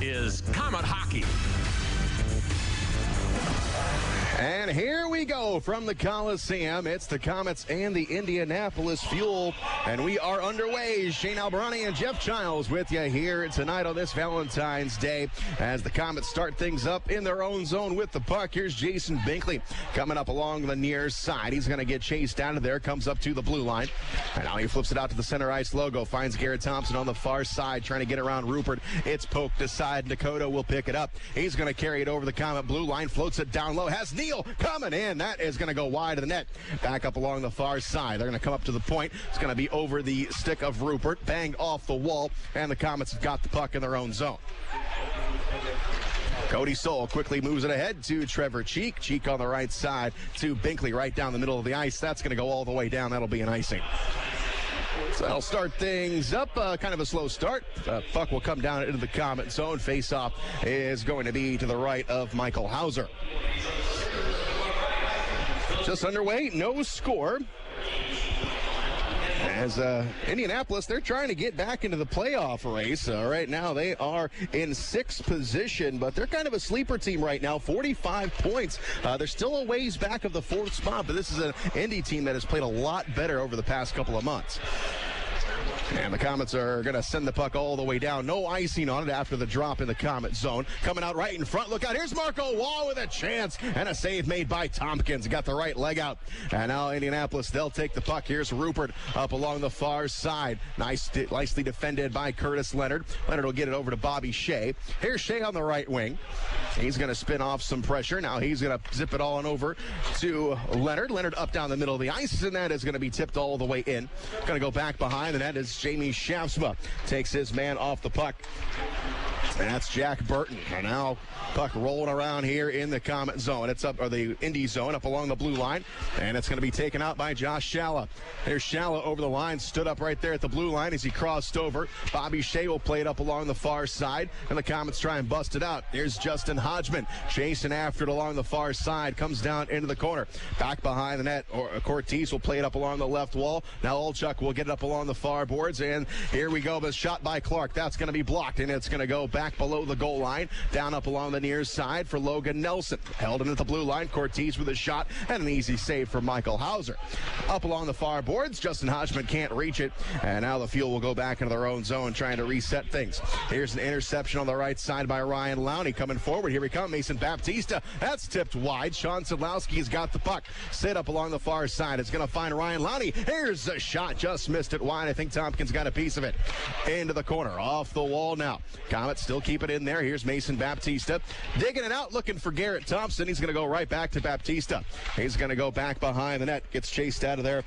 is Comet Hockey. And here we go from the Coliseum. It's the Komets and the Indianapolis Fuel. And we are underway. Shane Albarani and Jeff Childs with you here tonight on this Valentine's Day as the Komets start things up in their own zone with the puck. Here's Jason Binkley coming up along the near side. He's going to get chased out of there, comes up to the blue line. And now he flips it out to the center ice logo, finds Garrett Thompson on the far side trying to get around Rupert. It's poked aside. Dakota will pick it up. He's going to carry it over the Komet blue line, floats it down low, has Neal coming in. That is going to go wide of the net. Back up along the far side. They're going to come up to the point. It's going to be over the stick of Rupert, banged off the wall, and the Komets have got the puck in their own zone. Cody Soul quickly moves it ahead to Trevor Cheek. Cheek on the right side to Binkley right down the middle of the ice. That's going to go all the way down. That'll be an icing. So that'll start things up. Kind of a slow start. Puck will come down into the Komet zone. Face-off is going to be to the right of Michael Hauser. Just underway, no score. As Indianapolis, they're trying to get back into the playoff race. Right now, they are in 6th position, but they're kind of a sleeper team right now, 45 points. They're still a ways back of the 4th spot, but this is an Indy team that has played a lot better over the past couple of months. And the Komets are going to send the puck all the way down. No icing on it after the drop in the Komet zone. Coming out right in front. Look out. Here's Marco Wall with a chance. And a save made by Tompkins. Got the right leg out. And now Indianapolis, they'll take the puck. Here's Rupert up along the far side. Nicely defended by Curtis Leonard. Leonard will get it over to Bobby Shea. Here's Shea on the right wing. He's going to spin off some pressure. Now he's going to zip it all on over to Leonard. Leonard up down the middle of the ice. And that is going to be tipped all the way in. Going to go back behind. And that is Jamie Shafsma takes his man off the puck. That's Jack Burton. And now puck rolling around here in the Komet zone. It's up, or the Indy zone, up along the blue line. And it's going to be taken out by Josh Shalla. There's Shalla over the line, stood up right there at the blue line as he crossed over. Bobby Shea will play it up along the far side. And the Komets try and bust it out. Here's Justin Hodgman chasing after it along the far side. Comes down into the corner. Back behind the net. Cortez will play it up along the left wall. Now Olchuk will get it up along the far boards. And here we go. The shot by Clark. That's going to be blocked. And it's going to go back below the goal line. Down up along the near side for Logan Nelson. Held in at the blue line. Cortez with a shot and an easy save for Michael Hauser. Up along the far boards. Justin Hodgman can't reach it. And now the Fuel will go back into their own zone trying to reset things. Here's an interception on the right side by Ryan Lowney coming forward. Here we come. Mason Baptista. That's tipped wide. Sean Szydlowski has got the puck. Set up along the far side. It's going to find Ryan Lowney. Here's a shot. Just missed it wide. I think Tompkins got a piece of it. Into the corner. Off the wall now. Komets still keep it in there. Here's Mason Baptista. Digging it out, looking for Garrett Thompson. He's going to go right back to Baptista. He's going to go back behind the net. Gets chased out of there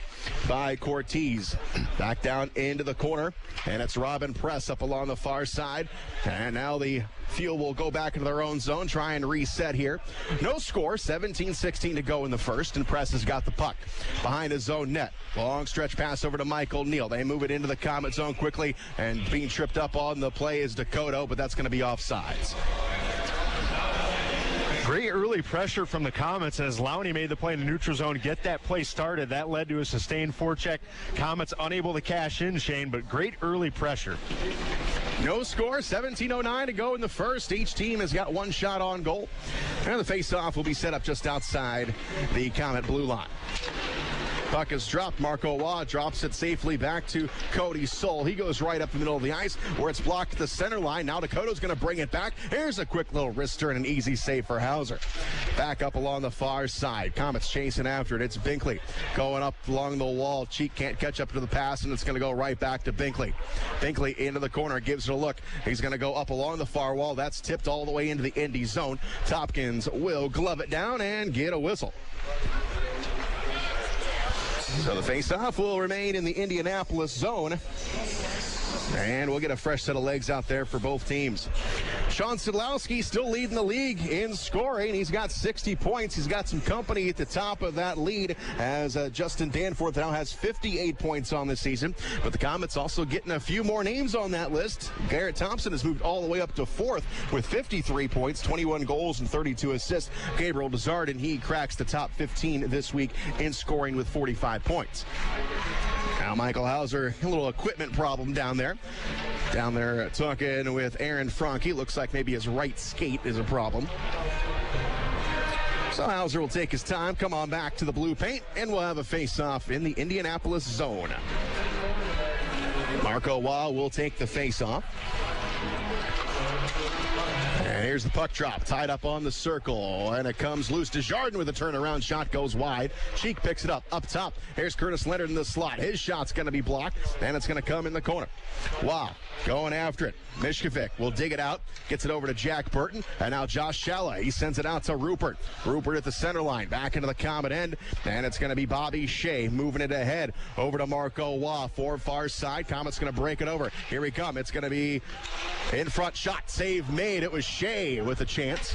by Cortez. Back down into the corner. And it's Robin Press up along the far side. And now the Fuel will go back into their own zone, try and reset here. No score, 17-16 to go in the first, and Press has got the puck behind his own net. Long stretch pass over to Michael Neal. They move it into the Komet zone quickly, and being tripped up on the play is Dakota, but that's going to be offsides. Great early pressure from the Komets as Lowney made the play in the neutral zone, get that play started. That led to a sustained forecheck. Komets unable to cash in, Shane, but great early pressure. No score, 17:09 to go in the first. Each team has got one shot on goal. And the face-off will be set up just outside the Komet blue line. Puck is dropped. Marco Waugh drops it safely back to Cody Soul. He goes right up the middle of the ice where it's blocked at the center line. Now Dakota's going to bring it back. Here's a quick little wrister and an easy save for Hauser. Back up along the far side. Komets chasing after it. It's Binkley going up along the wall. Cheek can't catch up to the pass, and it's going to go right back to Binkley. Binkley into the corner, gives it a look. He's going to go up along the far wall. That's tipped all the way into the Indy zone. Tompkins will glove it down and get a whistle. So the face-off will remain in the Indianapolis zone. And we'll get a fresh set of legs out there for both teams. Sean Szydlowski still leading the league in scoring. He's got 60 points. He's got some company at the top of that lead as Justin Danforth now has 58 points on this season. But the Komets also getting a few more names on that list. Garrett Thompson has moved all the way up to 4th with 53 points, 21 goals, and 32 assists. Gabriel Desjardins, he cracks the top 15 this week in scoring with 45 points. Now Michael Hauser, a little equipment problem down there. Down there talking with Aaron Franke. Looks like maybe his right skate is a problem. So Hauser will take his time, come on back to the blue paint, and we'll have a face-off in the Indianapolis zone. Marco Waugh will take the face-off. And here's the puck drop, tied up on the circle, and it comes loose. Desjardins with a turnaround shot goes wide. Cheek picks it up top. Here's Curtis Leonard in the slot. His shot's going to be blocked, and it's going to come in the corner. Wow, going after it. Mishkovic will dig it out, gets it over to Jack Burton, and now Josh Shea. He sends it out to Rupert. Rupert at the center line, back into the Comet end, and it's going to be Bobby Shea moving it ahead over to Marco Waugh. Far side, Comet's going to break it over. Here we come. It's going to be in front shot, save made. It was Shea with a chance,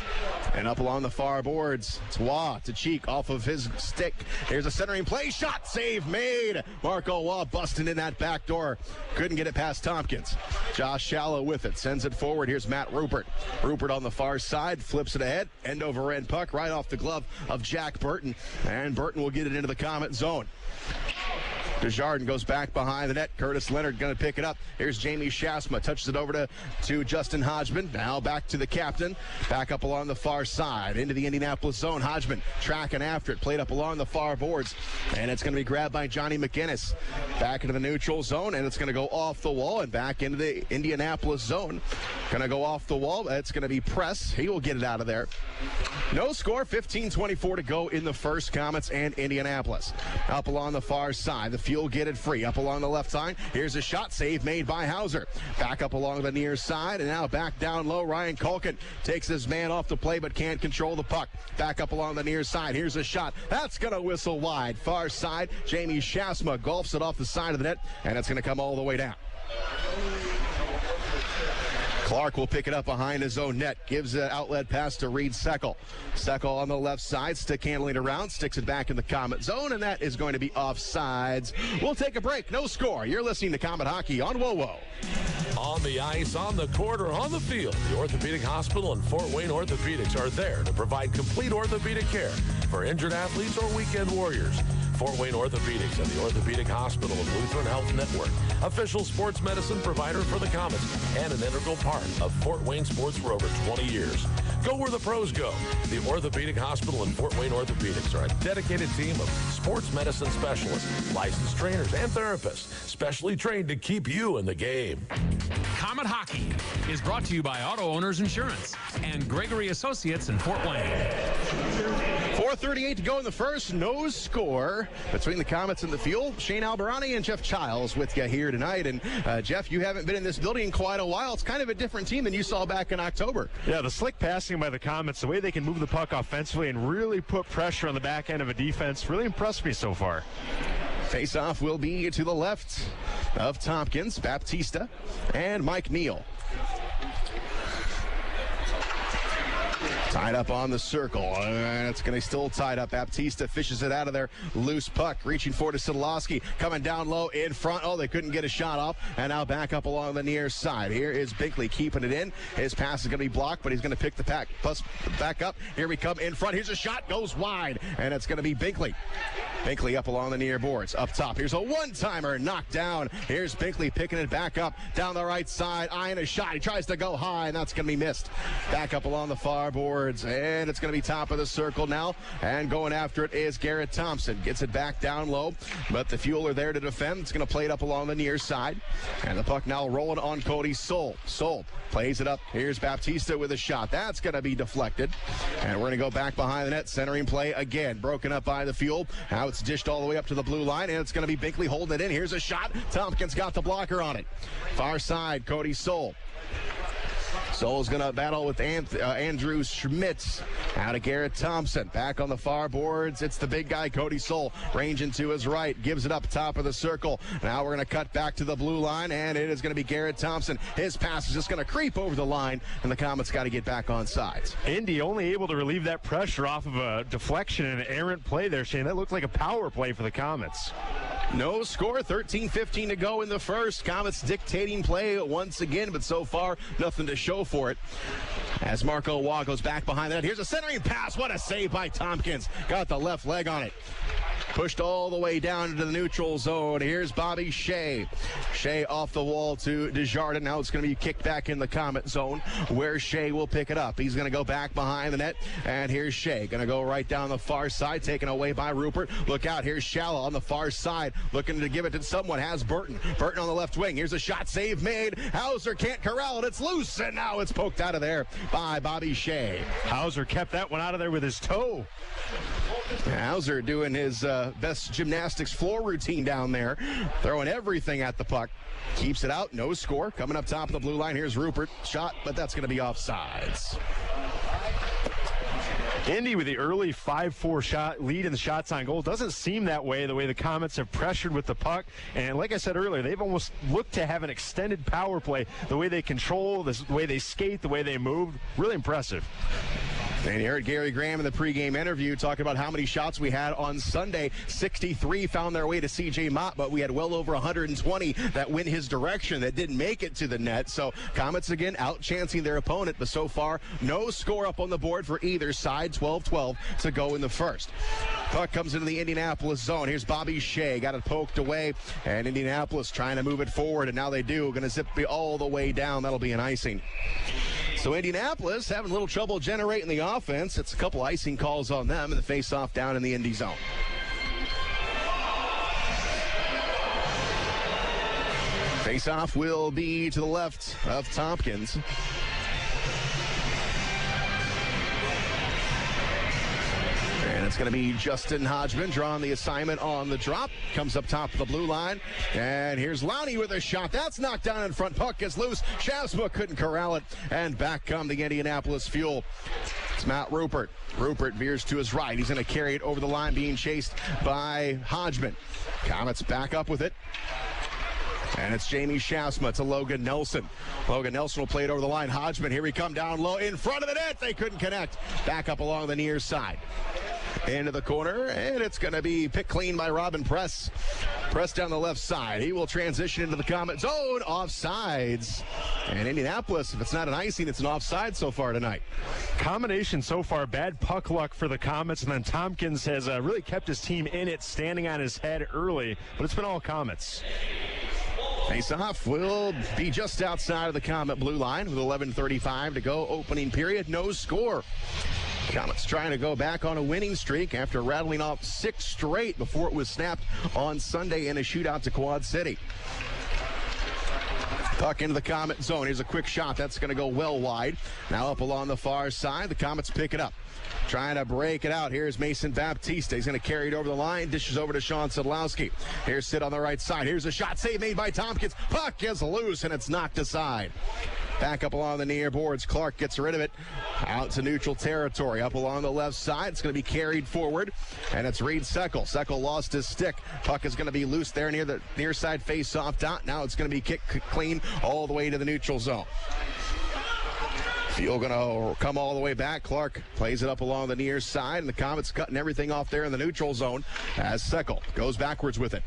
and up along the far boards, it's Waugh to Cheek off of his stick. Here's a centering play, shot, save made. Marco Waugh busting in that back door, couldn't get it past Tompkins. Josh Shallow with it, sends it forward. Here's Matt Rupert. Rupert on the far side, flips it ahead, end over end puck right off the glove of Jack Burton, and Burton will get it into the Comet zone. Desjardins goes back behind the net. Curtis Leonard going to pick it up. Here's Jamie Shasma. Touches it over to Justin Hodgman. Now back to the captain. Back up along the far side into the Indianapolis zone. Hodgman tracking after it. Played up along the far boards. And it's going to be grabbed by Johnny McGinnis. Back into the neutral zone. And it's going to go off the wall and back into the Indianapolis zone. Going to go off the wall. It's going to be Press. He will get it out of there. No score. 15:24 to go in the first. Komets and Indianapolis. Up along the far side. The Fuel get it free. Up along the left side. Here's a shot save made by Hauser. Back up along the near side. And now back down low. Ryan Culkin takes his man off the play but can't control the puck. Back up along the near side. Here's a shot. That's going to whistle wide. Far side. Jamie Shasma golfs it off the side of the net. And it's going to come all the way down. Clark will pick it up behind his own net. Gives an outlet pass to Reed Seckel. Seckel on the left side, stick handling around, sticks it back in the Comet zone, and that is going to be offsides. We'll take a break. No score. You're listening to Comet Hockey on WoWo. On the ice, on the court, or on the field, the Orthopedic Hospital and Fort Wayne Orthopedics are there to provide complete orthopedic care for injured athletes or weekend warriors. Fort Wayne Orthopedics and the Orthopedic Hospital and Lutheran Health Network, official sports medicine provider for the Komets, and an integral part of Fort Wayne sports for over 20 years. Go where the pros go. The Orthopedic Hospital and Fort Wayne Orthopedics are a dedicated team of sports medicine specialists, licensed trainers, and therapists, specially trained to keep you in the game. Comet Hockey is brought to you by Auto Owners Insurance and Gregory Associates in Fort Wayne. 4:38 to go in the first. No score between the Komets and the Fuel. Shane Albarani and Jeff Childs with you here tonight. And Jeff, you haven't been in this building in quite a while. It's kind of a different team than you saw back in October. Yeah, the slick passing by the Komets, the way they can move the puck offensively and really put pressure on the back end of a defense, really impressed me so far. Face-off will be to the left of Tompkins, Baptista, and Mike Neal. Tied up on the circle, and it's going to still tied up. Baptista fishes it out of there. Loose puck, reaching for to Szydlowski, coming down low in front. Oh, they couldn't get a shot off, and now back up along the near side. Here is Binkley keeping it in. His pass is going to be blocked, but he's going to pick the pack. Plus, back up. Here we come in front. Here's a shot, goes wide, and it's going to be Binkley. Binkley up along the near boards. Up top, here's a one-timer knocked down. Here's Binkley picking it back up down the right side, eyeing a shot. He tries to go high, and that's going to be missed. Back up along the far boards, and it's going to be top of the circle now. And going after it is Garrett Thompson. Gets it back down low, but the Fuel are there to defend. It's going to play it up along the near side. And the puck now rolling on Cody Soul. Soul plays it up. Here's Baptista with a shot. That's going to be deflected. And we're going to go back behind the net. Centering play again. Broken up by the Fuel. Now it's dished all the way up to the blue line, and it's going to be Binkley holding it in. Here's a shot. Tompkins got the blocker on it. Far side, Cody Soul. Soul's going to battle with Andrew Schmitz. Out of Garrett Thompson. Back on the far boards. It's the big guy, Cody Soul. Ranging to his right. Gives it up top of the circle. Now we're going to cut back to the blue line, and it is going to be Garrett Thompson. His pass is just going to creep over the line, and the Komets got to get back on sides. Indy only able to relieve that pressure off of a deflection and an errant play there, Shane. That looked like a power play for the Komets. No score, 13:15 to go in the first. Komets dictating play once again, but so far, nothing to show for it. As Marco Waugh goes back behind that. Here's a centering pass. What a save by Tompkins. Got the left leg on it. Pushed all the way down into the neutral zone. Here's Bobby Shea. Shea off the wall to Desjardins. Now it's going to be kicked back in the Komet zone where Shea will pick it up. He's going to go back behind the net. And here's Shea. Going to go right down the far side. Taken away by Rupert. Look out. Here's Shallow on the far side. Looking to give it to someone. Has Burton. Burton on the left wing. Here's a shot. Save made. Hauser can't corral it. It's loose. And now it's poked out of there by Bobby Shea. Hauser kept that one out of there with his toe. Hauser doing his best gymnastics floor routine down there, throwing everything at the puck. Keeps it out, no score. Coming up top of the blue line, here's Rupert. Shot, but that's going to be offsides. Indy with the early 5-4 shot lead in the shots on goal. Doesn't seem that way, the way the Komets have pressured with the puck. And like I said earlier, they've almost looked to have an extended power play. The way they control, the way they skate, the way they move, really impressive. And you heard Gary Graham in the pregame interview talking about how many shots we had on Sunday. 63 found their way to C.J. Mott, but we had well over 120 that went his direction that didn't make it to the net. So Komets again out-chancing their opponent, but so far no score up on the board for either side. 12-12 to go in the first. Puck comes into the Indianapolis zone. Here's Bobby Shea. Got it poked away, and Indianapolis trying to move it forward, and now they do. Going to zip all the way down. That'll be an icing. So Indianapolis having a little trouble generating the offense. It's a couple icing calls on them in the face-off down in the Indy zone. Face-off will be to the left of Tompkins. And it's going to be Justin Hodgman drawing the assignment on the drop. Comes up top of the blue line. And here's Lowney with a shot. That's knocked down in front. Puck is loose. Shavsma couldn't corral it. And back come the Indianapolis Fuel. It's Matt Rupert. Rupert veers to his right. He's going to carry it over the line, being chased by Hodgman. Komets back up with it. And it's Jamie Shavsma to Logan Nelson. Logan Nelson will play it over the line. Hodgman, here we come down low in front of the net. They couldn't connect. Back up along the near side. Into the corner, and it's going to be picked clean by Robin Press. Press down the left side. He will transition into the Komet zone. Offsides. And Indianapolis, if it's not an icing, it's an offside so far tonight. Combination so far, bad puck luck for the Komets, and then Tompkins has really kept his team in it, standing on his head early, but it's been all Komets. Face-off will be just outside of the Komet blue line with 11:35 to go. Opening period, no score. Komets trying to go back on a winning streak after rattling off 6 straight before it was snapped on Sunday in a shootout to Quad City. Puck into the Komet zone. Here's a quick shot. That's going to go well wide. Now up along the far side. The Komets pick it up. Trying to break it out. Here's Mason Baptiste. He's going to carry it over the line. Dishes over to Sean Szydlowski. Here's Sid on the right side. Here's a shot. Save made by Tompkins. Puck is loose, and it's knocked aside. Back up along the near boards. Clark gets rid of it. Out to neutral territory. Up along the left side. It's going to be carried forward. And it's Reed Seckel. Seckel lost his stick. Puck is going to be loose there near the near side face-off dot. Now it's going to be kicked clean all the way to the neutral zone. Field going to come all the way back. Clark plays it up along the near side, and the Komets cutting everything off there in the neutral zone as Seckel goes backwards with it.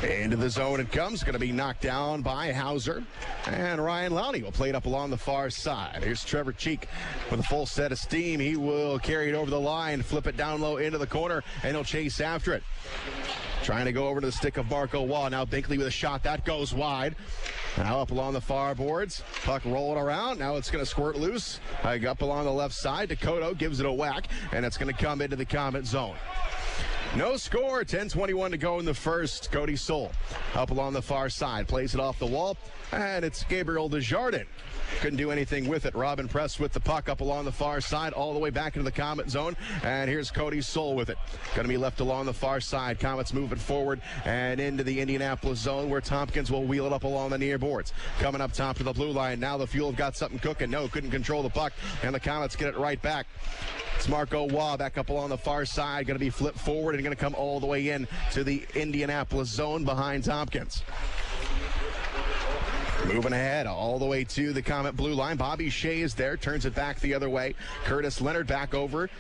Into the zone it comes. Going to be knocked down by Hauser. And Ryan Lowney will play it up along the far side. Here's Trevor Cheek with a full set of steam. He will carry it over the line, flip it down low into the corner, and he'll chase after it. Trying to go over to the stick of Marco Wall. Now Binkley with a shot. That goes wide. Now up along the far boards. Puck rolling around. Now it's going to squirt loose. Up along the left side. Dakota gives it a whack, and it's going to come into the Komet zone. No score. 10:21 to go in the first. Cody Soul up along the far side. Plays it off the wall, and it's Gabriel Desjardins. Couldn't do anything with it. Robin Press with the puck up along the far side, all the way back into the Komet zone. And here's Cody Soul with it. Going to be left along the far side. Komets moving forward and into the Indianapolis zone where Tompkins will wheel it up along the near boards. Coming up top to the blue line. Now the Fuel have got something cooking. No, couldn't control the puck. And the Komets get it right back. It's Marco Waugh back up along the far side. Going to be flipped forward and going to come all the way in to the Indianapolis zone behind Tompkins. Moving ahead all the way to the Comet blue line. Bobby Shea is there, turns it back the other way. Curtis Leonard back over.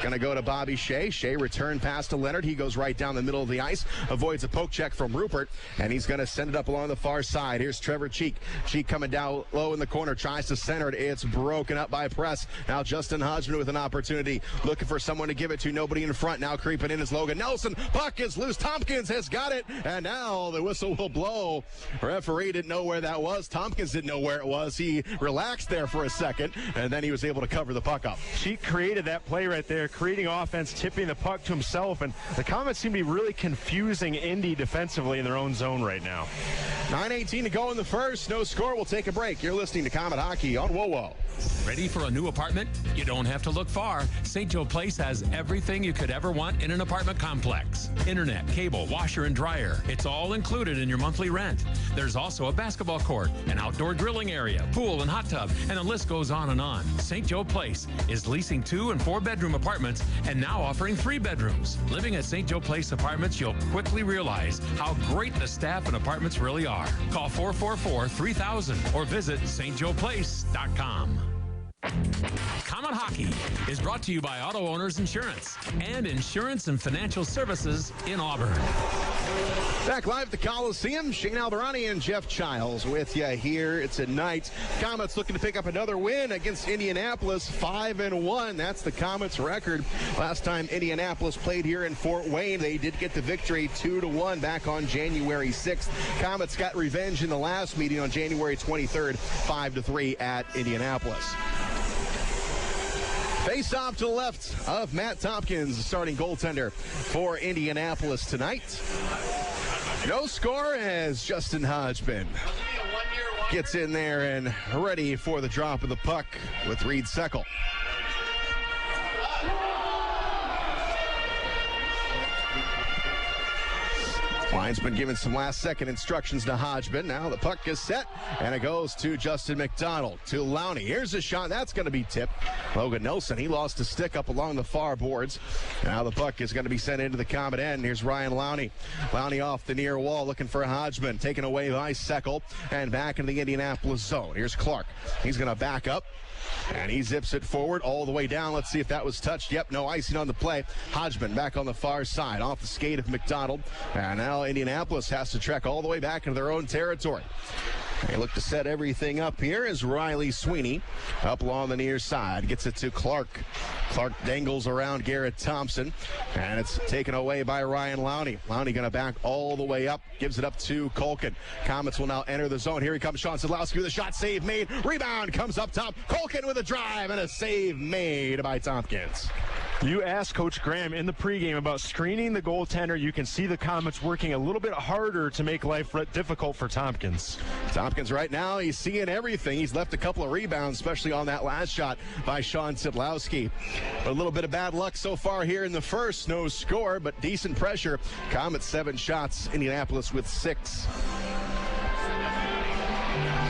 Going to go to Bobby Shea. Shea return pass to Leonard. He goes right down the middle of the ice, avoids a poke check from Rupert, and he's going to send it up along the far side. Here's Trevor Cheek. Cheek coming down low in the corner, tries to center it. It's broken up by press. Now Justin Hodgman with an opportunity, looking for someone to give it to. Nobody in front. Now creeping in is Logan Nelson. Puck is loose. Tompkins has got it, and now the whistle will blow. Referee didn't know where that was. Tompkins didn't know where it was. He relaxed there for a second, and then he was able to cover the puck up. Cheek created that play right there, creating offense, tipping the puck to himself, and the Komets seem to be really confusing Indy defensively in their own zone right now. 9:18 to go in the first. No score. We'll take a break. You're listening to Komet Hockey on WoWo. Ready for a new apartment? You don't have to look far. St. Joe Place has everything you could ever want in an apartment complex. Internet, cable, washer, and dryer. It's all included in your monthly rent. There's also a basketball court, an outdoor grilling area, pool and hot tub, and the list goes on and on. St. Joe Place is leasing 2- and 4-bedroom apartments and now offering 3 bedrooms. Living at St. Joe Place Apartments, you'll quickly realize how great the staff and apartments really are. Call 444-3000 or visit stjoeplace.com. Komet Hockey is brought to you by Auto Owners Insurance and Insurance and Financial Services in Auburn. Back live at the Coliseum, Shane Albarani and Jeff Childs with you here tonight. Komets looking to pick up another win against Indianapolis, 5-1. That's the Komets record. Last time Indianapolis played here in Fort Wayne, they did get the victory 2-1 back on January 6th. Komets got revenge in the last meeting on January 23rd, 5-3 at Indianapolis. Face off to the left of Matt Tompkins, the starting goaltender for Indianapolis tonight. No score as Justin Hodgman gets in there and ready for the drop of the puck with Reed Seckel. Linesman giving some last-second instructions to Hodgman. Now the puck is set, and it goes to Justin McDonald, to Lowney. Here's a shot. That's going to be tipped. Logan Nelson, he lost a stick up along the far boards. Now the puck is going to be sent into the Komet end. Here's Ryan Lowney. Lowney off the near wall, looking for Hodgman. Taken away by Seckel, and back into the Indianapolis zone. Here's Clark. He's going to back up. And he zips it forward all the way down. Let's see if that was touched. Yep, no icing on the play. Hodgman back on the far side, off the skate of McDonald. And now Indianapolis has to trek all the way back into their own territory. They look to set everything up here as Riley Sweeney up along the near side. Gets it to Clark. Clark dangles around Garrett Thompson, and it's taken away by Ryan Lowney. Lowney going to back all the way up. Gives it up to Culkin. Komets will now enter the zone. Here he comes, Szydlowski with a shot. Save made. Rebound comes up top. Culkin with a drive and a save made by Tompkins. You asked Coach Graham in the pregame about screening the goaltender. You can see the Komets working a little bit harder to make life difficult for Tompkins. Tompkins right now, he's seeing everything. He's left a couple of rebounds, especially on that last shot by Szydlowski. But a little bit of bad luck so far here in the first. No score, but decent pressure. Komets 7 shots, Indianapolis with 6.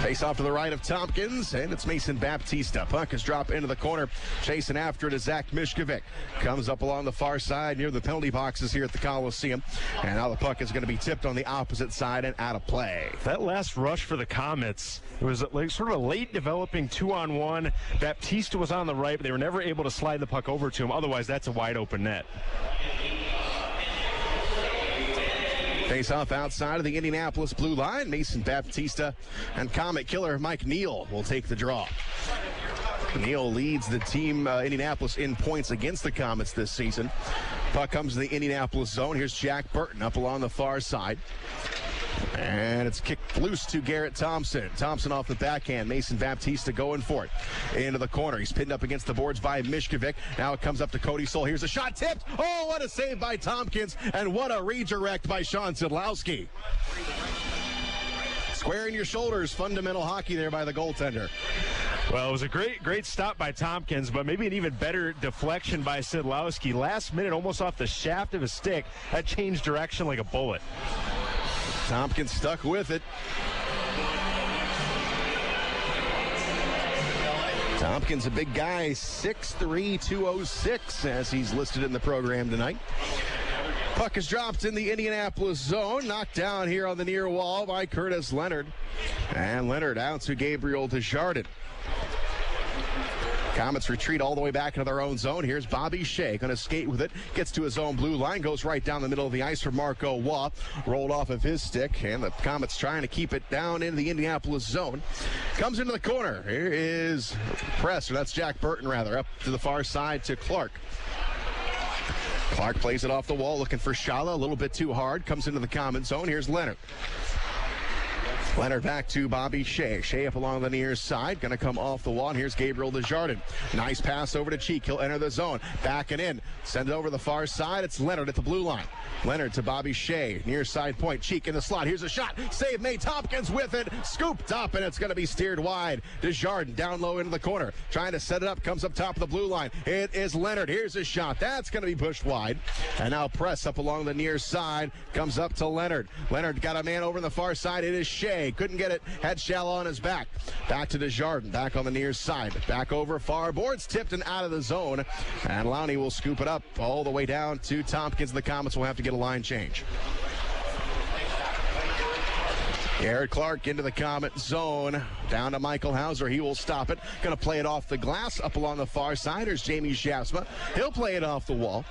Face off to the right of Tompkins, and it's Mason Baptista. Puck is dropped into the corner. Chasing after it is Zach Mishkovic. Comes up along the far side near the penalty boxes here at the Coliseum. And now the puck is going to be tipped on the opposite side and out of play. That last rush for the Komets, it was like sort of a late developing 2-on-1. Baptista was on the right, but they were never able to slide the puck over to him. Otherwise, that's a wide open net. Face off outside of the Indianapolis blue line. Mason Baptista and Komet killer Mike Neal will take the draw. Neal leads the team, Indianapolis, in points against the Komets this season. Puck comes to the Indianapolis zone. Here's Jack Burton up along the far side. And it's kicked loose to Garrett Thompson. Thompson off the backhand. Mason Baptista going for it. Into the corner. He's pinned up against the boards by Mishkovic. Now it comes up to Cody Soul. Here's a shot tipped. Oh, what a save by Tompkins. And what a redirect by Szydlowski. Squaring your shoulders. Fundamental hockey there by the goaltender. Well, it was a great stop by Tompkins, but maybe an even better deflection by Szydlowski. Last minute, almost off the shaft of his stick. That changed direction like a bullet. Tompkins stuck with it. Tompkins, a big guy, 6'3", 206, as he's listed in the program tonight. Puck is dropped in the Indianapolis zone. Knocked down here on the near wall by Curtis Leonard. And Leonard out to Gabriel Desjardins. Komets retreat all the way back into their own zone. Here's Bobby Shea, going to skate with it. Gets to his own blue line, goes right down the middle of the ice for Marco Waugh. Rolled off of his stick, and the Komets trying to keep it down into the Indianapolis zone. Comes into the corner. Here is Press, or that's Jack Burton, rather, up to the far side to Clark. Clark plays it off the wall, looking for Shala, a little bit too hard. Comes into the Komet zone. Here's Leonard. Leonard back to Bobby Shea. Shea up along the near side. Going to come off the wall. And here's Gabriel Desjardins. Nice pass over to Cheek. He'll enter the zone. Back and in. Send it over the far side. It's Leonard at the blue line. Leonard to Bobby Shea. Near side point. Cheek in the slot. Here's a shot. Save made. Tompkins with it. Scooped up, and it's going to be steered wide. Desjardins down low into the corner. Trying to set it up. Comes up top of the blue line. It is Leonard. Here's a shot. That's going to be pushed wide. And now Press up along the near side. Comes up to Leonard. Leonard got a man over on the far side. It is Shea. Couldn't get it. Had Shallow on his back. Back to Desjardins. Back on the near side. Back over far. Boards tipped and out of the zone. And Lowney will scoop it up all the way down to Tompkins. The Komets will have to get a line change. Garrett Clark into the Komet zone. Down to Michael Hauser. He will stop it. Going to play it off the glass. Up along the far side. There's Jamie Shafsma. He'll play it off the wall.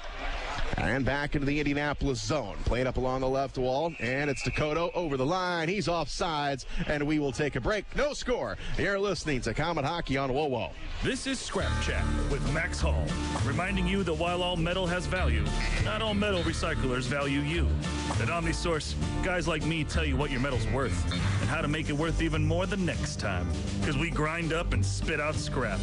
And back into the Indianapolis zone. Played up along the left wall. And it's Dakota over the line. He's off sides. And we will take a break. No score. You're listening to Komet Hockey on WoWo. This is Scrap Chat with Max Hall. Reminding you that while all metal has value, not all metal recyclers value you. At OmniSource, guys like me tell you what your metal's worth and how to make it worth even more the next time. Because we grind up and spit out scrap,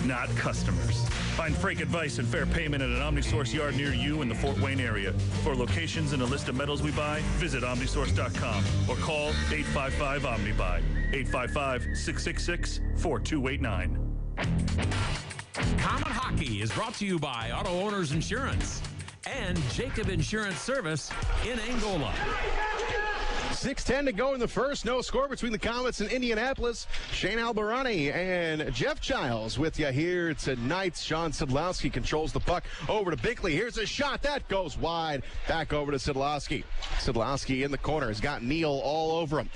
not customers. Find freight advice and fair payment at an OmniSource yard near you in the Fort Wayne area. For locations and a list of metals we buy, visit OmniSource.com or call 855-OmniBuy, 855-666-4289. Komet Hockey is brought to you by Auto Owners Insurance and Jacob Insurance Service in Angola. 6:10 to go in the first. No score between the Komets and Indianapolis. Shane Albarani and Jeff Giles with you here tonight. Sean Szydlowski controls the puck over to Binkley. Here's a shot. That goes wide. Back over to Szydlowski. Szydlowski in the corner. Has got Neal all over him.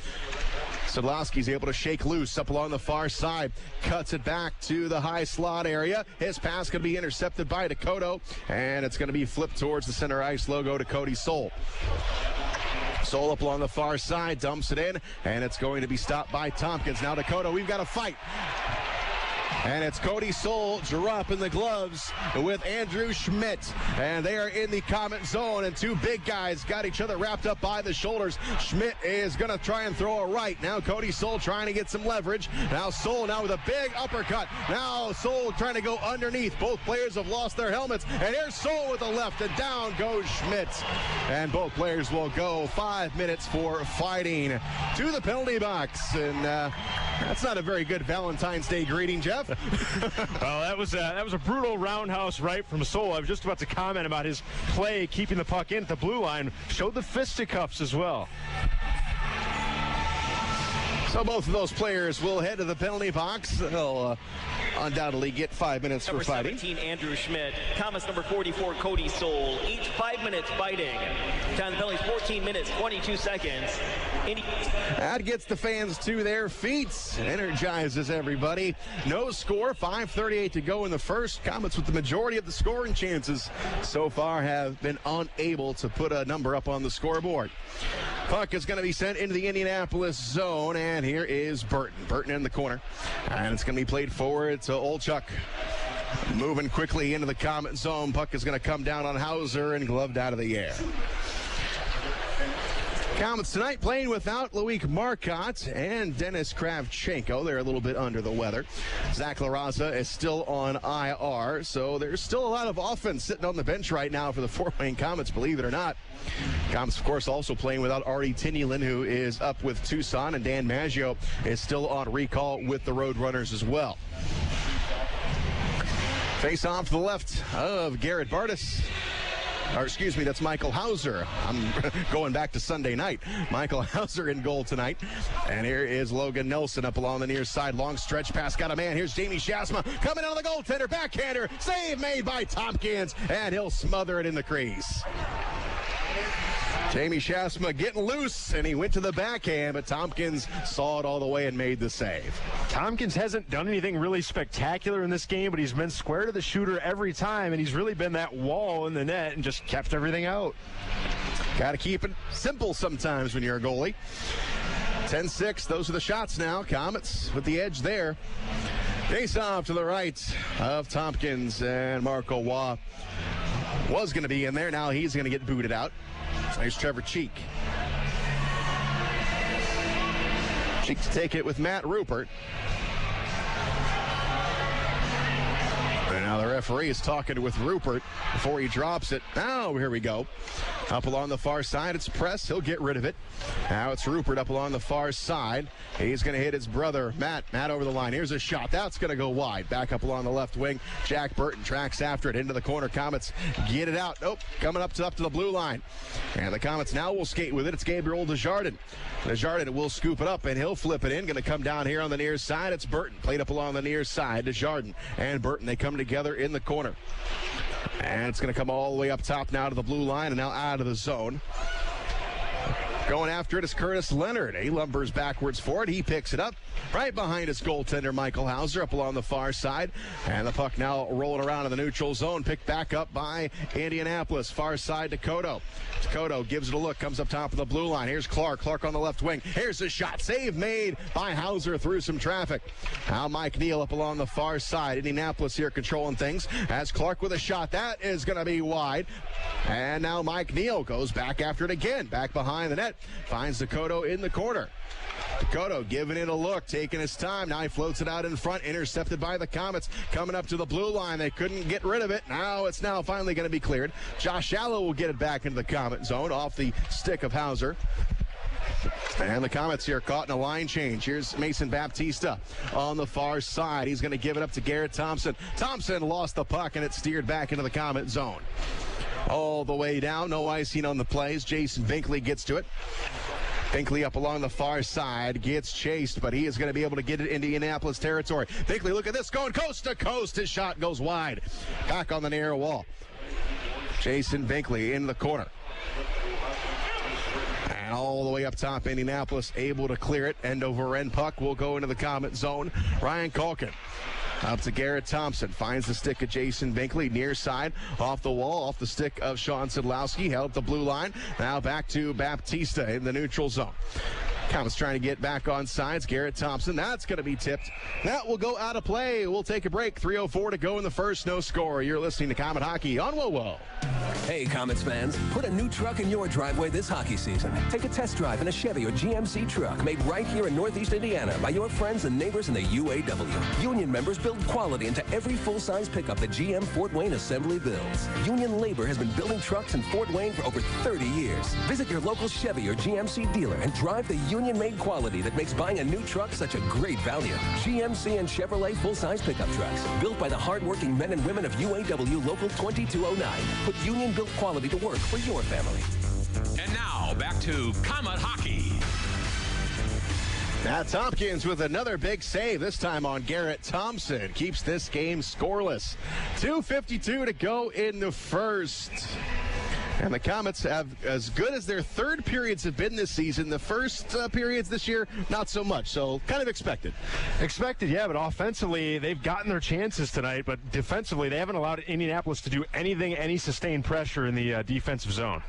Szydlowski's able to shake loose up along the far side. Cuts it back to the high slot area. His pass going to be intercepted by Dakota. And it's going to be flipped towards the center ice logo to Cody Soul. Soul up along the far side, dumps it in, and it's going to be stopped by Tompkins. Now Dakota, we've got a fight. And it's Cody Soul dropping the gloves with Andrew Schmidt. And they are in the Komet zone, and two big guys got each other wrapped up by the shoulders. Schmidt is going to try and throw a right. Now Cody Soul trying to get some leverage. Now Soul now with a big uppercut. Now Soul trying to go underneath. Both players have lost their helmets. And here's Soul with the left, and down goes Schmidt. And both players will go 5 minutes for fighting to the penalty box. And that's not a very good Valentine's Day greeting, Jeff. Well, that was a brutal roundhouse right from Soul. I was just about to comment about his play, keeping the puck in at the blue line. Showed the fisticuffs as well. So both of those players will head to the penalty box. They'll undoubtedly get 5 minutes for fighting. Number 17, Andrew Schmidt. Komets number 44, Cody Soul. Each 5 minutes fighting. Time the penalties, 14 minutes, 22 seconds. That gets the fans to their feet. Energizes everybody. No score. 5:38 to go in the first. Komets with the majority of the scoring chances so far have been unable to put a number up on the scoreboard. Puck is going to be sent into the Indianapolis zone, and here is Burton. Burton in the corner, and it's going to be played forward to Olchuk. Moving quickly into the Komet zone. Puck is going to come down on Hauser and gloved out of the air. Komets tonight playing without Loic Marcotte and Dennis Kravchenko. They're a little bit under the weather. Zach LaRaza is still on IR, so there's still a lot of offense sitting on the bench right now for the Fort Wayne Komets, believe it or not. Komets, of course, also playing without Artie Tinulin, who is up with Tucson, and Dan Maggio is still on recall with the Roadrunners as well. Face off to the left of Garrett Bartis. Or excuse me, that's Michael Hauser. I'm going back to Sunday night. Michael Hauser in goal tonight. And here is Logan Nelson up along the near side. Long stretch pass, got a man. Here's Jamie Shasma coming out of the goaltender. Backhander. Save made by Tompkins. And he'll smother it in the crease. Jamie Shasma getting loose, and he went to the backhand, but Tompkins saw it all the way and made the save. Tompkins hasn't done anything really spectacular in this game, but he's been square to the shooter every time, and he's really been that wall in the net and just kept everything out. Got to keep it simple sometimes when you're a goalie. 10-6, those are the shots now. Komets with the edge there. Face off to the right of Tompkins, and Marco Waugh was going to be in there. Now he's going to get booted out. There's Trevor Cheek. Cheek to take it with Matt Rupert. And now the referee is talking with Rupert before he drops it. Now, here we go. Up along the far side, it's Press. He'll get rid of it. Now it's Rupert up along the far side. He's going to hit his brother, Matt. Matt over the line. Here's a shot. That's going to go wide. Back up along the left wing. Jack Burton tracks after it into the corner. Komets get it out. Nope. Coming up to the blue line. And the Komets now will skate with it. It's Gabriel Desjardins. Desjardins will scoop it up, and he'll flip it in. Going to come down here on the near side. It's Burton. Played up along the near side. Desjardins and Burton, they come together in the corner. And it's going to come all the way up top now to the blue line and now out of the zone. Going after it is Curtis Leonard. He lumbers backwards for it. He picks it up right behind his goaltender, Michael Hauser, up along the far side. And the puck now rolling around in the neutral zone. Picked back up by Indianapolis. Far side to Cotto. Cotto gives it a look. Comes up top of the blue line. Here's Clark. Clark on the left wing. Here's a shot. Save made by Hauser through some traffic. Now Mike Neal up along the far side. Indianapolis here controlling things. As Clark with a shot. That is going to be wide. And now Mike Neal goes back after it again. Back behind the net. Finds Cotto in the corner. Cotto giving it a look, taking his time. Now he floats it out in front, intercepted by the Komets. Coming up to the blue line. They couldn't get rid of it. Now it's finally going to be cleared. Josh Allo will get it back into the Komet zone off the stick of Hauser. And the Komets here caught in a line change. Here's Mason Baptista on the far side. He's going to give it up to Garrett Thompson. Thompson lost the puck, and it steered back into the Komet zone. All the way down, no icing on the plays. Jason Binkley gets to it. Binkley up along the far side, gets chased, but he is going to be able to get it into Indianapolis territory. Binkley, look at this, going coast to coast. His shot goes wide. Back on the near wall. Jason Binkley in the corner. And all the way up top, Indianapolis able to clear it. End over end puck will go into the Komet zone. Ryan Culkin. Up to Garrett Thompson. Finds the stick of Jason Binkley. Near side. Off the wall. Off the stick of Sean Szydlowski. Held up the blue line. Now back to Baptista in the neutral zone. Komets trying to get back on sides. Garrett Thompson. That's going to be tipped. That will go out of play. We'll take a break. 3:04 to go in the first. No score. You're listening to Komet Hockey on WoWo. Hey, Komets fans. Put a new truck in your driveway this hockey season. Take a test drive in a Chevy or GMC truck made right here in Northeast Indiana by your friends and neighbors in the UAW. Union members build quality into every full-size pickup that GM Fort Wayne Assembly builds. Union labor has been building trucks in Fort Wayne for over 30 years. Visit your local Chevy or GMC dealer and drive the Union-made quality that makes buying a new truck such a great value. GMC and Chevrolet full-size pickup trucks, built by the hardworking men and women of UAW Local 2209. Put Union-built quality to work for your family. And now, back to Komet Hockey. Matt Tompkins with another big save, this time on Garrett Thompson. Keeps this game scoreless. 2:52 to go in the first. And the Komets have, as good as their third periods have been this season, the first periods this year, not so much. So kind of expected. Expected, yeah, but offensively, they've gotten their chances tonight. But defensively, they haven't allowed Indianapolis to do anything, any sustained pressure in the defensive zone.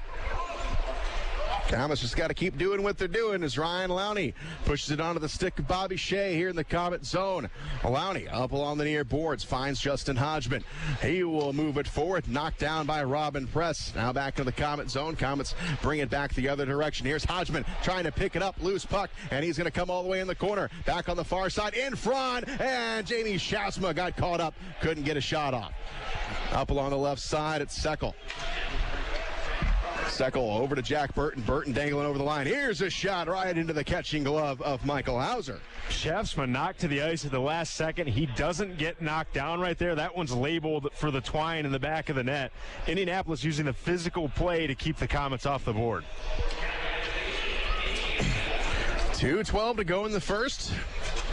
Komets just got to keep doing what they're doing as Ryan Lowney pushes it onto the stick of Bobby Shea here in the Komet zone. Lowney up along the near boards finds Justin Hodgman. He will move it forward, knocked down by Robin Press. Now back to the Komet zone. Komets bring it back the other direction. Here's Hodgman trying to pick it up, loose puck, and he's going to come all the way in the corner. Back on the far side, in front, and Jamie Shasma got caught up, couldn't get a shot off. Up along the left side, it's Seckel. Seckel over to Jack Burton. Burton dangling over the line. Here's a shot right into the catching glove of Michael Hauser. Shaftsman knocked to the ice at the last second. He doesn't get knocked down right there. That one's labeled for the twine in the back of the net. Indianapolis using the physical play to keep the Komets off the board. 2:12 to go in the first.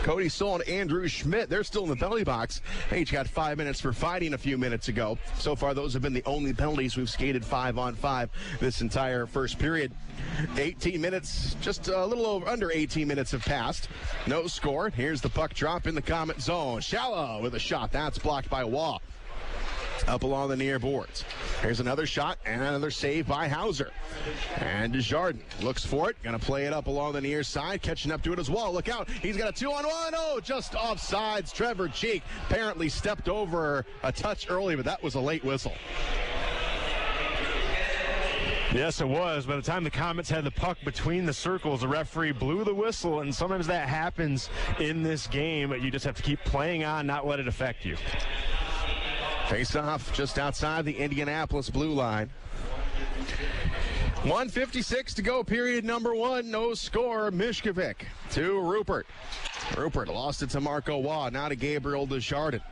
Cody Soul and Andrew Schmidt, they're still in the penalty box. They each got 5 minutes for fighting a few minutes ago. So far, those have been the only penalties. We've skated 5-on-5 this entire first period. 18 minutes, just a little over under 18 minutes have passed. No score. Here's the puck drop in the Komet zone. Shallow with a shot. That's blocked by Waugh. Up along the near boards. Here's another shot and another save by Hauser. And Desjardins looks for it. Going to play it up along the near side. Catching up to it as well. Look out. He's got a 2-on-1. Oh, just offsides. Trevor Cheek apparently stepped over a touch early, but that was a late whistle. Yes, it was. By the time the Komets had the puck between the circles, the referee blew the whistle, and sometimes that happens in this game. You just have to keep playing on, not let it affect you. Face-off just outside the Indianapolis blue line. 1:56 to go, period number one. No score. Mishkovic to Rupert. Rupert lost it to Marco Waugh. Now to Gabriel Desjardins.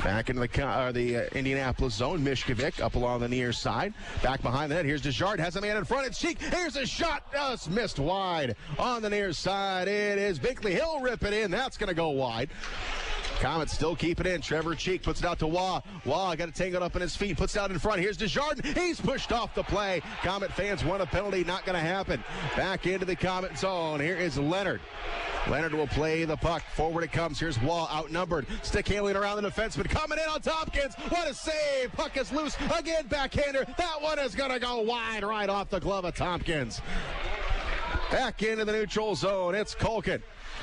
Back into the Indianapolis zone. Mishkovic up along the near side. Back behind the net. Here's Desjardins. Has a man in front. It's Cheek. Here's a shot. Just missed wide. On the near side, it is Binkley. He'll rip it in. That's going to go wide. Komets still keep it in. Trevor Cheek puts it out to Waugh. Waugh got it tangled up in his feet. Puts it out in front. Here's Desjardins. He's pushed off the play. Komet fans want a penalty. Not going to happen. Back into the Komet zone. Here is Leonard. Leonard will play the puck. Forward it comes. Here's Waugh outnumbered. Stick handling around the defenseman. Coming in on Tompkins. What a save. Puck is loose. Again, backhander. That one is going to go wide right off the glove of Tompkins. Back into the neutral zone. It's Kulkin.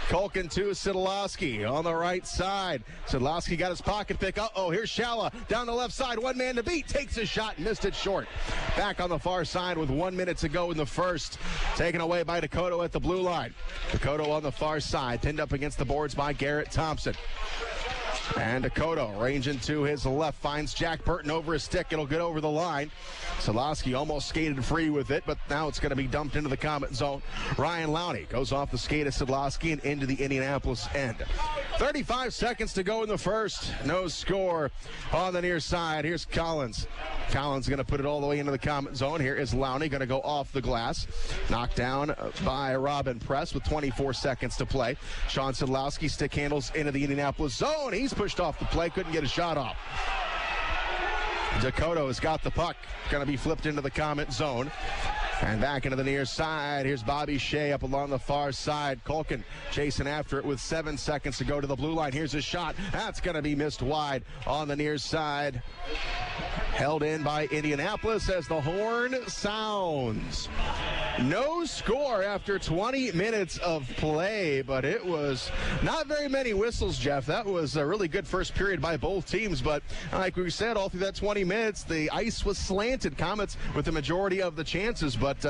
Kulkin to Szydlowski on the right side. Szydlowski got his pocket pick. Uh-oh, here's Shala down the left side. One man to beat. Takes a shot. Missed it short. Back on the far side with 1 minute to go in the first. Taken away by Dakota at the blue line. Dakota on the far side. Pinned up against the boards by Garrett Thompson. And Dakota ranging to his left. Finds Jack Burton over his stick. It'll get over the line. Szydlowski almost skated free with it, but now it's going to be dumped into the Komet zone. Ryan Lowney goes off the skate of Szydlowski and into the Indianapolis end. 35 seconds to go in the first. No score on the near side. Here's Collins. Collins going to put it all the way into the Komet zone. Here is Lowney going to go off the glass. Knocked down by Robin Press with 24 seconds to play. Sean Szydlowski stick handles into the Indianapolis zone. He's pushed off the play. Couldn't get a shot off. Dakota has got the puck. Going to be flipped into the Komet zone. And back into the near side. Here's Bobby Shea up along the far side. Kulkin chasing after it with 7 seconds to go to the blue line. Here's a shot. That's going to be missed wide on the near side. Held in by Indianapolis as the horn sounds. No score after 20 minutes of play, but it was not very many whistles, Jeff. That was a really good first period by both teams, but like we said, all through that 20 minutes, the ice was slanted. Komets with the majority of the chances, but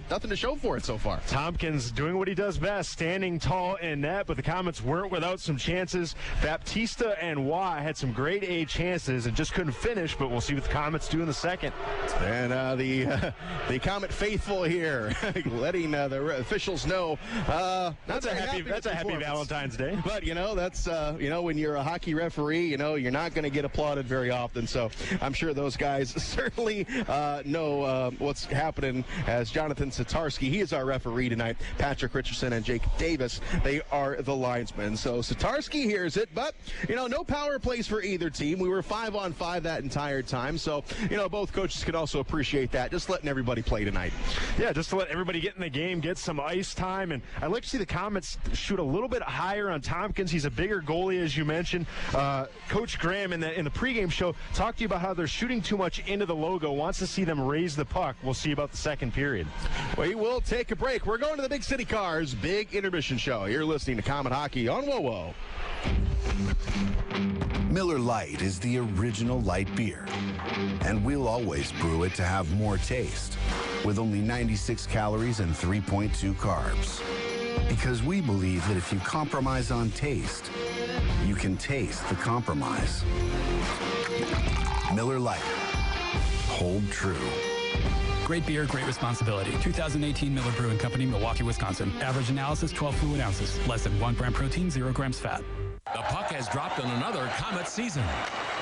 nothing to show for it so far. Tompkins doing what he does best, standing tall in net, but the Komets weren't without some chances. Baptista and Waugh had some grade A chances and just couldn't finish, but we'll see what the Komets do in the second. And the Komet faithful here letting the officials know that's a happy Valentine's Day. But that's when you're a hockey referee, you're not going to get applauded very often. So I'm sure those guys certainly know what's happening. As Jonathan Szydlowski, he is our referee tonight. Patrick Richardson and Jake Davis, they are the linesmen. So Szydlowski hears it, but no power plays for either team. We were 5-on-5 that entire time. So both coaches could also appreciate that. Just letting everybody play tonight. Yeah, just to let everybody get in the game, get some ice time. And I'd like to see the Komets shoot a little bit higher on Tompkins. He's a bigger goalie, as you mentioned. Coach Graham in the pregame show talked to you about how they're shooting too much into the logo, wants to see them raise the puck. We'll see about the second period. We will take a break. We're going to the Big City Cars Big Intermission Show. You're listening to Komet Hockey on WoWo. Miller Lite is the original light beer, and we'll always brew it to have more taste, with only 96 calories and 3.2 carbs. Because we believe that if you compromise on taste, you can taste the compromise. Miller Lite. Hold true. Great beer, great responsibility. 2018 Miller Brewing Company, Milwaukee, Wisconsin. Average analysis, 12 fluid ounces. Less than 1 gram protein, 0 grams fat. The puck has dropped on another Komet season.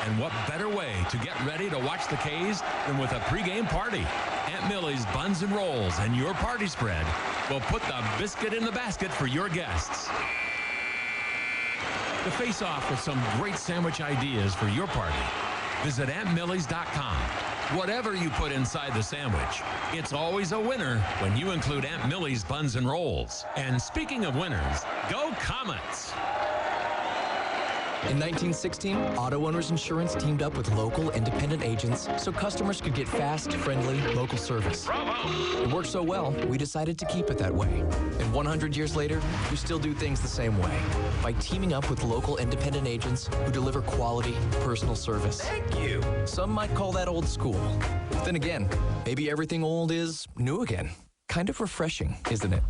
And what better way to get ready to watch the K's than with a pregame party? Aunt Millie's Buns and Rolls and your party spread will put the biscuit in the basket for your guests. To face off with some great sandwich ideas for your party, visit AuntMillie's.com. Whatever you put inside the sandwich, it's always a winner when you include Aunt Millie's buns and rolls. And speaking of winners, go Komets! In 1916, Auto Owners Insurance teamed up with local independent agents so customers could get fast, friendly, local service. Bravo! It worked so well, we decided to keep it that way. And 100 years later, we still do things the same way by teaming up with local independent agents who deliver quality, personal service. Thank you! Some might call that old school. Then again, maybe everything old is new again. Kind of refreshing, isn't it?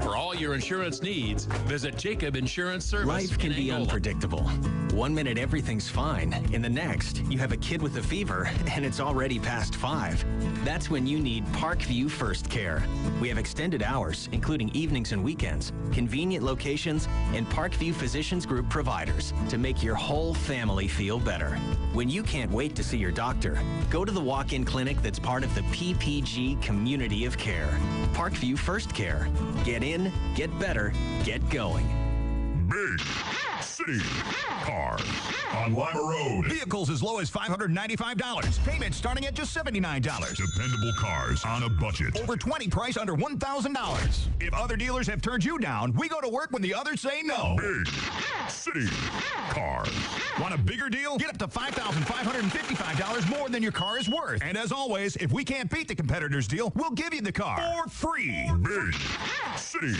For all your insurance needs, visit Jacob Insurance Service. Life can be unpredictable. 1 minute everything's fine. In the next, you have a kid with a fever and it's already past 5. That's when you need Parkview First Care. We have extended hours, including evenings and weekends, convenient locations, and Parkview Physicians Group providers to make your whole family feel better. When you can't wait to see your doctor, go to the walk-in clinic that's part of the PPG community of care. Parkview First Care. Get in, get better, get going. Big City Cars on Lima Road. Vehicles as low as $595. Payments starting at just $79. Dependable cars on a budget. Over 20 price under $1,000. If other dealers have turned you down, we go to work when the others say no. Big City Cars. Want a bigger deal? Get up to $5,555 more than your car is worth. And as always, if we can't beat the competitor's deal, we'll give you the car for free. Big City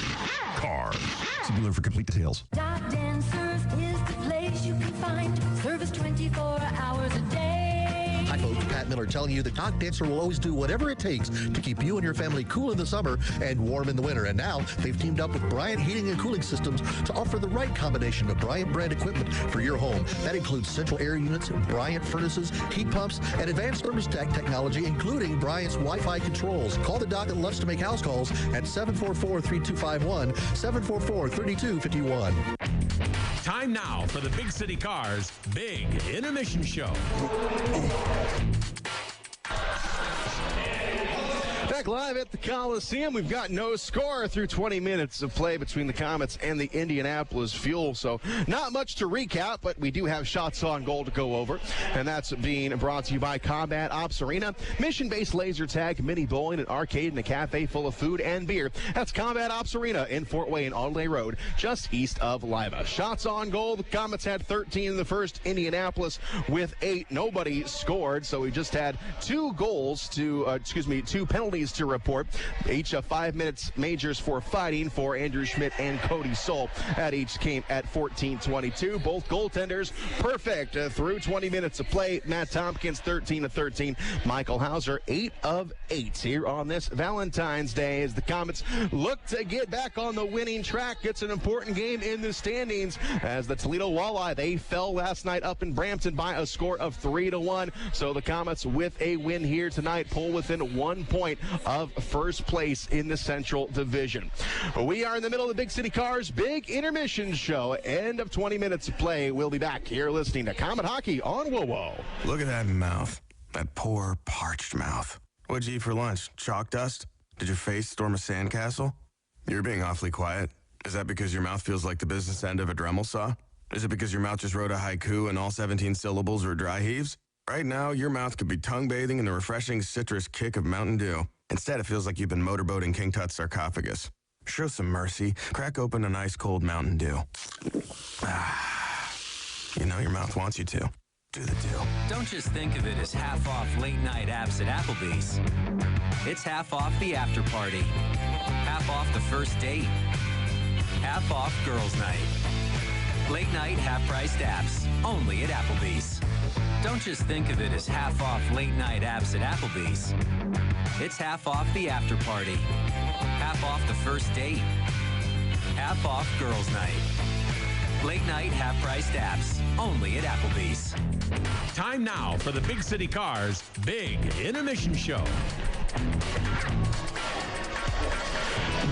Cars. See dealer for complete details. Dock Dancers is the place you can find service 24 hours a day. Hi folks, Pat Miller telling you that Dock Dancer will always do whatever it takes to keep you and your family cool in the summer and warm in the winter. And now they've teamed up with Bryant Heating and Cooling Systems to offer the right combination of Bryant brand equipment for your home. That includes central air units, Bryant furnaces, heat pumps, and advanced thermostat technology, including Bryant's Wi-Fi controls. Call the doc that loves to make house calls at 744-3251, 744-3251. Time now for the Big City Cars Big Intermission Show. Back live at the Coliseum. We've got no score through 20 minutes of play between the Komets and the Indianapolis Fuel. So not much to recap, but we do have shots on goal to go over. And that's being brought to you by Combat Ops Arena, mission-based laser tag, mini bowling, an arcade, and a cafe full of food and beer. That's Combat Ops Arena in Fort Wayne, Audley Road, just east of Lima. Shots on goal. The Komets had 13 in the first. Indianapolis with 8. Nobody scored, so we just had 2 goals to, 2 penalties to report. Each of 5 minutes majors for fighting for Andrew Schmidt and Cody Soul. That each came at 14-22. Both goaltenders perfect through 20 minutes of play. Matt Tompkins 13-13. Michael Hauser 8 of 8 here on this Valentine's Day as the Komets look to get back on the winning track. It's an important game in the standings as the Toledo Walleye, they fell last night up in Brampton by a score of 3-1. So the Komets with a win here tonight pull within 1 point of first place in the Central Division. We are in the middle of the Big City Cars Big Intermission Show. End of 20 minutes of play. We'll be back here listening to Comet Hockey on WoWo. Look at that mouth. That poor, parched mouth. What'd you eat for lunch? Chalk dust? Did your face storm a sandcastle? You're being awfully quiet. Is that because your mouth feels like the business end of a Dremel saw? Is it because your mouth just wrote a haiku and all 17 syllables were dry heaves? Right now, your mouth could be tongue bathing in the refreshing citrus kick of Mountain Dew. Instead, it feels like you've been motorboating King Tut's sarcophagus. Show some mercy. Crack open an ice-cold Mountain Dew. You know your mouth wants you to. Do the do. Don't just think of it as half off late night apps at Applebee's. It's half off the after party. Half off the first date. Half off girls' night. Late night half-priced apps. Only at Applebee's. Don't just think of it as half off late night apps at Applebee's. It's half off the after party. Half off the first date. Half off girls' night. Late night half-priced apps. Only at Applebee's. Time now for the Big City Cars Big Intermission Show.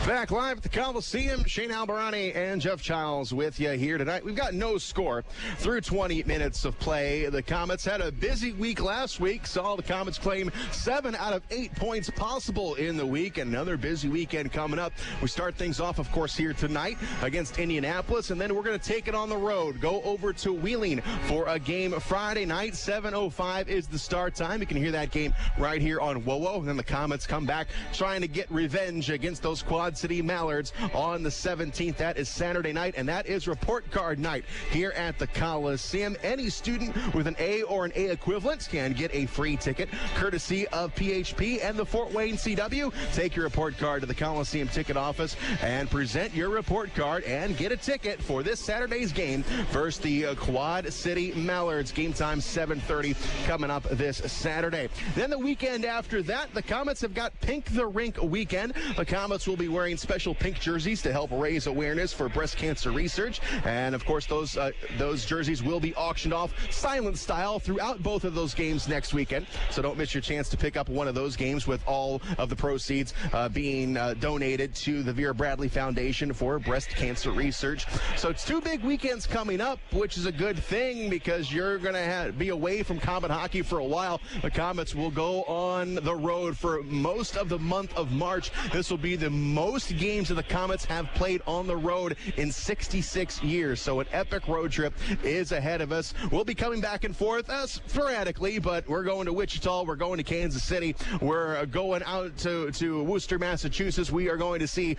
Back live at the Coliseum, Shane Albarani and Jeff Childs with you here tonight. We've got no score through 20 minutes of play. The Komets had a busy week last week. Saw the Komets claim 7 out of 8 points possible in the week. Another busy weekend coming up. We start things off, of course, here tonight against Indianapolis, and then we're going to take it on the road. Go over to Wheeling for a game Friday night. 7:05 is the start time. You can hear that game right here on WOWO. And then the Komets come back trying to get revenge against those Quad City Mallards on the 17th. That is Saturday night, and that is report card night here at the Coliseum. Any student with an A or an A equivalent can get a free ticket courtesy of PHP and the Fort Wayne CW. Take your report card to the Coliseum ticket office and present your report card and get a ticket for this Saturday's game versus the Quad City Mallards. Game time 7:30 coming up this Saturday. Then the weekend after that, the Komets have got Pink the Rink weekend. The Komets will be wearing special pink jerseys to help raise awareness for breast cancer research. And, of course, those jerseys will be auctioned off silent style throughout both of those games next weekend. So don't miss your chance to pick up one of those games, with all of the proceeds being donated to the Vera Bradley Foundation for breast cancer research. So it's 2 big weekends coming up, which is a good thing because you're going to be away from Comet hockey for a while. The Komets will go on the road for most of the month of March. This will be the most games that the Komets have played on the road in 66 years. So an epic road trip is ahead of us. We'll be coming back and forth sporadically, but we're going to Wichita. We're going to Kansas City. We're going out to Worcester, Massachusetts. We are going to see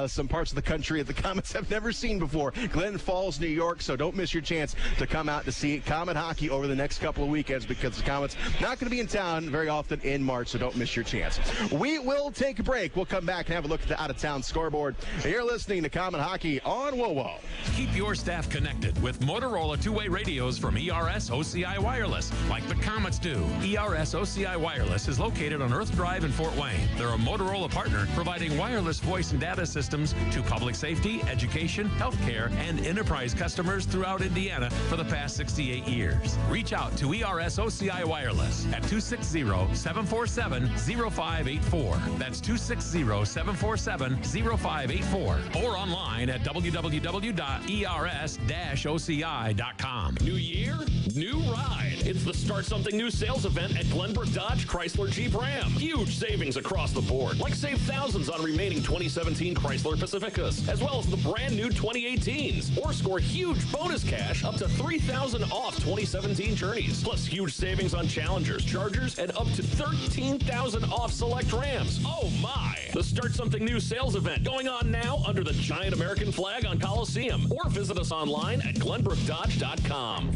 some parts of the country that the Komets have never seen before. Glen Falls, New York. So don't miss your chance to come out to see Komet hockey over the next couple of weekends, because the Komets not going to be in town very often in March, so don't miss your chance. We will take a break. We'll come back and have a look at the out-of-town scoreboard. You're listening to Komet Hockey on WOWO. Keep your staff connected with Motorola two-way radios from ERS OCI Wireless, like the Komets do. ERS OCI Wireless is located on Earth Drive in Fort Wayne. They're a Motorola partner providing wireless voice and data systems to public safety, education, healthcare, and enterprise customers throughout Indiana for the past 68 years. Reach out to ERS OCI Wireless at 260-747-0584. That's 260-747-0584, or online at www.ers-oci.com. New year, new ride. It's the Start Something New sales event at Glenbrook Dodge Chrysler Jeep Ram. Huge savings across the board, like save thousands on remaining 2017 Chrysler Pacificas, as well as the brand new 2018s, or score huge bonus cash up to $3,000 off 2017 Journeys, plus huge savings on Challengers, Chargers, and up to $13,000 off select Rams. Oh my! The Start Something New sales event going on now under the giant American flag on Coliseum, or visit us online at glenbrookdodge.com.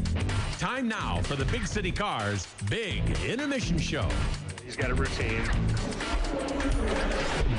Time now for the Big City Cars Big Intermission Show. He's got a routine.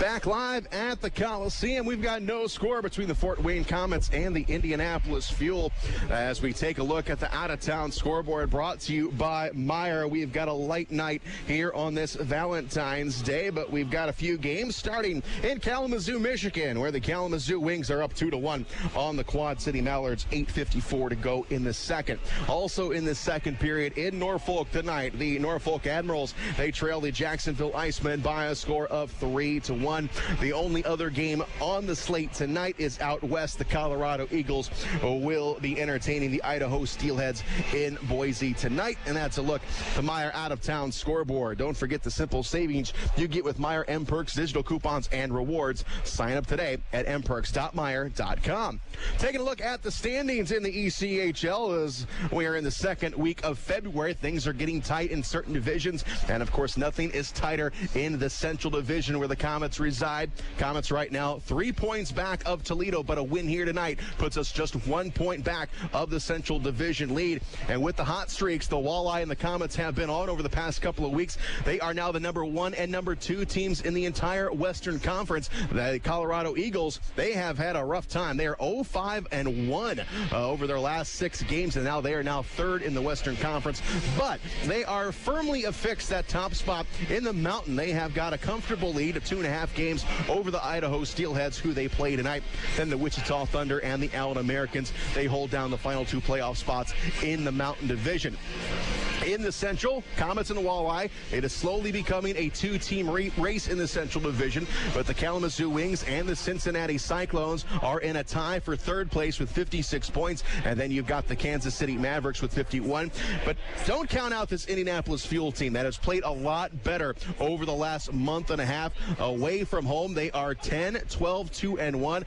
Back live at the Coliseum. We've got no score between the Fort Wayne Komets and the Indianapolis Fuel as we take a look at the out-of-town scoreboard, brought to you by Meyer. We've got a light night here on this Valentine's Day, but we've got a few games starting in Kalamazoo, Michigan, where the Kalamazoo Wings are up 2-1 on the Quad City Mallards. 8:54 to go in the second. Also in the second period in Norfolk tonight, the Norfolk Admirals, they trail the Jacksonville Icemen by a score of 3-1. The only other game on the slate tonight is out west. The Colorado Eagles will be entertaining the Idaho Steelheads in Boise tonight. And that's a look at the Meyer out-of-town scoreboard. Don't forget the simple savings you get with Meyer M-Perks digital coupons and rewards. Sign up today at mperks.meyer.com. Taking a look at the standings in the ECHL as we are in the second week of February. Things are getting tight in certain divisions. And, of course, nothing is tighter in the Central Division where the Komets reside. Komets right now 3 points back of Toledo, but a win here tonight puts us just 1 point back of the Central Division lead. And with the hot streaks the Walleye and the Komets have been on over the past couple of weeks, they are now the number 1 and number 2 teams in the entire Western Conference. The Colorado Eagles, they have had a rough time. They are 0-5-1 over their last 6 games, and now they are now 3rd in the Western Conference. But they are firmly affixed that top spot in the Mountain. They have got a comfortable lead of 2.5 games over the Idaho Steelheads, who they play tonight. Then the Wichita Thunder and the Allen Americans, they hold down the final 2 playoff spots in the Mountain Division. In the Central, Komets and the Walleye, it is slowly becoming a two-team race in the Central Division, but the Kalamazoo Wings and the Cincinnati Cyclones are in a tie for third place with 56 points, and then you've got the Kansas City Mavericks with 51. But don't count out this Indianapolis Fuel team that has played a lot better over the last month and a half away from home. They are 10, 12, 2, and 1.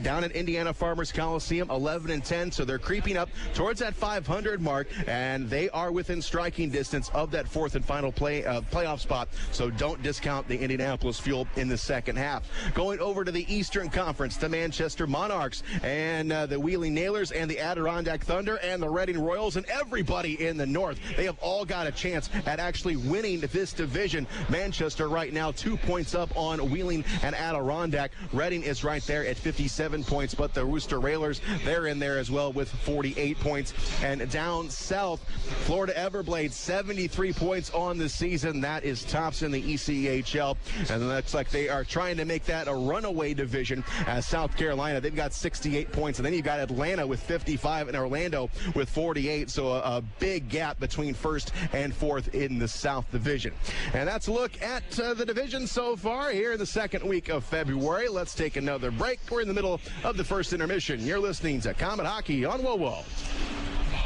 Down at Indiana Farmers Coliseum, 11 and 10, so they're creeping up towards that 500 mark, and they are within striking distance of that fourth and final playoff spot, so don't discount the Indianapolis Fuel in the second half. Going over to the Eastern Conference, the Manchester Monarchs and the Wheeling Nailers and the Adirondack Thunder and the Reading Royals and everybody in the North, they have all got a chance at actually winning this division. Manchester right now 2 points up on Wheeling and Adirondack. Reading is right there at 57 points, but the Worcester Railers, they're in there as well with 48 points. And down south, Florida Everblades, 73 points on the season. That is tops in the ECHL, and it looks like they are trying to make that a runaway division. As South Carolina, they've got 68 points, and then you've got Atlanta with 55 and Orlando with 48, so a big gap between first and fourth in the South Division. And that's a look at the division so far here in the second week of February. Let's take another break. We're in the middle of the first intermission. You're listening to Komet Hockey on WoWo.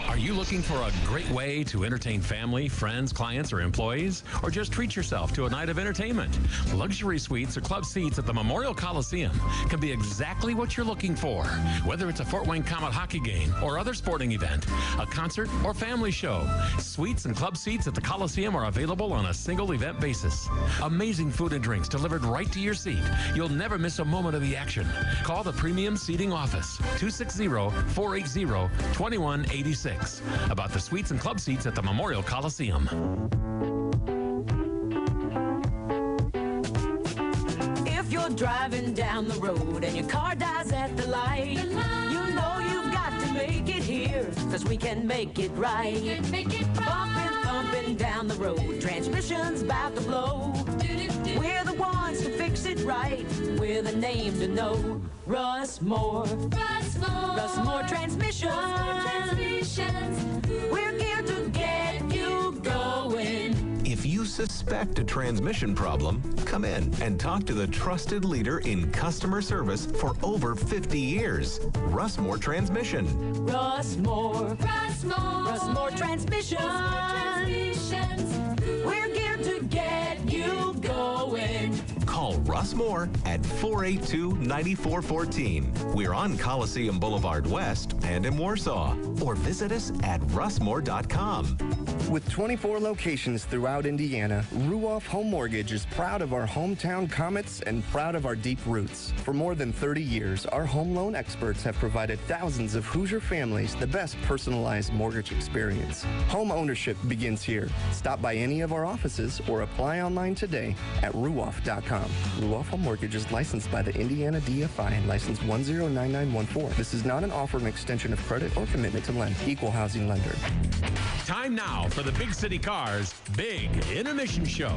Are you looking for a great way to entertain family, friends, clients, or employees? Or just treat yourself to a night of entertainment? Luxury suites or club seats at the Memorial Coliseum can be exactly what you're looking for. Whether it's a Fort Wayne Komet hockey game or other sporting event, a concert or family show, suites and club seats at the Coliseum are available on a single event basis. Amazing food and drinks delivered right to your seat. You'll never miss a moment of the action. Call the Premium Seating Office, 260-480-2186. About the suites and club seats at the Memorial Coliseum. If you're driving down the road and your car dies at the light, you know you've got to make it here, cause we can make it right. Bumping, thumping down the road, transmission's about to blow. We're the ones to fix it right. We're the name to know. Russ Moore. Russ Moore Transmissions. We're here to get you going. If you suspect a transmission problem, come in and talk to the trusted leader in customer service for over 50 years, Russ Moore Transmission. Russ Moore. Russ Moore. Russ Moore Transmissions. We're here to get you going. Call Russ Moore at 482-9414. We're on Coliseum Boulevard West and in Warsaw. Or visit us at russmore.com. With 24 locations throughout Indiana, Ruoff Home Mortgage is proud of our hometown Komets and proud of our deep roots. For more than 30 years, our home loan experts have provided thousands of Hoosier families the best personalized mortgage experience. Home ownership begins here. Stop by any of our offices or apply online today at ruoff.com. Ruoff Home Mortgage is licensed by the Indiana DFI, license 109914. This is not an offer, an extension of credit, or commitment to lend. Equal housing lender. Time now for the Big City Cars Big Intermission Show.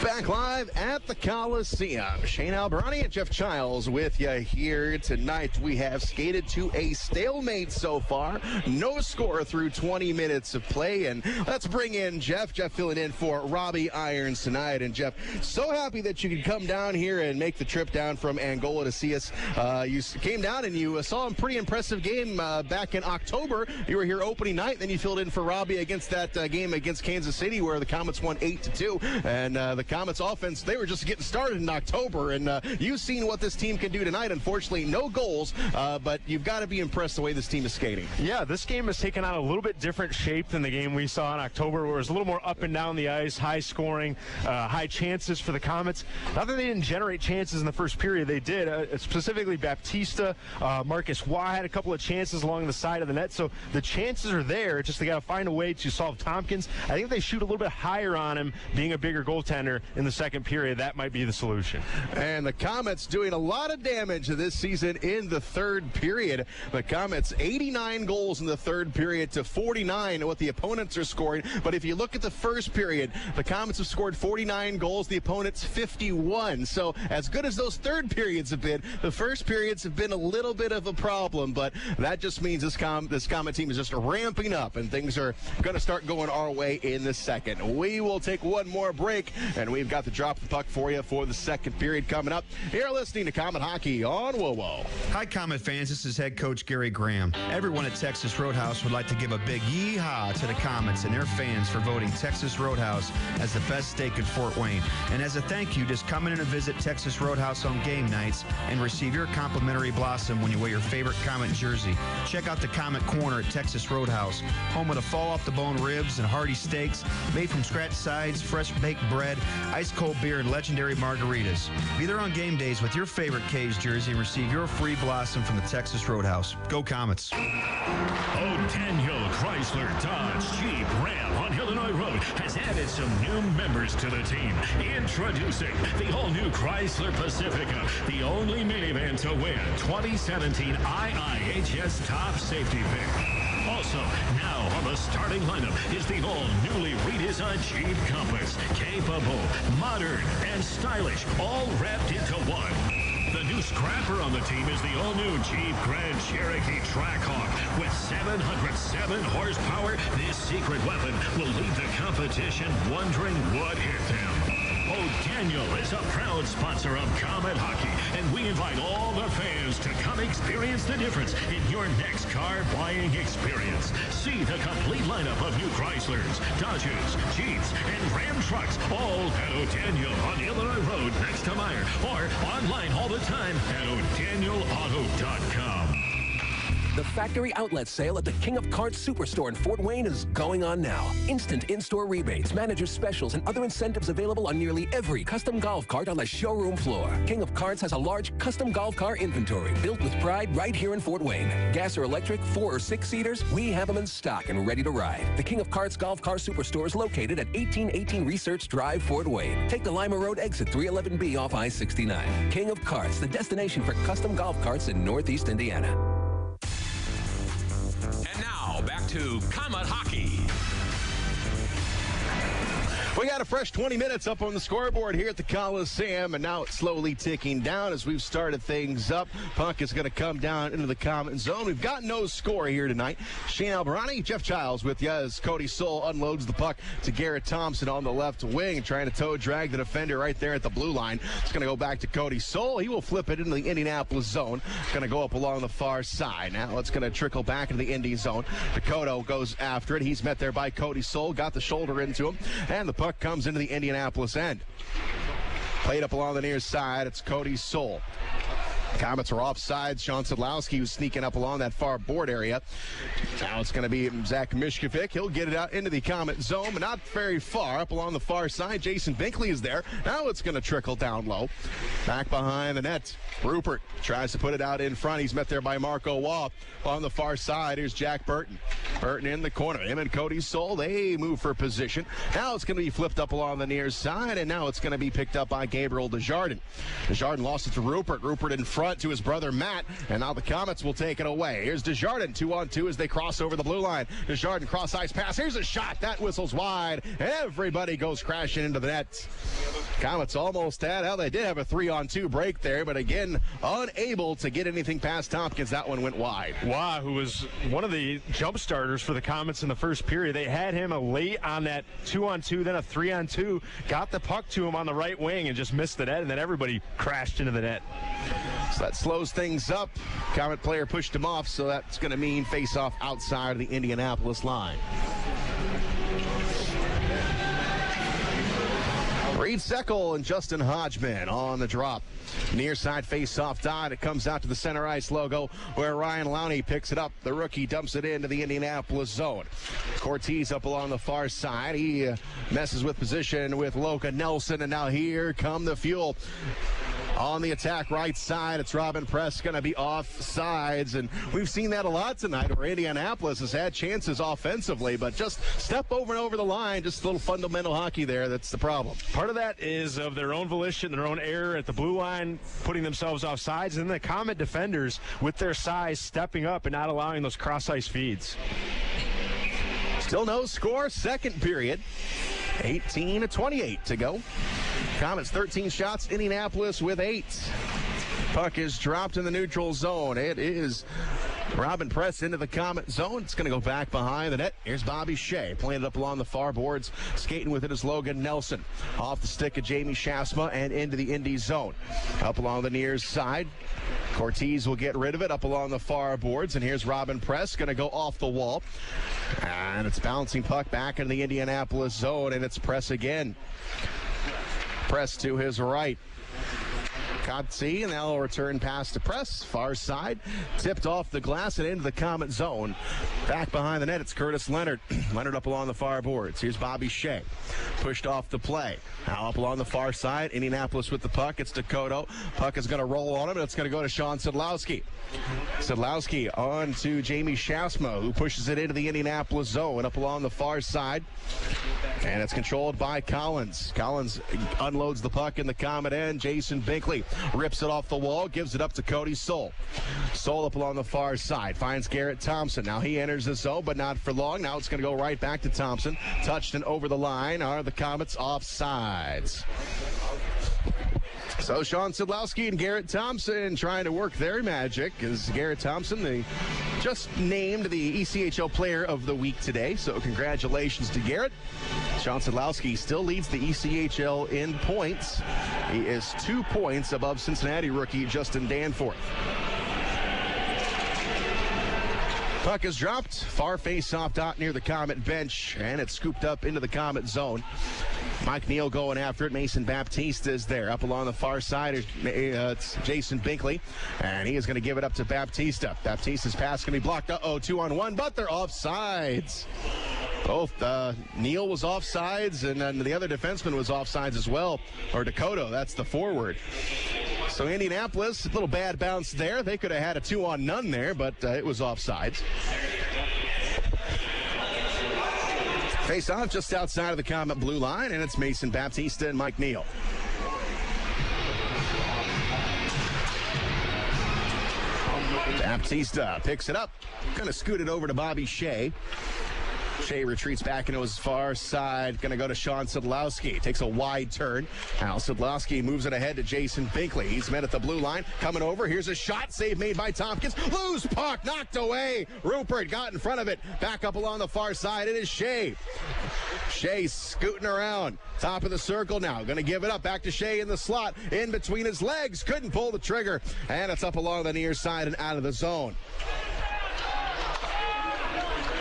Back live at the Coliseum. Shane Alberani and Jeff Childs with you here tonight. We have skated to a stalemate so far. No score through 20 minutes of play. And let's bring in Jeff. Jeff filling in for Robbie Irons tonight. And Jeff, so happy that you could come down here and make the trip down from Angola to see us. You came down and you saw a pretty impressive game back in October. You were here opening night. Then you filled in for Robbie against that game against Kansas City where the Komets won 8-2. And the Komets offense, they were just getting started in October, and you've seen what this team can do tonight. Unfortunately, no goals, but you've got to be impressed the way this team is skating. Yeah, this game has taken on a little bit different shape than the game we saw in October, where it was a little more up and down the ice, high scoring, high chances for the Komets. Not that they didn't generate chances in the first period, they did. Specifically, Baptista, Marcus Waugh had a couple of chances along the side of the net, so the chances are there. It's just they got to find a way to solve Tompkins. I think they shoot a little bit higher on him, being a bigger goaltender. goaltender in the second period, that might be the solution. And the Komets doing a lot of damage this season in the third period. The Komets 89 goals in the third period to 49 what the opponents are scoring. But if you look at the first period, the Komets have scored 49 goals, the opponents 51. So as good as those third periods have been, the first periods have been a little bit of a problem, but that just means this Komet team is just ramping up and things are going to start going our way in the second. We will take one more break, and we've got the drop the puck for you for the second period coming up. You're listening to Komet Hockey on WoWo. Hi, Komet fans. This is head coach Gary Graham. Everyone at Texas Roadhouse would like to give a big yee-haw to the Komets and their fans for voting Texas Roadhouse as the best steak in Fort Wayne. And as a thank you, just come in and visit Texas Roadhouse on game nights and receive your complimentary blossom when you wear your favorite Komet jersey. Check out the Komet Corner at Texas Roadhouse, home of the fall-off-the-bone ribs and hearty steaks made from scratch sides, fresh baked bread, ice-cold beer, and legendary margaritas. Be there on game days with your favorite K's jersey and receive your free blossom from the Texas Roadhouse. Go Komets. Daniel Chrysler Dodge Jeep Ram on Illinois Road has added some new members to the team. Introducing the all-new Chrysler Pacifica, the only minivan to win 2017 IIHS Top Safety Pick. Also, now on the starting lineup is the all-newly redesigned Jeep Compass. Capable, modern, and stylish, all wrapped into one. The new scrapper on the team is the all-new Jeep Grand Cherokee Trackhawk. With 707 horsepower, this secret weapon will leave the competition wondering what hit them. Daniel is a proud sponsor of Komet Hockey, and we invite all the fans to come experience the difference in your next car buying experience. See the complete lineup of new Chryslers, Dodges, Jeeps, and Ram trucks, all at O'Daniel on Illinois Road next to Meyer, or online all the time at o'danielauto.com. The factory outlet sale at the King of Cards Superstore in Fort Wayne is going on now. Instant in-store rebates, manager specials, and other incentives available on nearly every custom golf cart on the showroom floor. King of Cards has a large custom golf car inventory built with pride right here in Fort Wayne. Gas or electric, 4- or 6-seaters, we have them in stock and ready to ride. The King of Cards Golf Car Superstore is located at 1818 Research Drive, Fort Wayne. Take the Lima Road exit 311B off I-69. King of Cards, the destination for custom golf carts in Northeast Indiana. Back to Komet Hockey. We got a fresh 20 minutes up on the scoreboard here at the Coliseum, and now it's slowly ticking down as we've started things up. Puck is going to come down into the Komet zone. We've got no score here tonight. Shane Albarani, Jeff Childs with you as Cody Soul unloads the puck to Garrett Thompson on the left wing, trying to toe drag the defender right there at the blue line. It's going to go back to Cody Soul. He will flip it into the Indianapolis zone. Going to go up along the far side. Now it's going to trickle back into the Indy zone. Dakota goes after it. He's met there by Cody Soul. Got the shoulder into him, and the puck comes into the Indianapolis end. Played up along the near side. It's Cody Soul. Komets are offside. Sean Szydlowski was sneaking up along that far board area. Now it's going to be Zach Mishkovic. He'll get it out into the Komet zone, but not very far. Up along the far side, Jason Binkley is there. Now it's going to trickle down low. Back behind the net. Rupert tries to put it out in front. He's met there by Marco Waugh. On the far side, here's Jack Burton. Burton in the corner. Him and Cody Soul, they move for position. Now it's going to be flipped up along the near side, and now it's going to be picked up by Gabriel Desjardins. Desjardins lost it to Rupert. Rupert in front to his brother Matt, and now the Komets will take it away. Here's Desjardins 2-on-2 as they cross over the blue line. Desjardins cross ice pass. Here's a shot that whistles wide, and everybody goes crashing into the net. Komets almost had, they did have a 3-on-2 break there, but again, unable to get anything past Tompkins. That one went wide. Waugh, who was one of the jump starters for the Komets in the first period. They had him late on that 2-on-2, then a 3-on-2, got the puck to him on the right wing and just missed the net, and then everybody crashed into the net. So that slows things up. Komet player pushed him off, so that's going to mean face-off outside of the Indianapolis line. Reed Seckel and Justin Hodgman on the drop. Near side face-off dot. It comes out to the center ice logo where Ryan Lowney picks it up. The rookie dumps it into the Indianapolis zone. Cortez up along the far side. He messes with position with Loka Nelson, and now here come the Fuel. on the attack right side. It's Robin Press going to be offsides, and we've seen that a lot tonight where Indianapolis has had chances offensively, but just step over and over the line, just a little fundamental hockey there. That's the problem. Part of that is of their own volition, their own error at the blue line, putting themselves offsides, and the Komet defenders with their size stepping up and not allowing those cross-ice feeds. Still no score, second period. 18-28 to go. Komets 13 shots, Indianapolis with 8. Puck is dropped in the neutral zone. It is Robin Press into the Komet zone. It's going to go back behind the net. Here's Bobby Shea playing it up along the far boards. Skating with it is Logan Nelson. Off the stick of Jamie Shasma and into the Indy zone. Up along the near side. Cortez will get rid of it up along the far boards. And here's Robin Press going to go off the wall. And it's bouncing puck back into the Indianapolis zone. And it's Press again. Press to his right. Kotze, and they'll return pass to Press, far side, tipped off the glass and into the Komet zone. Back behind the net, it's Curtis Leonard. Leonard up along the far boards. Here's Bobby Shea, pushed off the play. Now up along the far side, Indianapolis with the puck. It's Dakota. Puck is going to roll on him, and it's going to go to Sean Szydlowski. Szydlowski on to Jamie Shasma, who pushes it into the Indianapolis zone up along the far side. And it's controlled by Collins. Collins unloads the puck in the Komet end. Jason Binkley rips it off the wall, gives it up to Cody Soul. Soul up along the far side, finds Garrett Thompson. Now he enters the zone, but not for long. Now it's going to go right back to Thompson. Touched and over the line are the Komets offsides. So Sean Szydlowski and Garrett Thompson trying to work their magic, as Garrett Thompson, they just named the ECHL Player of the Week today. So congratulations to Garrett. Sean Szydlowski still leads the ECHL in points. He is 2 points above Cincinnati rookie Justin Danforth. Puck is dropped, far face-off dot near the Komet bench, and it's scooped up into the Komet zone. Mike Neal going after it. Mason Baptiste is there. Up along the far side, it's Jason Binkley, and he is going to give it up to Baptista. Baptista's pass going to be blocked. 2-on-1, but they're offsides. Both Neal was offsides, and then the other defenseman was offsides as well, or Dakota, that's the forward. So Indianapolis, a little bad bounce there. They could have had a 2-on-none there, but it was offsides. Face off just outside of the Komet blue line, and it's Mason Baptista and Mike Neal. Baptista picks it up. Going to scoot it over to Bobby Shea. Shea retreats back into his far side. Going to go to Sean Szydlowski. Takes a wide turn. Now Szydlowski moves it ahead to Jason Binkley. He's met at the blue line. Coming over. Here's a shot. Save made by Tompkins. Loose puck. Knocked away. Rupert got in front of it. Back up along the far side. It is Shea. Shea scooting around. Top of the circle now. Going to give it up. Back to Shea in the slot. In between his legs. Couldn't pull the trigger. And it's up along the near side and out of the zone.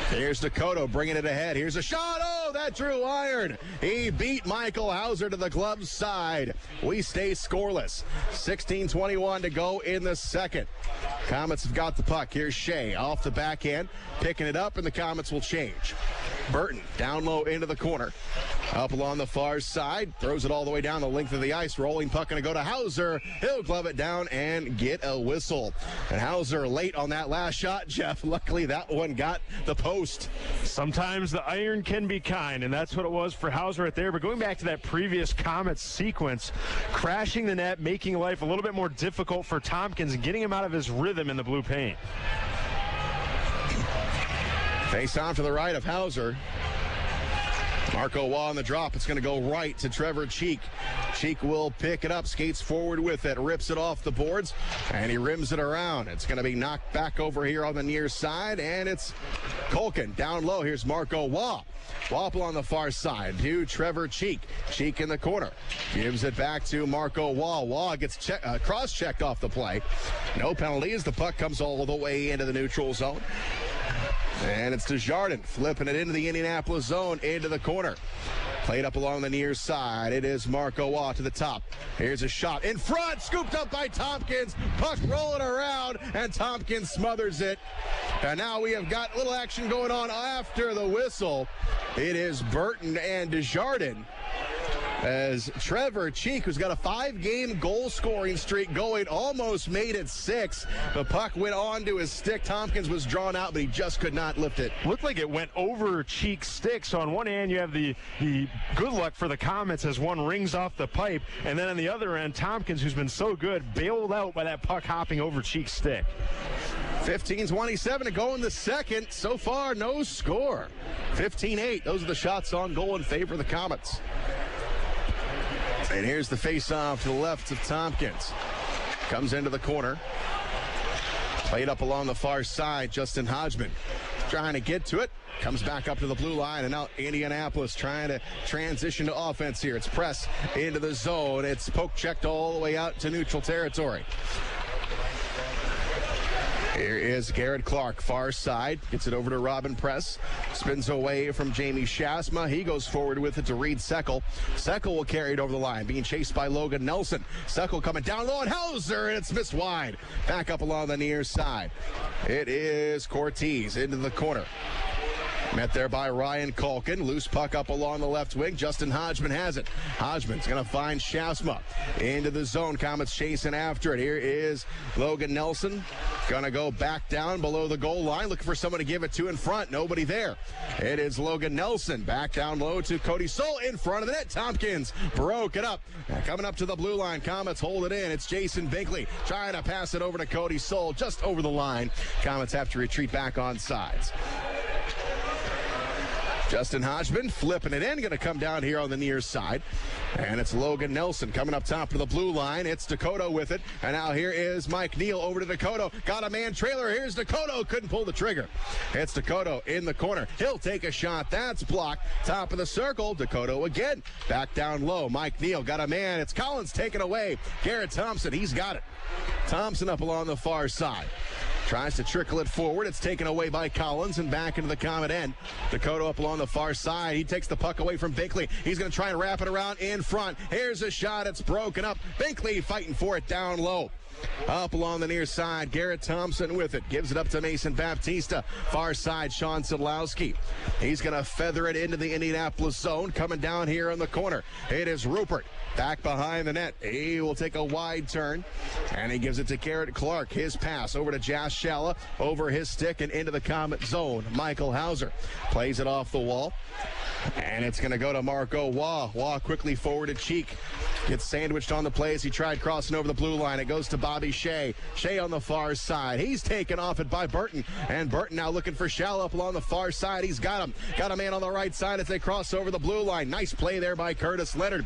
Here's Dakota bringing it ahead. Here's a shot. Oh, that drew iron. He beat Michael Hauser to the club's side. We stay scoreless. 16:21 to go in the second. Komets have got the puck. Here's Shea off the backhand, picking it up, and the Komets will change. Burton down low into the corner. Up along the far side, throws it all the way down the length of the ice. Rolling puck going to go to Hauser. He'll glove it down and get a whistle. And Hauser late on that last shot, Jeff. Luckily that one got the post. Sometimes the iron can be kind, and that's what it was for Hauser right there. But going back to that previous Komets sequence, crashing the net, making life a little bit more difficult for Tompkins and getting him out of his rhythm in the blue paint. Face on to the right of Hauser. Marco Waugh on the drop. It's going to go right to Trevor Cheek. Cheek will pick it up, skates forward with it, rips it off the boards, and he rims it around. It's going to be knocked back over here on the near side, and it's Colkin down low. Here's Marco Waugh. Waugh on the far side to Trevor Cheek. Cheek in the corner. Gives it back to Marco Waugh. Waugh gets cross-checked off the play. No penalty as the puck comes all the way into the neutral zone. And it's Desjardins flipping it into the Indianapolis zone, into the corner. Played up along the near side. It is Marco Waugh to the top. Here's a shot in front, scooped up by Tompkins. Puck rolling around, and Tompkins smothers it. And now we have got a little action going on after the whistle. It is Burton and Desjardins as Trevor Cheek, who's got a 5-game goal-scoring streak going, almost made it 6. The puck went on to his stick. Tompkins was drawn out, but he just could not lift it. Looked like it went over Cheek's stick. So on one hand, you have the good luck for the Komets as one rings off the pipe, and then on the other end, Tompkins, who's been so good, bailed out by that puck hopping over Cheek's stick. 15:27 to go in the second. So far, no score. 15-8. Those are the shots on goal in favor of the Komets. And here's the face-off to the left of Tompkins. Comes into the corner. Played up along the far side. Justin Hodgman trying to get to it. Comes back up to the blue line, and now Indianapolis trying to transition to offense here. It's press into the zone. It's poke checked all the way out to neutral territory. Here is Garrett Clark, far side. Gets it over to Robin Press. Spins away from Jamie Shasma. He goes forward with it to Reed Seckel. Seckel will carry it over the line, being chased by Logan Nelson. Seckel coming down low, and Hauser, and it's missed wide. Back up along the near side. It is Cortez into the corner. Met there by Ryan Culkin. Loose puck up along the left wing. Justin Hodgman has it. Hodgman's going to find Shasma into the zone. Komets chasing after it. Here is Logan Nelson. Going to go back down below the goal line. Looking for someone to give it to in front. Nobody there. It is Logan Nelson. Back down low to Cody Soul in front of the net. Tompkins broke it up. Coming up to the blue line. Komets hold it in. It's Jason Binkley trying to pass it over to Cody Soul just over the line. Komets have to retreat back on sides. Justin Hodgman flipping it in, going to come down here on the near side. And it's Logan Nelson coming up top of the blue line. It's Dakota with it. And now here is Mike Neal over to Dakota. Got a man trailer. Here's Dakota. Couldn't pull the trigger. It's Dakota in the corner. He'll take a shot. That's blocked. Top of the circle. Dakota again. Back down low. Mike Neal got a man. It's Collins taken away. Garrett Thompson. He's got it. Thompson up along the far side. Tries to trickle it forward. It's taken away by Collins and back into the Comet end. Dakota up along the far side. He takes the puck away from Binkley. He's going to try and wrap it around in front. Here's a shot. It's broken up. Binkley fighting for it down low. Up along the near side, Garrett Thompson with it. Gives it up to Mason Baptista. Far side, Sean Szydlowski. He's going to feather it into the Indianapolis zone. Coming down here in the corner. It is Rupert. Back behind the net. He will take a wide turn. And he gives it to Garrett Clark. His pass over to Jas Shalla. Over his stick and into the Comet zone. Michael Hauser plays it off the wall. And it's going to go to Marco Waugh. Waugh quickly forward to Cheek. Gets sandwiched on the play as he tried crossing over the blue line. It goes to Bobby Shea. Shea on the far side. He's taken off it by Burton. And Burton now looking for Shalla up along the far side. He's got him. Got a man on the right side as they cross over the blue line. Nice play there by Curtis Leonard.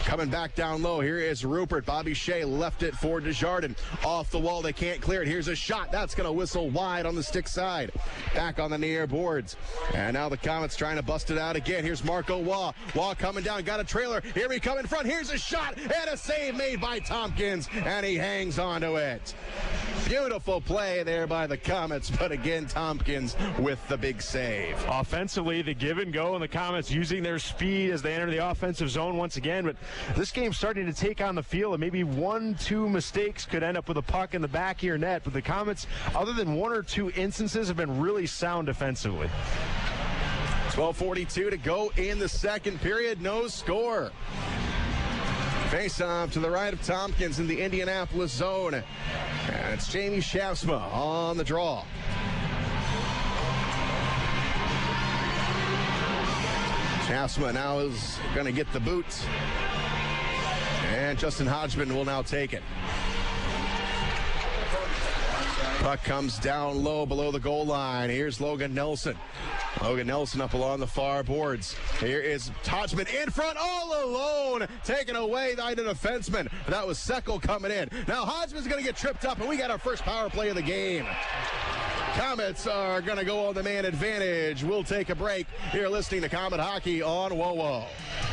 Coming back down low. Here is Rupert. Bobby Shea left it for Desjardins. Off the wall. They can't clear it. Here's a shot. That's going to whistle wide on the stick side. Back on the near boards. And now the Komets trying to bust it out again. Here's Marco Waugh. Waugh coming down. Got a trailer. Here we come in front. Here's a shot. And a save made by Tompkins. And he hangs onto it. Beautiful play there by the Komets. But again, Tompkins with the big save. Offensively, the give and go, and the Komets using their speed as they enter the offensive zone once again. But this game's starting to take on the field, and maybe 1-2 mistakes could end up with a puck in the back of your net. But the Komets, other than 1 or 2 instances, have been really sound defensively. 12:42 to go in the second period. No score. Face-off to the right of Tompkins in the Indianapolis zone. And it's Jamie Shasma on the draw. Shasma now is going to get the boot. And Justin Hodgman will now take it. Puck comes down low below the goal line. Here's Logan Nelson. Logan Nelson up along the far boards. Here is Hodgman in front all alone. Taken away by the defenseman. That was Seckel coming in. Now Hodgman's going to get tripped up, and we got our first power play of the game. Komets are going to go on the man advantage. We'll take a break. You're listening to Komet Hockey on WOWO.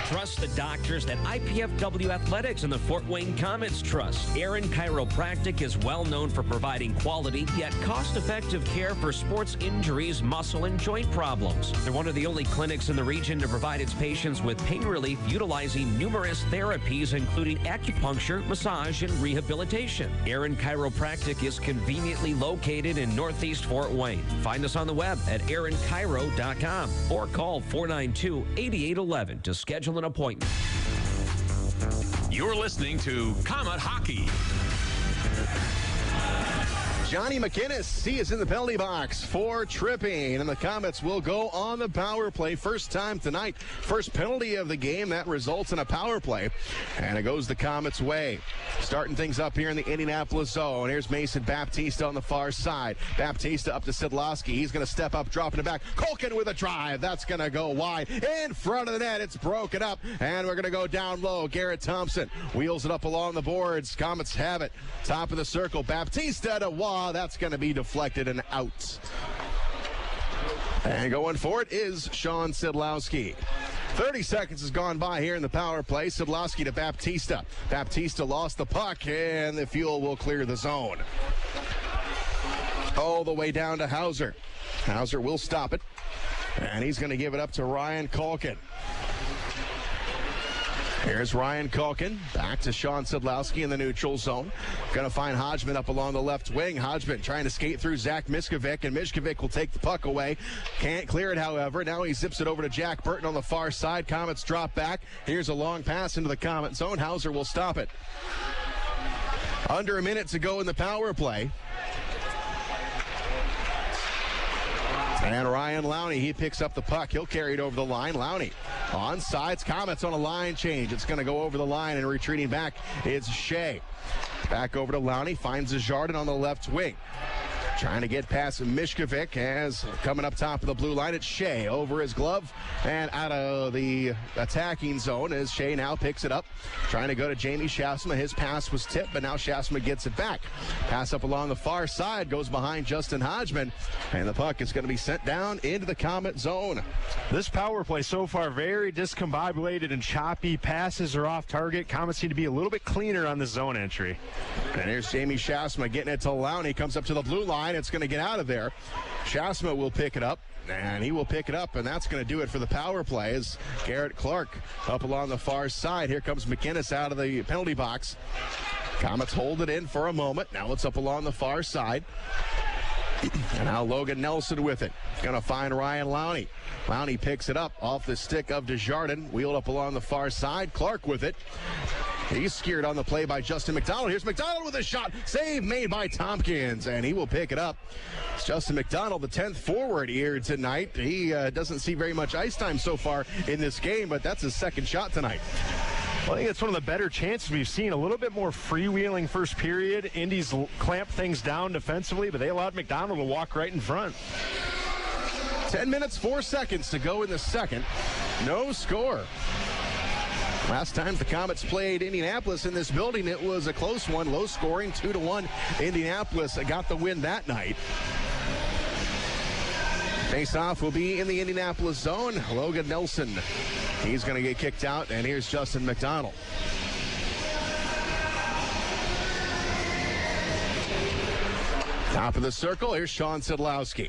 Trust the doctors at IPFW Athletics and the Fort Wayne Komets Trust. Aaron Chiropractic is well known for providing quality yet cost-effective care for sports injuries, muscle, and joint problems. They're one of the only clinics in the region to provide its patients with pain relief utilizing numerous therapies, including acupuncture, massage, and rehabilitation. Aaron Chiropractic is conveniently located in Northeast Fort Wayne. Find us on the web at aaronchiro.com or call 492-8811 to schedule an appointment. You're listening to Comet Hockey. Johnny McInnes, he is in the penalty box for tripping, and the Komets will go on the power play. First time tonight, first penalty of the game. That results in a power play, and it goes the Komets' way. Starting things up here in the Indianapolis zone. Here's Mason Baptista on the far side. Baptista up to Szydlowski. He's going to step up, dropping it back. Kolkin with a drive. That's going to go wide. In front of the net, it's broken up, and we're going to go down low. Garrett Thompson wheels it up along the boards. Komets have it. Top of the circle. Baptista to Waugh. That's going to be deflected and out. And going for it is Sean Szydlowski. 30 seconds has gone by here in the power play. Szydlowski to Baptista. Baptista lost the puck, and the Fuel will clear the zone. All the way down to Hauser. Hauser will stop it, and he's going to give it up to Ryan Kolkin. Here's Ryan Kolkin, back to Sean Szydlowski in the neutral zone. Going to find Hodgman up along the left wing. Hodgman trying to skate through Zach Miskovic, and Miskovic will take the puck away. Can't clear it, however. Now he zips it over to Jack Burton on the far side. Komets drop back. Here's a long pass into the Komet zone. Hauser will stop it. Under a minute to go in the power play. And Ryan Lowney, he picks up the puck. He'll carry it over the line. Lowney on sides. Komets on a line change. It's going to go over the line, and retreating back is Shea. Back over to Lowney. Finds Desjardins on the left wing. Trying to get past Miskovic as coming up top of the blue line. It's Shea over his glove and out of the attacking zone as Shea now picks it up. Trying to go to Jamie Shasma. His pass was tipped, but now Shasma gets it back. Pass up along the far side, goes behind Justin Hodgman, and the puck is going to be sent down into the Komet zone. This power play so far very discombobulated and choppy. Passes are off target. Komets seem to be a little bit cleaner on the zone entry. And here's Jamie Shasma getting it to Lowney. Comes up to the blue line. It's going to get out of there. Shasma will pick it up, and he will pick it up, and that's going to do it for the power play as Garrett Clark up along the far side. Here comes McInnes out of the penalty box. Komets hold it in for a moment. Now it's up along the far side. And now Logan Nelson with it. Going to find Ryan Lowney. Lowney picks it up off the stick of Desjardins. Wheeled up along the far side. Clark with it. He's scared on the play by Justin McDonald. Here's McDonald with a shot. Save made by Tompkins, and he will pick it up. It's Justin McDonald, the 10th forward here tonight. He doesn't see very much ice time so far in this game, but that's his second shot tonight. Well, I think it's one of the better chances we've seen. A little bit more freewheeling first period. Indy's clamped things down defensively, but they allowed McDonald to walk right in front. 10 minutes, 4 seconds to go in the second. No score. Last time the Komets played Indianapolis in this building, it was a close one, low scoring, 2-1. Indianapolis got the win that night. Face-off will be in the Indianapolis zone. Logan Nelson, he's going to get kicked out, and here's Justin McDonald. Top of the circle, here's Sean Szydlowski.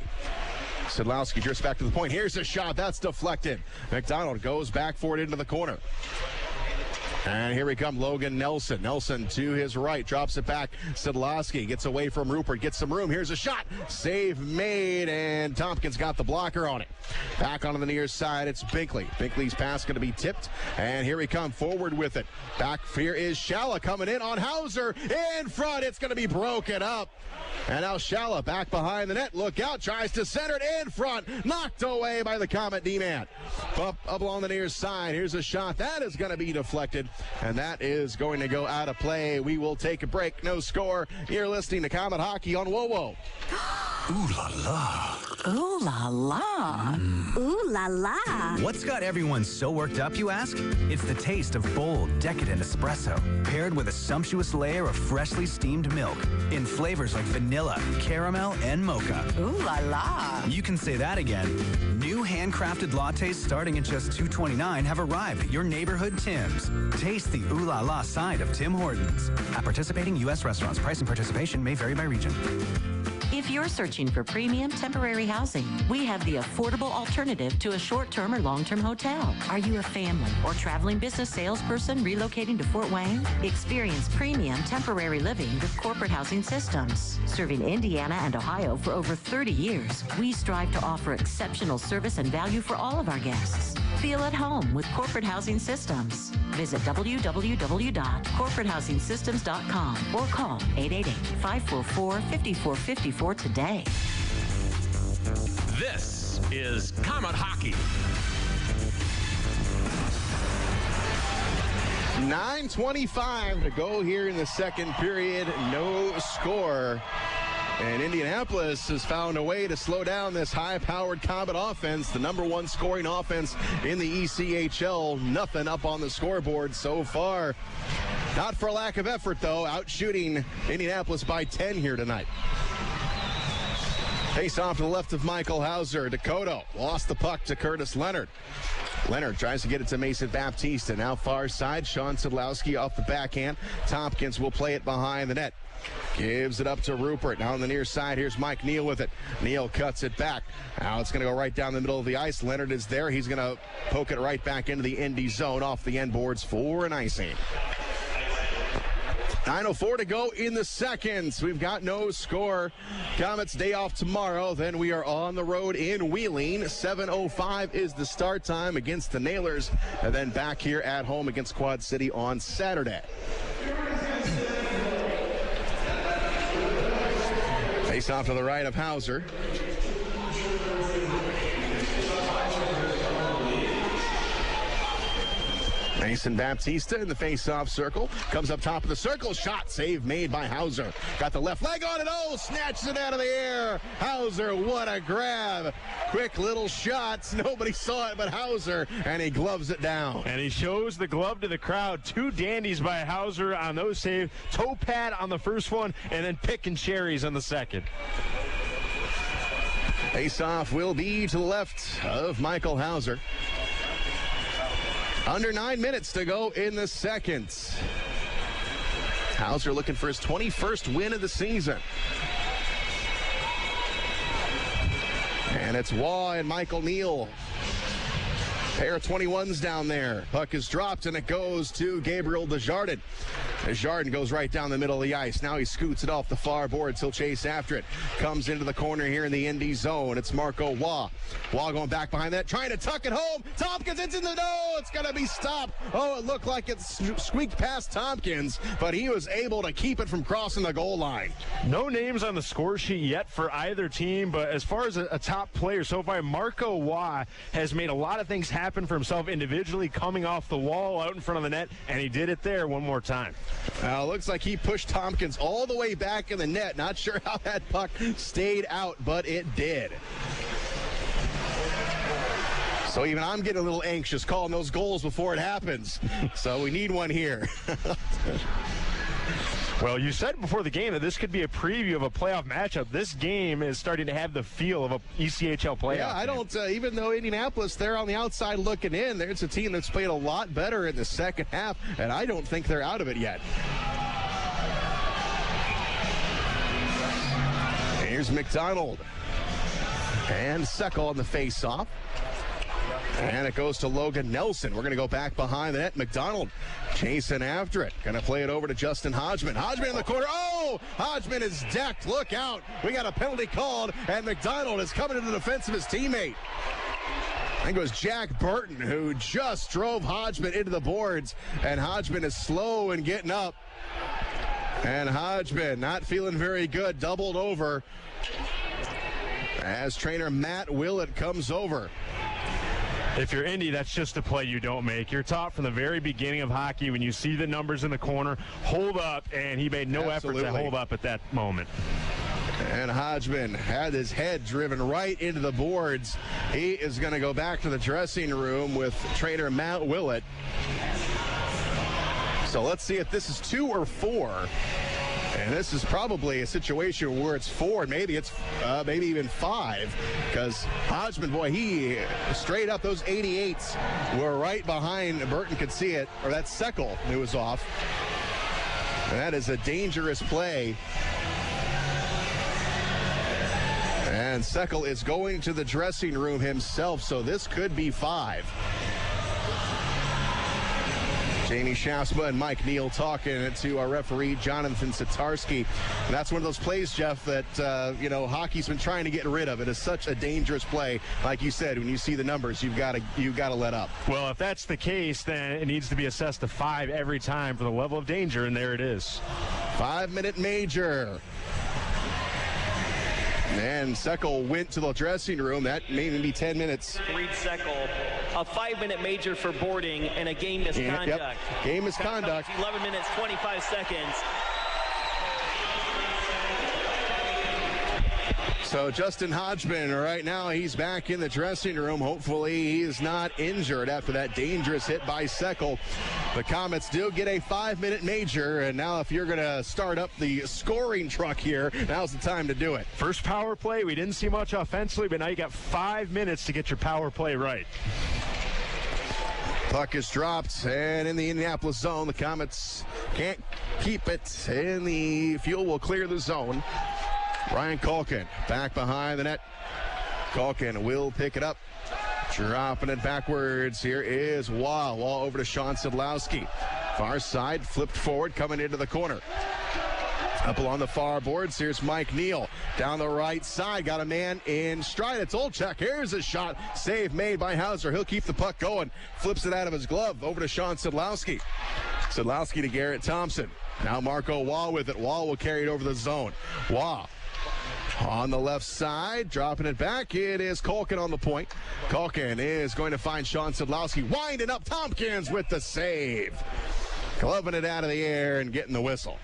Szydlowski drifts back to the point. Here's a shot. That's deflected. McDonald goes back for it into the corner. And here we come, Logan Nelson. Nelson to his right, drops it back. Szydlowski gets away from Rupert, gets some room. Here's a shot. Save made, and Tompkins got the blocker on it. Back onto the near side, it's Binkley. Binkley's pass going to be tipped, and here we come forward with it. Back here is Shalla coming in on Hauser. In front, it's going to be broken up. And now Shalla back behind the net. Look out, tries to center it in front. Knocked away by the Komet D-man. Up along the near side, here's a shot. That is going to be deflected. And that is going to go out of play. We will take a break. No score. You're listening to Komet Hockey on WoWo. Ooh la la. Ooh la la. Ooh la la. What's got everyone so worked up, you ask? It's the taste of bold, decadent espresso, paired with a sumptuous layer of freshly steamed milk in flavors like vanilla, caramel, and mocha. Ooh la la. You can say that again. New handcrafted lattes starting at just $2.29 have arrived at your neighborhood Tim's. Taste the ooh la la side of Tim Hortons. At participating U.S. restaurants, price and participation may vary by region. If you're searching for premium temporary housing, we have the affordable alternative to a short-term or long-term hotel. Are you a family or traveling business salesperson relocating to Fort Wayne? Experience premium temporary living with Corporate Housing Systems. Serving Indiana and Ohio for over 30 years, we strive to offer exceptional service and value for all of our guests. Feel at home with Corporate Housing Systems. Visit www.corporatehousingsystems.com or call 888-544-5454 today. This is Comet Hockey. 9:25 to go here in the second period. No score. And Indianapolis has found a way to slow down this high-powered Comet offense, the number one scoring offense in the ECHL. Nothing up on the scoreboard so far. Not for lack of effort, though. Out-shooting Indianapolis by 10 here tonight. Face off to the left of Michael Hauser. Dakota lost the puck to Curtis Leonard. Leonard tries to get it to Mason Baptista. Now far side, Sean Szydlowski off the backhand. Tompkins will play it behind the net. Gives it up to Rupert. Now on the near side, here's Mike Neal with it. Neal cuts it back. Now it's going to go right down the middle of the ice. Leonard is there. He's going to poke it right back into the Indy zone off the end boards for an icing. 9:04 to go in the second. We've got no score. Komets day off tomorrow. Then we are on the road in Wheeling. 7:05 is the start time against the Nailers. And then back here at home against Quad City on Saturday. Face off to the right of Hauser. Mason Baptista in the face-off circle. Comes up top of the circle. Shot save made by Hauser. Got the left leg on it. Oh, snatches it out of the air. Hauser, what a grab. Quick little shots. Nobody saw it but Hauser, and he gloves it down. And he shows the glove to the crowd. Two dandies by Hauser on those saves. Toe pad on the first one, and then picking cherries on the second. Face-off will be to the left of Michael Hauser. Under 9 minutes to go in the second. Hauser looking for his 21st win of the season. And it's Waugh and Michael Neal. Pair of 21s down there. Puck is dropped, and it goes to Gabriel Desjardins. Desjardins goes right down the middle of the ice. Now he scoots it off the far boards. He'll chase after it. Comes into the corner here in the Indy zone. It's Marco Waugh. Waugh going back behind that, trying to tuck it home. Tompkins, it's in the no. It's going to be stopped. Oh, it looked like it squeaked past Tompkins, but he was able to keep it from crossing the goal line. No names on the score sheet yet for either team, but as far as a top player so far, Marco Waugh has made a lot of things happen for himself individually, coming off the wall out in front of the net, and he did it there one more time. Looks like he pushed Tompkins all the way back in the net. Not sure how that puck stayed out, but it did. So even I'm getting a little anxious calling those goals before it happens. So we need one here. Well, you said before the game that this could be a preview of a playoff matchup. This game is starting to have the feel of a ECHL playoff. Yeah, I don't, even though Indianapolis, they're on the outside looking in, there's a team that's played a lot better in the second half, and I don't think they're out of it yet. Here's McDonald. And Seckel on the face-off. And it goes to Logan Nelson. We're going to go back behind the net. McDonald chasing after it. Going to play it over to Justin Hodgman. Hodgman in the corner. Oh, Hodgman is decked. Look out. We got a penalty called, and McDonald is coming to the defense of his teammate. I think it was Jack Burton who just drove Hodgman into the boards, and Hodgman is slow in getting up. And Hodgman not feeling very good, doubled over as trainer Matt Willett comes over. If you're Indy, that's just a play you don't make. You're taught from the very beginning of hockey, when you see the numbers in the corner, hold up, and he made no effort to hold up at that moment. And Hodgman had his head driven right into the boards. He is going to go back to the dressing room with trainer Matt Willett. So let's see if this is 2 or 4. And this is probably a situation where it's 4, maybe it's maybe even 5, because Hodgman, boy, he straight up, those 88s were right behind. Burton could see it, or that's Seckel who was off. And that is a dangerous play. And Seckel is going to the dressing room himself, so this could be 5. Jamie Shafsma and Mike Neal talking to our referee, Jonathan Sitarski. And that's one of those plays, Jeff, that, hockey's been trying to get rid of. It is such a dangerous play. Like you said, when you see the numbers, you've got to let up. Well, if that's the case, then it needs to be assessed to 5 every time for the level of danger, and there it is. 5-minute major. And Seckel went to the dressing room. That may even be 10 minutes. Reed Seckel, a 5-minute major for boarding and a game misconduct. Yep. Game misconduct. 11 minutes, 25 seconds. So Justin Hodgman, right now, he's back in the dressing room. Hopefully he is not injured after that dangerous hit by Seckel. The Komets do get a 5-minute major, and now if you're going to start up the scoring truck here, now's the time to do it. First power play, we didn't see much offensively, but now you got 5 minutes to get your power play right. Puck is dropped, and in the Indianapolis zone, the Komets can't keep it, and the Fuel will clear the zone. Ryan Culkin back behind the net. Culkin will pick it up. Dropping it backwards. Here is Wall. Wall over to Sean Szydlowski. Far side, flipped forward, coming into the corner. Up along the far boards, here's Mike Neal. Down the right side, got a man in stride. It's Olchek. Here's a shot. Save made by Hauser. He'll keep the puck going. Flips it out of his glove. Over to Sean Szydlowski. Szydlowski to Garrett Thompson. Now Marco Wall with it. Wall will carry it over the zone. Wall on the left side, dropping it back. It is Culkin on the point. Culkin is going to find Sean Szydlowski. Winding up Tompkins with the save. Gloving it out of the air and getting the whistle.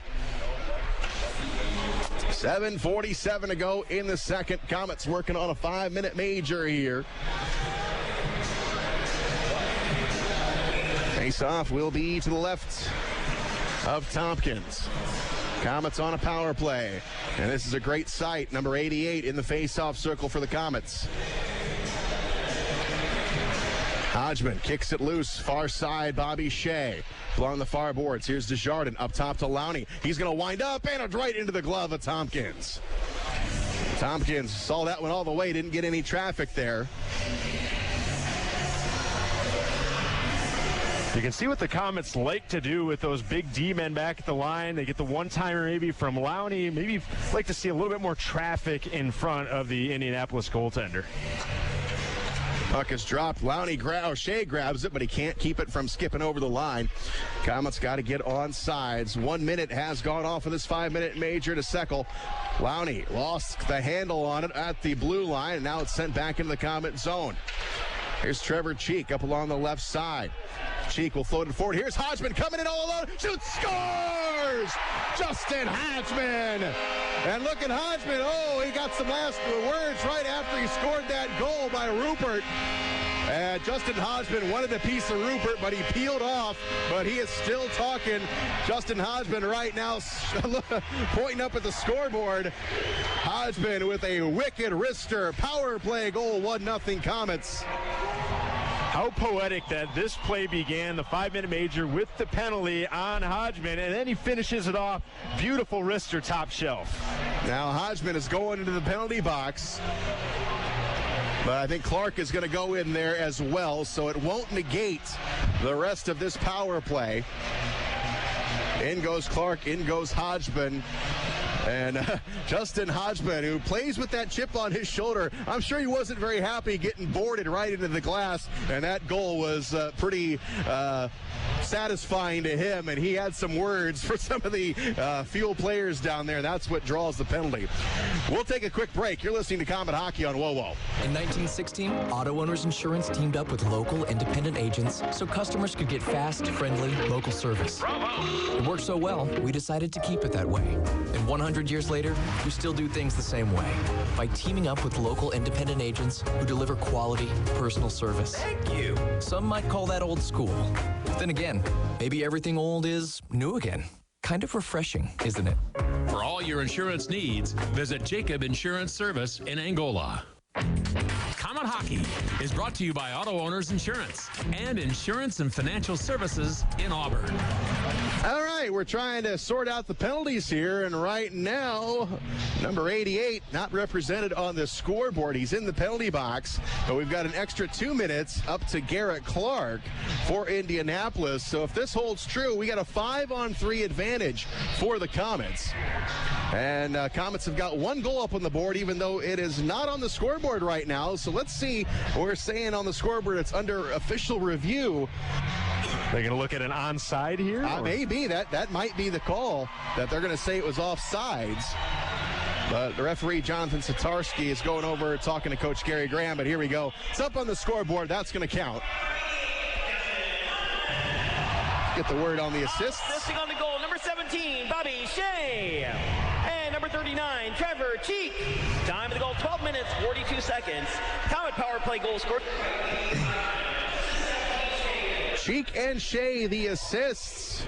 7:47 to go in the second. Komets working on a 5-minute major here. Face-off will be to the left of Tompkins. Komets on a power play. And this is a great sight. Number 88 in the face-off circle for the Komets. Hodgman kicks it loose. Far side, Bobby Shea. Along the far boards. Here's Desjardins up top to Lowney. He's going to wind up, and it's right into the glove of Tompkins. Tompkins saw that one all the way. Didn't get any traffic there. You can see what the Komets like to do with those big D-men back at the line. They get the one-timer maybe from Lowney. Maybe like to see a little bit more traffic in front of the Indianapolis goaltender. Puck is dropped. Shea grabs it, but he can't keep it from skipping over the line. Komets got to get on sides. 1 minute has gone off of this 5-minute major to Seckel. Lowney lost the handle on it at the blue line, and now it's sent back into the Komet zone. Here's Trevor Cheek up along the left side. Cheek will float it forward. Here's Hodgman coming in all alone. Shoots, scores! Justin Hodgman. And look at Hodgman. Oh, he got some last words right after he scored that goal by Rupert. And Justin Hodgman wanted a piece of Rupert, but he peeled off. But he is still talking. Justin Hodgman right now pointing up at the scoreboard. Hodgman with a wicked wrister. Power play goal, 1-0 Komets. How poetic that this play began, the 5-minute major with the penalty on Hodgman, and then he finishes it off. Beautiful wrister, top shelf. Now Hodgman is going into the penalty box. But I think Clark is going to go in there as well, so it won't negate the rest of this power play. In goes Clark, in goes Hodgman. And Justin Hodgman, who plays with that chip on his shoulder, I'm sure he wasn't very happy getting boarded right into the glass. And that goal was pretty satisfying to him. And he had some words for some of the Fuel players down there. That's what draws the penalty. We'll take a quick break. You're listening to Komet Hockey on WOWO. In 1916, Auto Owners Insurance teamed up with local independent agents so customers could get fast, friendly, local service. It worked so well, we decided to keep it that way. And 100 years later, we still do things the same way by teaming up with local independent agents who deliver quality, personal service. Thank you. Some might call that old school. Then again, maybe everything old is new again. Kind of refreshing, isn't it? For all your insurance needs, visit Jacob Insurance Service in Angola. Comet Hockey is brought to you by Auto Owners Insurance and Insurance and Financial Services in Auburn. All right, we're trying to sort out the penalties here, and right now, number 88 not represented on the scoreboard. He's in the penalty box, but we've got an extra 2 minutes up to Garrett Clark for Indianapolis. So if this holds true, we got a 5-on-3 advantage for the Komets. And Komets have got one goal up on the board, even though it is not on the scoreboard right now. So let's see. We're saying on the scoreboard it's under official review. They're going to look at an onside here? Maybe. That might be the call, that they're going to say it was offsides. But the referee, Jonathan Szydlowski, is going over talking to Coach Gary Graham. But here we go. It's up on the scoreboard. That's going to count. Get the word on the assist. Assisting on the goal, number 17, Bobby Shea. And number 39, Trevor Cheek. Time of the goal, 12 minutes, 42 seconds. Comet power play goal scored. Cheek and Shea, the assists.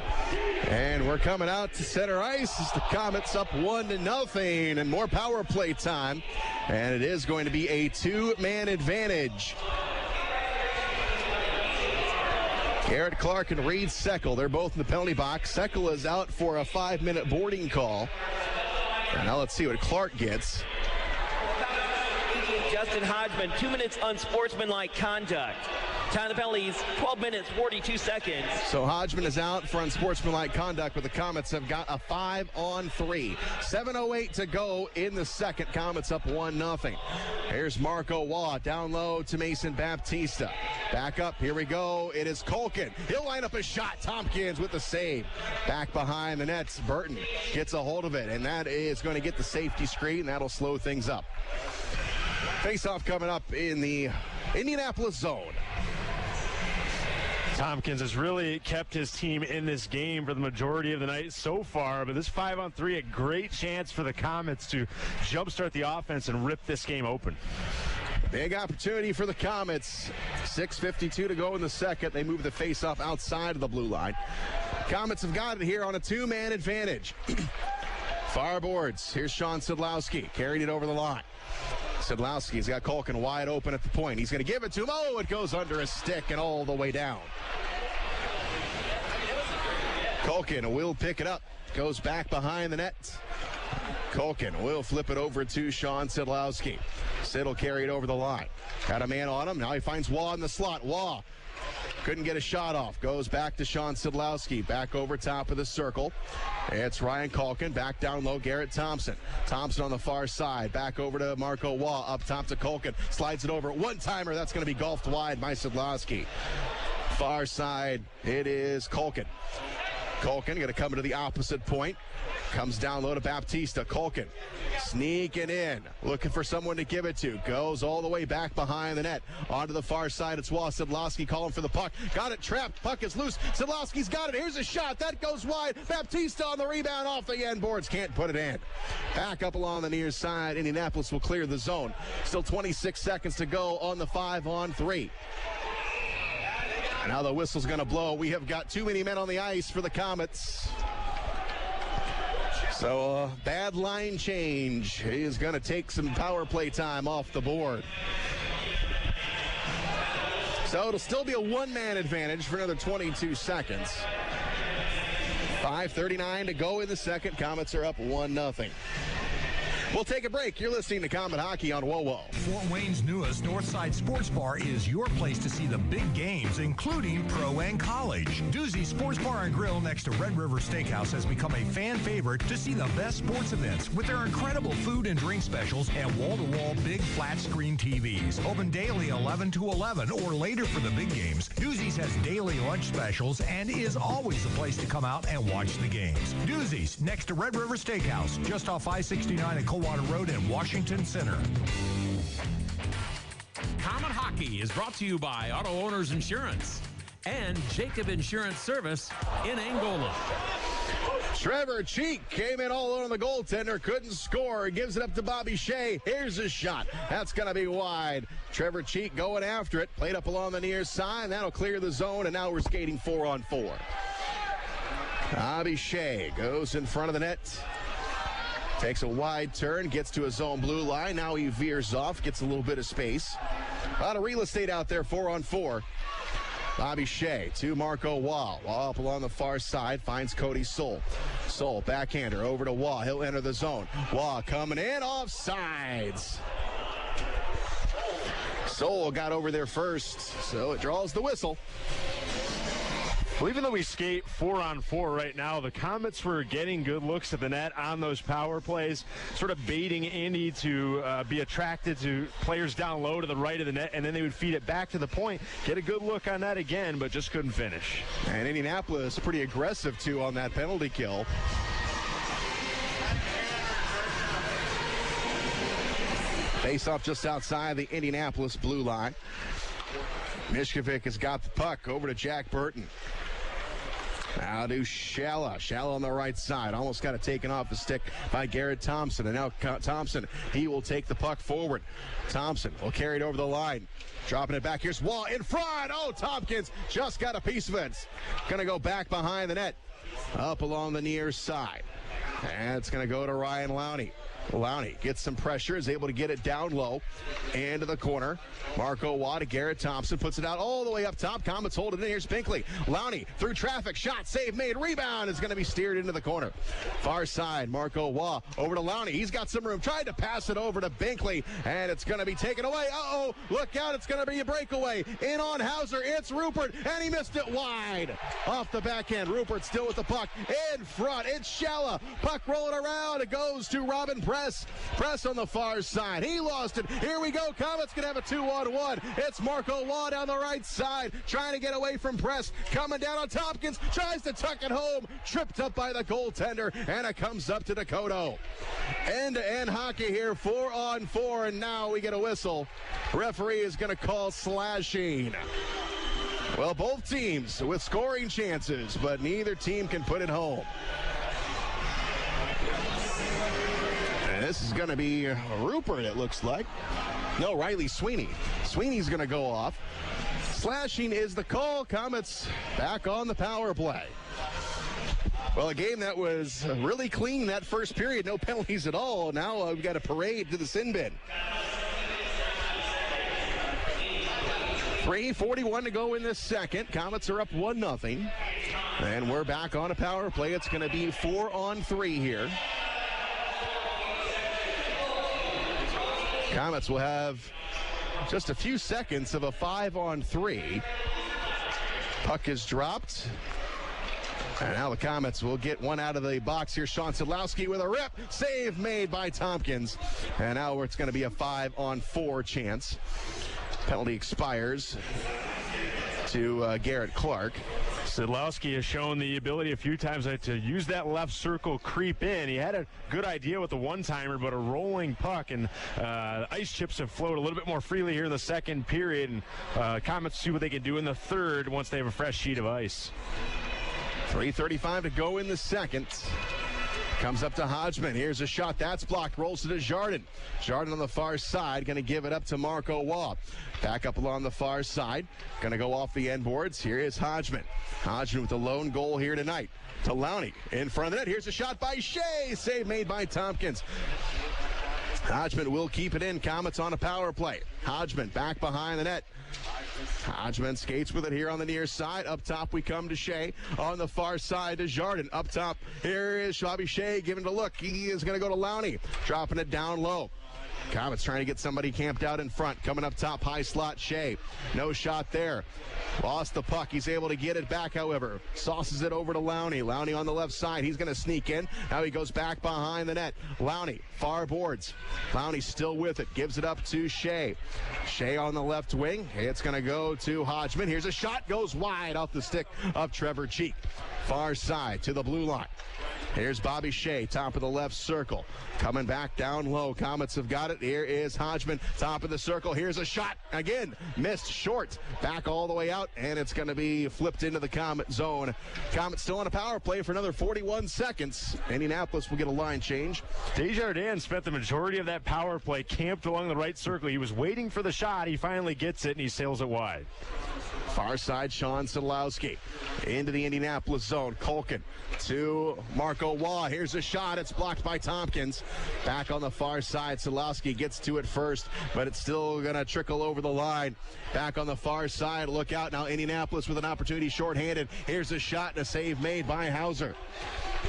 And we're coming out to center ice as the Komets up 1-0 and more power play time. And it is going to be a 2-man advantage. Garrett Clark and Reed Seckel, they're both in the penalty box. Seckel is out for a 5-minute boarding call. And now let's see what Clark gets. Justin Hodgman, 2 minutes unsportsmanlike conduct. Time of the penalties, 12 minutes, 42 seconds. So Hodgman is out for unsportsmanlike conduct, but the Komets have got a 5-on-3. 7:08 to go in the second. Komets up 1-0. Here's Marco Waugh down low to Mason Baptista. Back up, here we go. It is Colkin. He'll line up a shot. Tompkins with the save. Back behind the nets. Burton gets a hold of it, and that is going to get the safety screen. That'll slow things up. Face-off coming up in the Indianapolis zone. Tompkins has really kept his team in this game for the majority of the night so far, but this 5-on-3, a great chance for the Komets to jumpstart the offense and rip this game open. Big opportunity for the Komets. 6:52 to go in the second. They move the face-off outside of the blue line. Komets have got it here on a 2-man advantage. Far boards. Here's Sean Szydlowski. Carried it over the line. Szydlowski's got Colkin wide open at the point. He's going to give it to him. Oh, it goes under his stick and all the way down. Colkin will pick it up. Goes back behind the net. Colkin will flip it over to Sean Szydlowski. Sid will carry it over the line. Got a man on him. Now he finds Waugh in the slot. Waugh couldn't get a shot off. Goes back to Sean Szydlowski. Back over top of the circle. It's Ryan Colkin. Back down low, Garrett Thompson. Thompson on the far side. Back over to Marco Waugh. Up top to Colkin. Slides it over. One-timer. That's going to be golfed wide by Szydlowski. Far side. It is Colkin. Colkin going to come to the opposite point. Comes down low to Baptista. Colkin sneaking in. Looking for someone to give it to. Goes all the way back behind the net. Onto the far side. It's Waugh. Szydlowski calling for the puck. Got it trapped. Puck is loose. Szydlowski's got it. Here's a shot. That goes wide. Baptista on the rebound off the end boards. Can't put it in. Back up along the near side. Indianapolis will clear the zone. Still 26 seconds to go on the 5-on-3. Now the whistle's going to blow. We have got too many men on the ice for the Komets. So a bad line change. He is going to take some power play time off the board. So it'll still be a one-man advantage for another 22 seconds. 5:39 to go in the second. Komets are up 1-0. We'll take a break. You're listening to Komet Hockey on WoWo. Fort Wayne's newest Northside Sports Bar is your place to see the big games, including pro and college. Doozy Sports Bar and Grill next to Red River Steakhouse has become a fan favorite to see the best sports events with their incredible food and drink specials and wall-to-wall big flat screen TVs. Open daily 11 to 11 or later for the big games. Doozy's has daily lunch specials and is always the place to come out and watch the games. Doozy's next to Red River Steakhouse, just off I-69 at Coldwater Road in Washington Center. Komet Hockey is brought to you by Auto Owners Insurance and Jacob Insurance Service in Angola. Trevor Cheek came in all on the goaltender, couldn't score. He gives it up to Bobby Shea. Here's his shot. That's going to be wide. Trevor Cheek going after it. Played up along the near side. That'll clear the zone, and now we're skating 4-on-4. Bobby Shea goes in front of the net. Takes a wide turn, gets to his own blue line. Now he veers off, gets a little bit of space. A lot of real estate out there, 4-on-4. Bobby Shea to Marco Waugh. Waugh up along the far side, finds Cody Soul. Soul, backhander, over to Waugh. He'll enter the zone. Waugh coming in, offsides. Soul got over there first, so it draws the whistle. Well, even though we skate 4-on-4 right now, the Komets were getting good looks at the net on those power plays, sort of baiting Indy to be attracted to players down low to the right of the net, and then they would feed it back to the point, get a good look on that again, but just couldn't finish. And Indianapolis pretty aggressive, too, on that penalty kill. Face off just outside the Indianapolis blue line. Mishkovic has got the puck over to Jack Burton. Now to Shea. Shea on the right side. Almost got it taken off the stick by Garrett Thompson. And now Thompson, he will take the puck forward. Thompson will carry it over the line. Dropping it back. Here's Waugh in front. Oh, Tompkins just got a piece of it. Going to go back behind the net. Up along the near side. And it's going to go to Ryan Lowney. Lowney gets some pressure, is able to get it down low into the corner. Marco Waugh to Garrett Thompson, puts it out all the way up top. Komets hold it in. Here's Binkley. Lowney through traffic, shot, save made, rebound is going to be steered into the corner. Far side, Marco Waugh over to Lowney. He's got some room, tried to pass it over to Binkley, and it's going to be taken away. Uh-oh, look out, it's going to be a breakaway. In on Hauser, it's Rupert, and he missed it wide. Off the backhand, Rupert still with the puck. In front, it's Shea. Puck rolling around, it goes to Robin Press. Press on the far side. He lost it. Here we go. Komets going to have a 2-on-1. It's Marco Waugh down the right side, trying to get away from Press. Coming down on Tompkins, tries to tuck it home. Tripped up by the goaltender, and it comes up to Dakota. End-to-end hockey here, 4-on-4, and now we get a whistle. Referee is going to call slashing. Well, both teams with scoring chances, but neither team can put it home. This is going to be Rupert, it looks like. No, Riley Sweeney. Sweeney's going to go off. Slashing is the call. Komets back on the power play. Well, a game that was really clean that first period. No penalties at all. Now we've got a parade to the sin bin. 3:41 to go in this second. Komets are up 1-0. And we're back on a power play. It's going to be 4-on-3 here. Komets will have just a few seconds of a 5-on-3. Puck is dropped. And now the Komets will get one out of the box here. Szydlowski with a rip. Save made by Tompkins. And now it's going to be a 5-on-4 chance. Penalty expires to Garrett Clark. Szydlowski has shown the ability a few times to use that left circle creep in. He had a good idea with the one-timer, but a rolling puck, and ice chips have flowed a little bit more freely here in the second period, and Komets see what they can do in the third once they have a fresh sheet of ice. 3:35 to go in the second. Comes up to Hodgman. Here's a shot. That's blocked. Rolls to Desjardins. Desjardins on the far side. Going to give it up to Marco Waugh. Back up along the far side. Going to go off the end boards. Here is Hodgman. Hodgman with the lone goal here tonight. To Lowney. In front of the net. Here's a shot by Shea. Save made by Tompkins. Hodgman will keep it in. Komets on a power play. Hodgman back behind the net. Hodgman skates with it here on the near side. Up top we come to Shea. On the far side to Desjardins. Up top here is Bobby Shea giving it a look. He is going to go to Lowney. Dropping it down low. Komets trying to get somebody camped out in front. Coming up top, high slot, Shea. No shot there. Lost the puck. He's able to get it back, however. Sauces it over to Lowney. Lowney on the left side. He's going to sneak in. Now he goes back behind the net. Lowney, far boards. Lowney still with it. Gives it up to Shea. Shea on the left wing. It's going to go to Hodgman. Here's a shot. Goes wide off the stick of Trevor Cheek. Far side to the blue line. Here's Bobby Shea, top of the left circle. Coming back down low. Komets have got it. Here is Hodgman, top of the circle. Here's a shot. Again, missed short. Back all the way out, and it's going to be flipped into the Komet zone. Komets still on a power play for another 41 seconds. Indianapolis will get a line change. Desjardins spent the majority of that power play camped along the right circle. He was waiting for the shot. He finally gets it, and he sails it wide. Far side, Szydlowski. Into the Indianapolis zone. Kulkin to Marco Waugh. Here's a shot. It's blocked by Tompkins. Back on the far side. Szydlowski gets to it first, but it's still going to trickle over the line. Back on the far side. Look out now. Indianapolis with an opportunity shorthanded. Here's a shot and a save made by Hauser.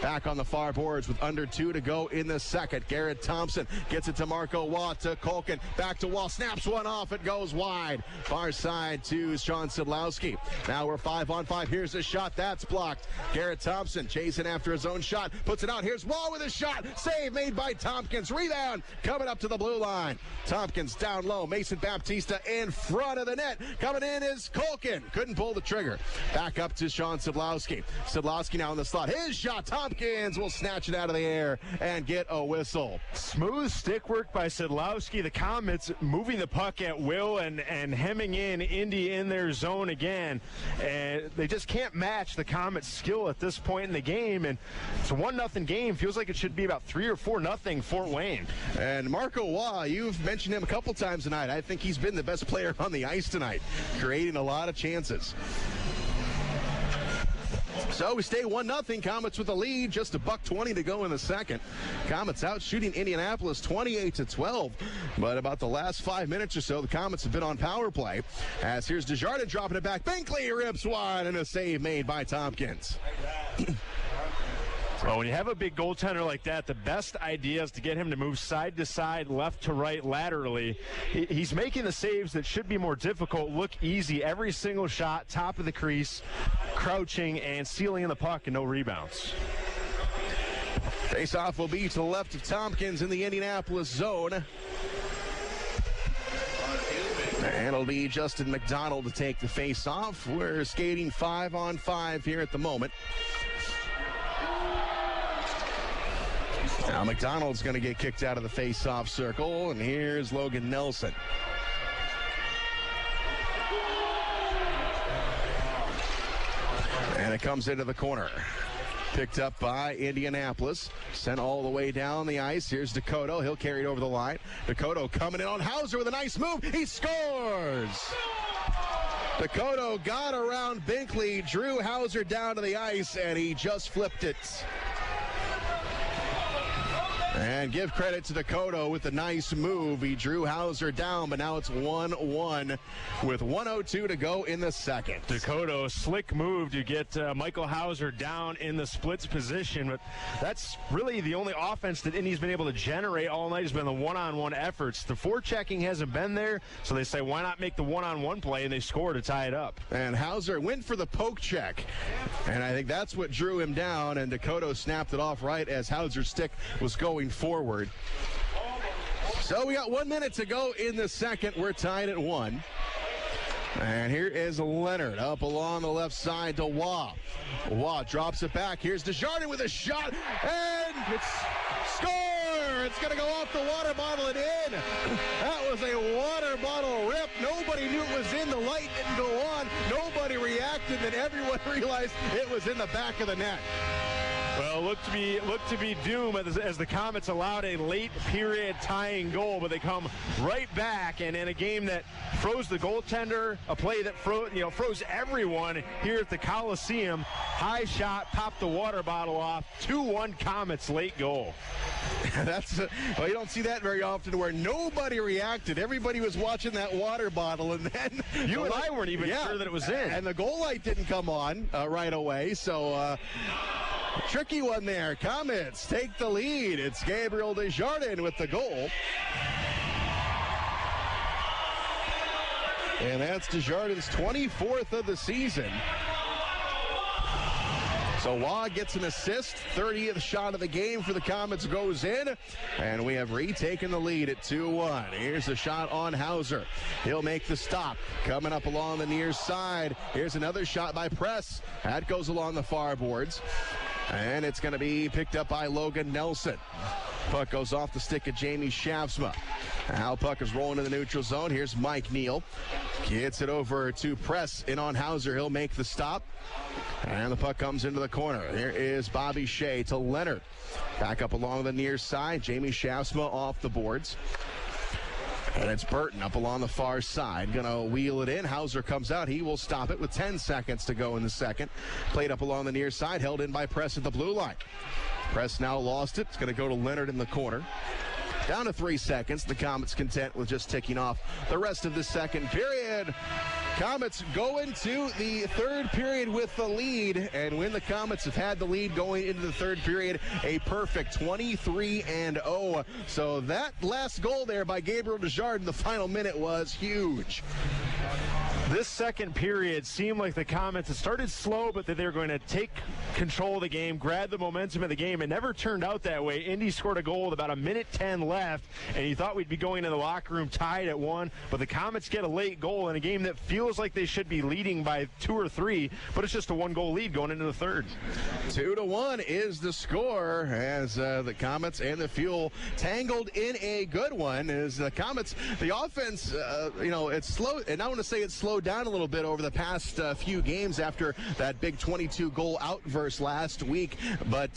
Back on the far boards with under 2 to go in the second. Garrett Thompson gets it to Marco Waugh to Kulkin. Back to Waugh. Snaps one off. It goes wide. Far side to Szydlowski. Now we're 5-on-5. Here's a shot. That's blocked. Garrett Thompson chasing after his own shot. Puts it out. Here's Waugh with a shot. Save made by Tompkins. Rebound coming up to the blue line. Tompkins down low. Mason Baptista in front of the net. Coming in is Kulkin. Couldn't pull the trigger. Back up to Szydlowski. Szydlowski now in the slot. His shot. Tompkins will snatch it out of the air and get a whistle. Smooth stick work by Szydlowski. The Komets moving the puck at will and hemming in Indy in their zone again. And they just can't match the Komets' skill at this point in the game. And it's a 1-0 game. Feels like it should be about 3 or 4-0 Fort Wayne. And Marco Waugh, you've mentioned him a couple times tonight. I think he's been the best player on the ice tonight, creating a lot of chances. So we stay 1-0. Komets with the lead. Just $1:20 to go in the second. Komets out shooting Indianapolis 28-12. But about the last 5 minutes or so, the Komets have been on power play. As here's Desjardins dropping it back. Binkley rips wide and a save made by Tompkins. Well, when you have a big goaltender like that, the best idea is to get him to move side to side, left to right, laterally. He's making the saves that should be more difficult look easy. Every single shot, top of the crease, crouching and sealing in the puck, and no rebounds. Face-off will be to the left of Tompkins in the Indianapolis zone. And it'll be Justin McDonald to take the face-off. We're skating 5-on-5 here at the moment. Now McDonald's going to get kicked out of the face-off circle, and here's Logan Nelson. And it comes into the corner. Picked up by Indianapolis. Sent all the way down the ice. Here's Dakota. He'll carry it over the line. Dakota coming in on Hauser with a nice move. He scores! Dakota got around Binkley, drew Hauser down to the ice, and he just flipped it. And give credit to Dakota with the nice move. He drew Hauser down, but now it's 1-1 with 1:02 to go in the second. Dakota, slick move to get Michael Hauser down in the splits position, but that's really the only offense that Indy's been able to generate all night has been the one-on-one efforts. The forechecking hasn't been there, so they say, why not make the one-on-one play, and they score to tie it up. And Hauser went for the poke check, and I think that's what drew him down, and Dakota snapped it off right as Hauser's stick was going forward. So we got 1 minute to go in the second. We're tied at 1. And here is Leonard up along the left side to Waugh. Waugh drops it back. Here's Desjardins with a shot, and it's score! It's going to go off the water bottle and in. That was a water bottle rip. Nobody knew it was in. The light didn't go on. Nobody reacted, and everyone realized it was in the back of the net. Well, looked to be doom as the Komets allowed a late period tying goal, but they come right back, and in a game that froze the goaltender, a play that froze everyone here at the Coliseum. High shot, popped the water bottle off. 2-1 Komets late goal. Well, you don't see that very often where nobody reacted. Everybody was watching that water bottle, and then you and I weren't even sure that it was in. And the goal light didn't come on right away, so tricky one there. Komets take the lead. It's Gabriel Desjardins with the goal. And that's Desjardins' 24th of the season. So Waugh gets an assist. 30th shot of the game for the Komets goes in. And we have retaken the lead at 2-1. Here's a shot on Hauser. He'll make the stop. Coming up along the near side. Here's another shot by Press. That goes along the far boards. And it's going to be picked up by Logan Nelson. Puck goes off the stick of Jamie Schaafsma. Now puck is rolling to the neutral zone. Here's Mike Neal. Gets it over to Press in on Hauser. He'll make the stop. And the puck comes into the corner. Here is Bobby Shea to Leonard. Back up along the near side. Jamie Schaafsma off the boards. And it's Burton up along the far side. Going to wheel it in. Hauser comes out. He will stop it with 10 seconds to go in the second. Played up along the near side. Held in by Press at the blue line. Press now lost it. It's going to go to Leonard in the corner. Down to 3 seconds. The Komets content with just ticking off the rest of the second period. Komets go into the third period with the lead, and when the Komets have had the lead going into the third period, a perfect 23-0. So that last goal there by Gabriel Desjardins in the final minute was huge. This second period seemed like the Komets had started slow, but that they were going to take control of the game, grab the momentum of the game. It never turned out that way. Indy scored a goal with about 1:10 left, and you thought we'd be going to the locker room tied at 1, but the Komets get a late goal in a game that feels like they should be leading by 2 or 3, but it's just a 1-goal lead going into the third. 2-1 is the score as the Komets and the Fuel tangled in a good one. As the Komets, the offense, it's slow, and I want to say it's slowed down a little bit over the past few games after that big 22-goal outburst last week, but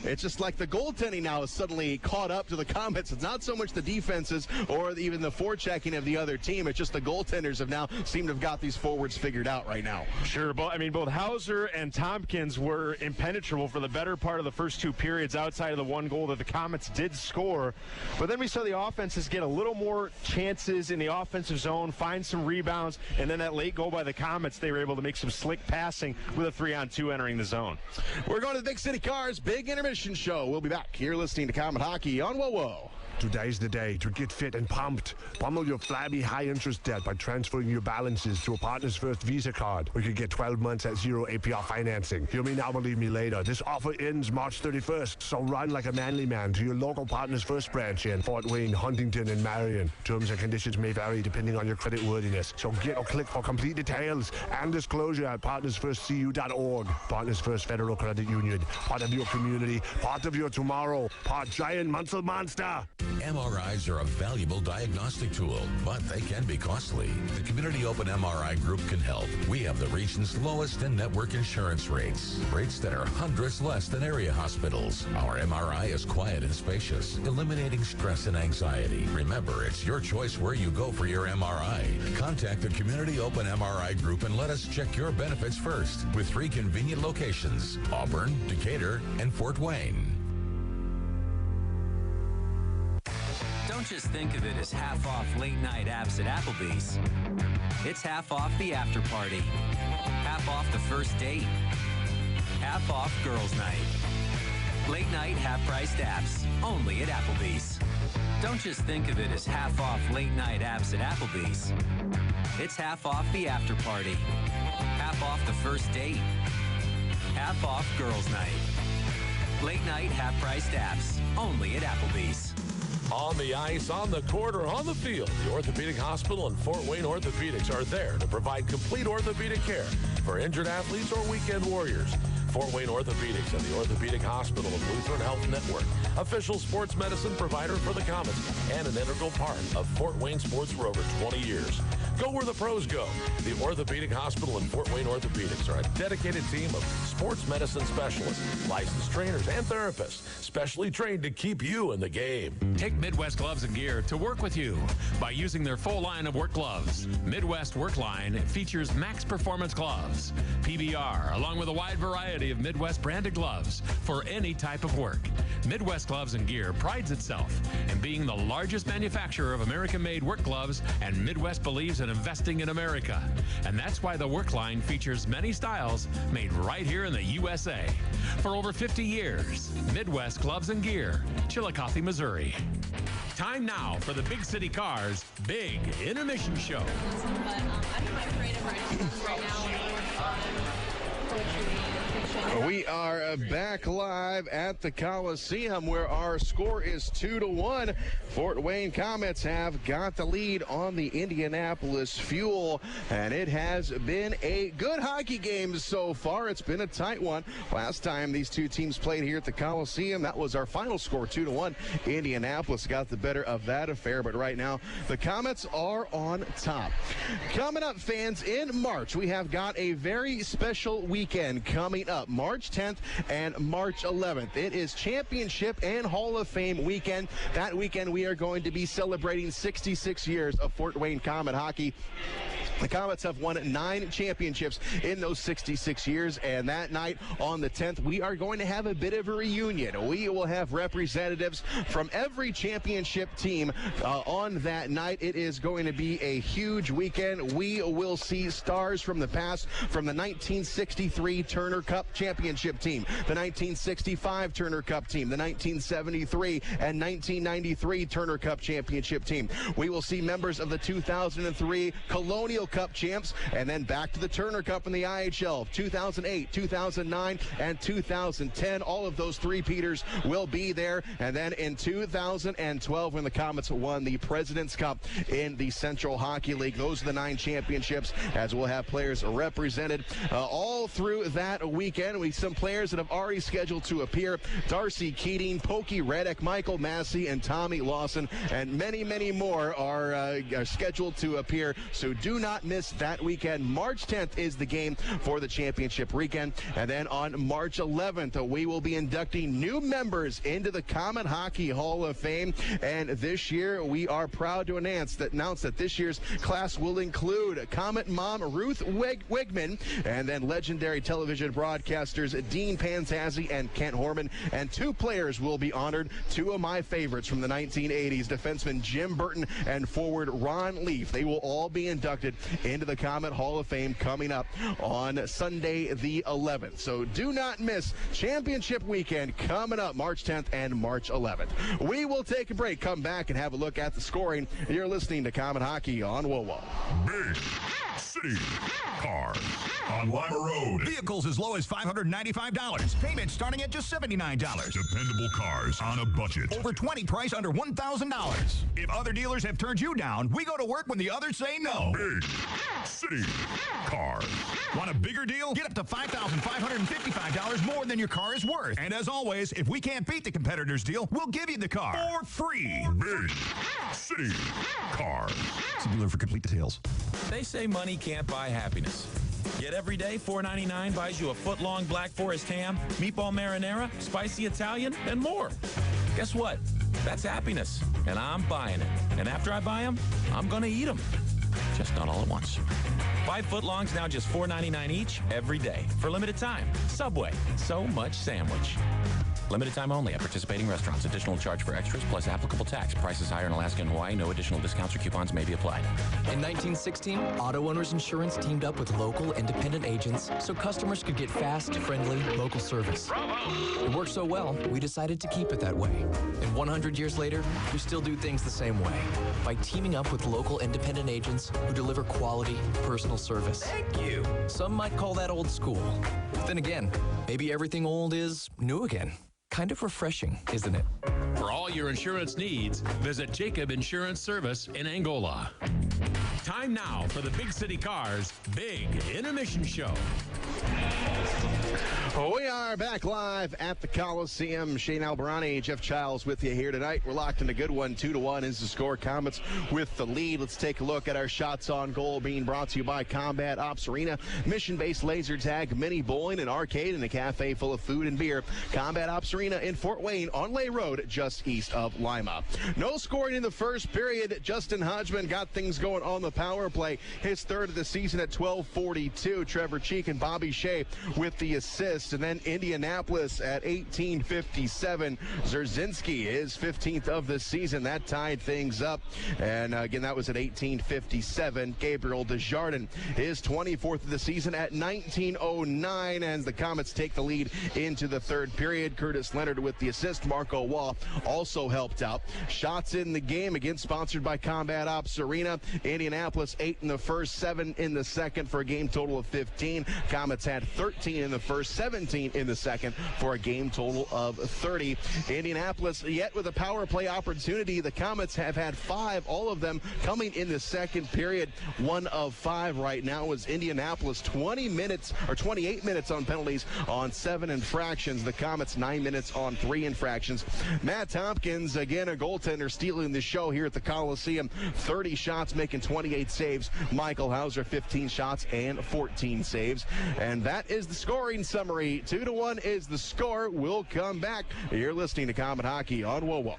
it's just like the goaltending now is suddenly caught up to the Komets. It's not so much the defenses or even the forechecking of the other team. It's just the goaltenders have now seemed to have got these forwards figured out right now. Sure, but I mean, both Hauser and Tompkins were impenetrable for the better part of the first 2 periods outside of the 1 goal that the Komets did score, but then we saw the offenses get a little more chances in the offensive zone, find some rebounds, and then that late goal by the Komets, they were able to make some slick passing with a 3-on-2 entering the zone. We're going to the Big City Cars Big Intermission Show. We'll be back. You're listening to Komet Hockey on Whoa Whoa. Today's the day to get fit and pumped. Pummel your flabby high-interest debt by transferring your balances to a Partners First Visa card, or you can get 12 months at 0 APR financing. Hear me now, believe me later. This offer ends March 31st, so run like a manly man to your local Partners First branch in Fort Wayne, Huntington, and Marion. Terms and conditions may vary depending on your credit worthiness, so get or click for complete details and disclosure at partnersfirstcu.org. Partners First Federal Credit Union. Part of your community, part of your tomorrow, part giant muscle monster. MRIs are a valuable diagnostic tool, but they can be costly. The Community Open MRI Group can help. We have the region's lowest in-network insurance rates that are hundreds less than area hospitals. Our MRI is quiet and spacious, eliminating stress and anxiety. Remember, it's your choice where you go for your MRI. Contact the Community Open MRI Group and let us check your benefits first, with 3 convenient locations: Auburn, Decatur, and Fort Wayne. Don't just think of it as half off late night apps at Applebee's. It's half off the after party, half off the first date, half off girls' night. Late night half-priced apps, only at Applebee's. Don't just think of it as half off late night apps at Applebee's. It's half off the after party, half off the first date, half off girls' night. Late night half-priced apps, only at Applebee's. On the ice, on the court, or on the field, the Orthopedic Hospital and Fort Wayne Orthopedics are there to provide complete orthopedic care for injured athletes or weekend warriors. Fort Wayne Orthopedics and the Orthopedic Hospital of Lutheran Health Network, official sports medicine provider for the Komets and an integral part of Fort Wayne sports for over 20 years. Go where the pros go. The Orthopedic Hospital and Fort Wayne Orthopedics are a dedicated team of sports medicine specialists, licensed trainers, and therapists, specially trained to keep you in the game. Take Midwest Gloves and Gear to work with you by using their full line of work gloves. Midwest Work Line features max performance gloves, PBR, along with a wide variety of Midwest branded gloves for any type of work. Midwest Gloves and Gear prides itself in being the largest manufacturer of American-made work gloves, and Midwest believes in investing in America. And that's why the Work Line features many styles made right here in the USA. For over 50 years, Midwest Gloves and Gear, Chillicothe, Missouri. Time now for the Big City Cars Big Intermission Show. We are back live at the Coliseum where our score is 2-1. Fort Wayne Komets have got the lead on the Indianapolis Fuel, and it has been a good hockey game so far. It's been a tight one. Last time these two teams played here at the Coliseum, that was our final score, 2-1. Indianapolis got the better of that affair, but right now the Komets are on top. Coming up, fans, in March, we have got a very special weekend weekend coming up, March 10th and March 11th. It is Championship and Hall of Fame weekend. That weekend, we are going to be celebrating 66 years of Fort Wayne Komet hockey. The Komets have won 9 championships in those 66 years, and that night on the 10th, we are going to have a bit of a reunion. We will have representatives from every championship team on that night. It is going to be a huge weekend. We will see stars from the past, from the 1963 Turner Cup championship team, the 1965 Turner Cup team, the 1973 and 1993 Turner Cup championship team. We will see members of the 2003 Colonial Cup champs, and then back to the Turner Cup in the IHL, 2008, 2009, and 2010. All of those three-peaters will be there. And then in 2012, when the Komets won the President's Cup in the Central Hockey League, those are the 9 championships, as we'll have players represented all through that weekend. We some players that have already scheduled to appear: Darcy Keating, Pokey Reddick, Michael Massey, and Tommy Lawson, and many, many more are scheduled to appear. So do not miss that weekend. March 10th is the game for the championship weekend. And then on March 11th, we will be inducting new members into the Komet Hockey Hall of Fame. And this year, we are proud to announce that this year's class will include Komet mom Ruth Wigman, and then legendary television broadcasters Dean Pantazzi and Kent Horman. And 2 players will be honored, 2 of my favorites from the 1980s, defenseman Jim Burton and forward Ron Leaf. They will all be inducted into the Komet Hall of Fame coming up on Sunday the 11th. So do not miss championship weekend coming up March 10th and March 11th. We will take a break, come back, and have a look at the scoring. You're listening to Komet Hockey on WOWO. Big City Cars on Lima Road. Vehicles as low as $595. Payments starting at just $79. Dependable cars on a budget. Over 20 price under $1,000. If other dealers have turned you down, we go to work when the others say no. Big City Cars. Want a bigger deal? Get up to $5,555 more than your car is worth. And as always, if we can't beat the competitor's deal, we'll give you the car for free. Big City Cars. See dealer for complete details. They say money can't buy happiness. Yet every day, $4.99 buys you a foot-long Black Forest ham, meatball marinara, spicy Italian, and more. Guess what? That's happiness, and I'm buying it. And after I buy them, I'm going to eat them. Just not all at once. 5 footlongs now just $4.99 each every day for limited time. Subway. So much sandwich. Limited time only at participating restaurants. Additional charge for extras plus applicable tax. Prices higher in Alaska and Hawaii. No additional discounts or coupons may be applied. In 1916, Auto Owners Insurance teamed up with local independent agents so customers could get fast, friendly, local service. Bravo! It worked so well, we decided to keep it that way. And 100 years later, we still do things the same way by teaming up with local independent agents who deliver quality, personal service. Thank you. Some might call that old school. Then again, maybe everything old is new again. Kind of refreshing, isn't it? For all your insurance needs, visit Jacob Insurance Service in Angola. Time now for the Big City Cars Big Intermission Show. We are back live at the Coliseum. Shane Albarani, Jeff Childs with you here tonight. We're locked in a good one. 2-1 is the score. Komets with the lead. Let's take a look at our shots on goal being brought to you by Combat Ops Arena, mission-based laser tag, mini bowling, and arcade, and a cafe full of food and beer. Combat Ops Arena in Fort Wayne on Lay Road, just east of Lima. No scoring in the first period. Justin Hodgman got things going on the power play. His third of the season at 12:42. Trevor Cheek and Bobby Shea with the assist. And then Indianapolis at 18:57. Zerzinski is 15th of the season. That tied things up. And again, that was at 18:57. Gabriel Desjardins is 24th of the season at 19:09. As the Komets take the lead into the third period. Curtis Leonard with the assist. Marco Wall also helped out. Shots in the game, again sponsored by Combat Ops Arena. Indianapolis 8 in the first, 7 in the second for a game total of 15. Komets had 13 in the first, 17 in the second for a game total of 30. Indianapolis yet with a power play opportunity. The Komets have had 5, all of them coming in the second period. 1 of 5 right now is Indianapolis. 28 minutes on penalties on 7 infractions. The Komets 9 minutes on 3 infractions. Matt Tompkins, again a goaltender, stealing the show here at the Coliseum. 30 shots, making 20 28 saves. Michael Hauser, 15 shots and 14 saves. And that is the scoring summary. 2-1 is the score. We'll come back. You're listening to Comet Hockey on WOWO.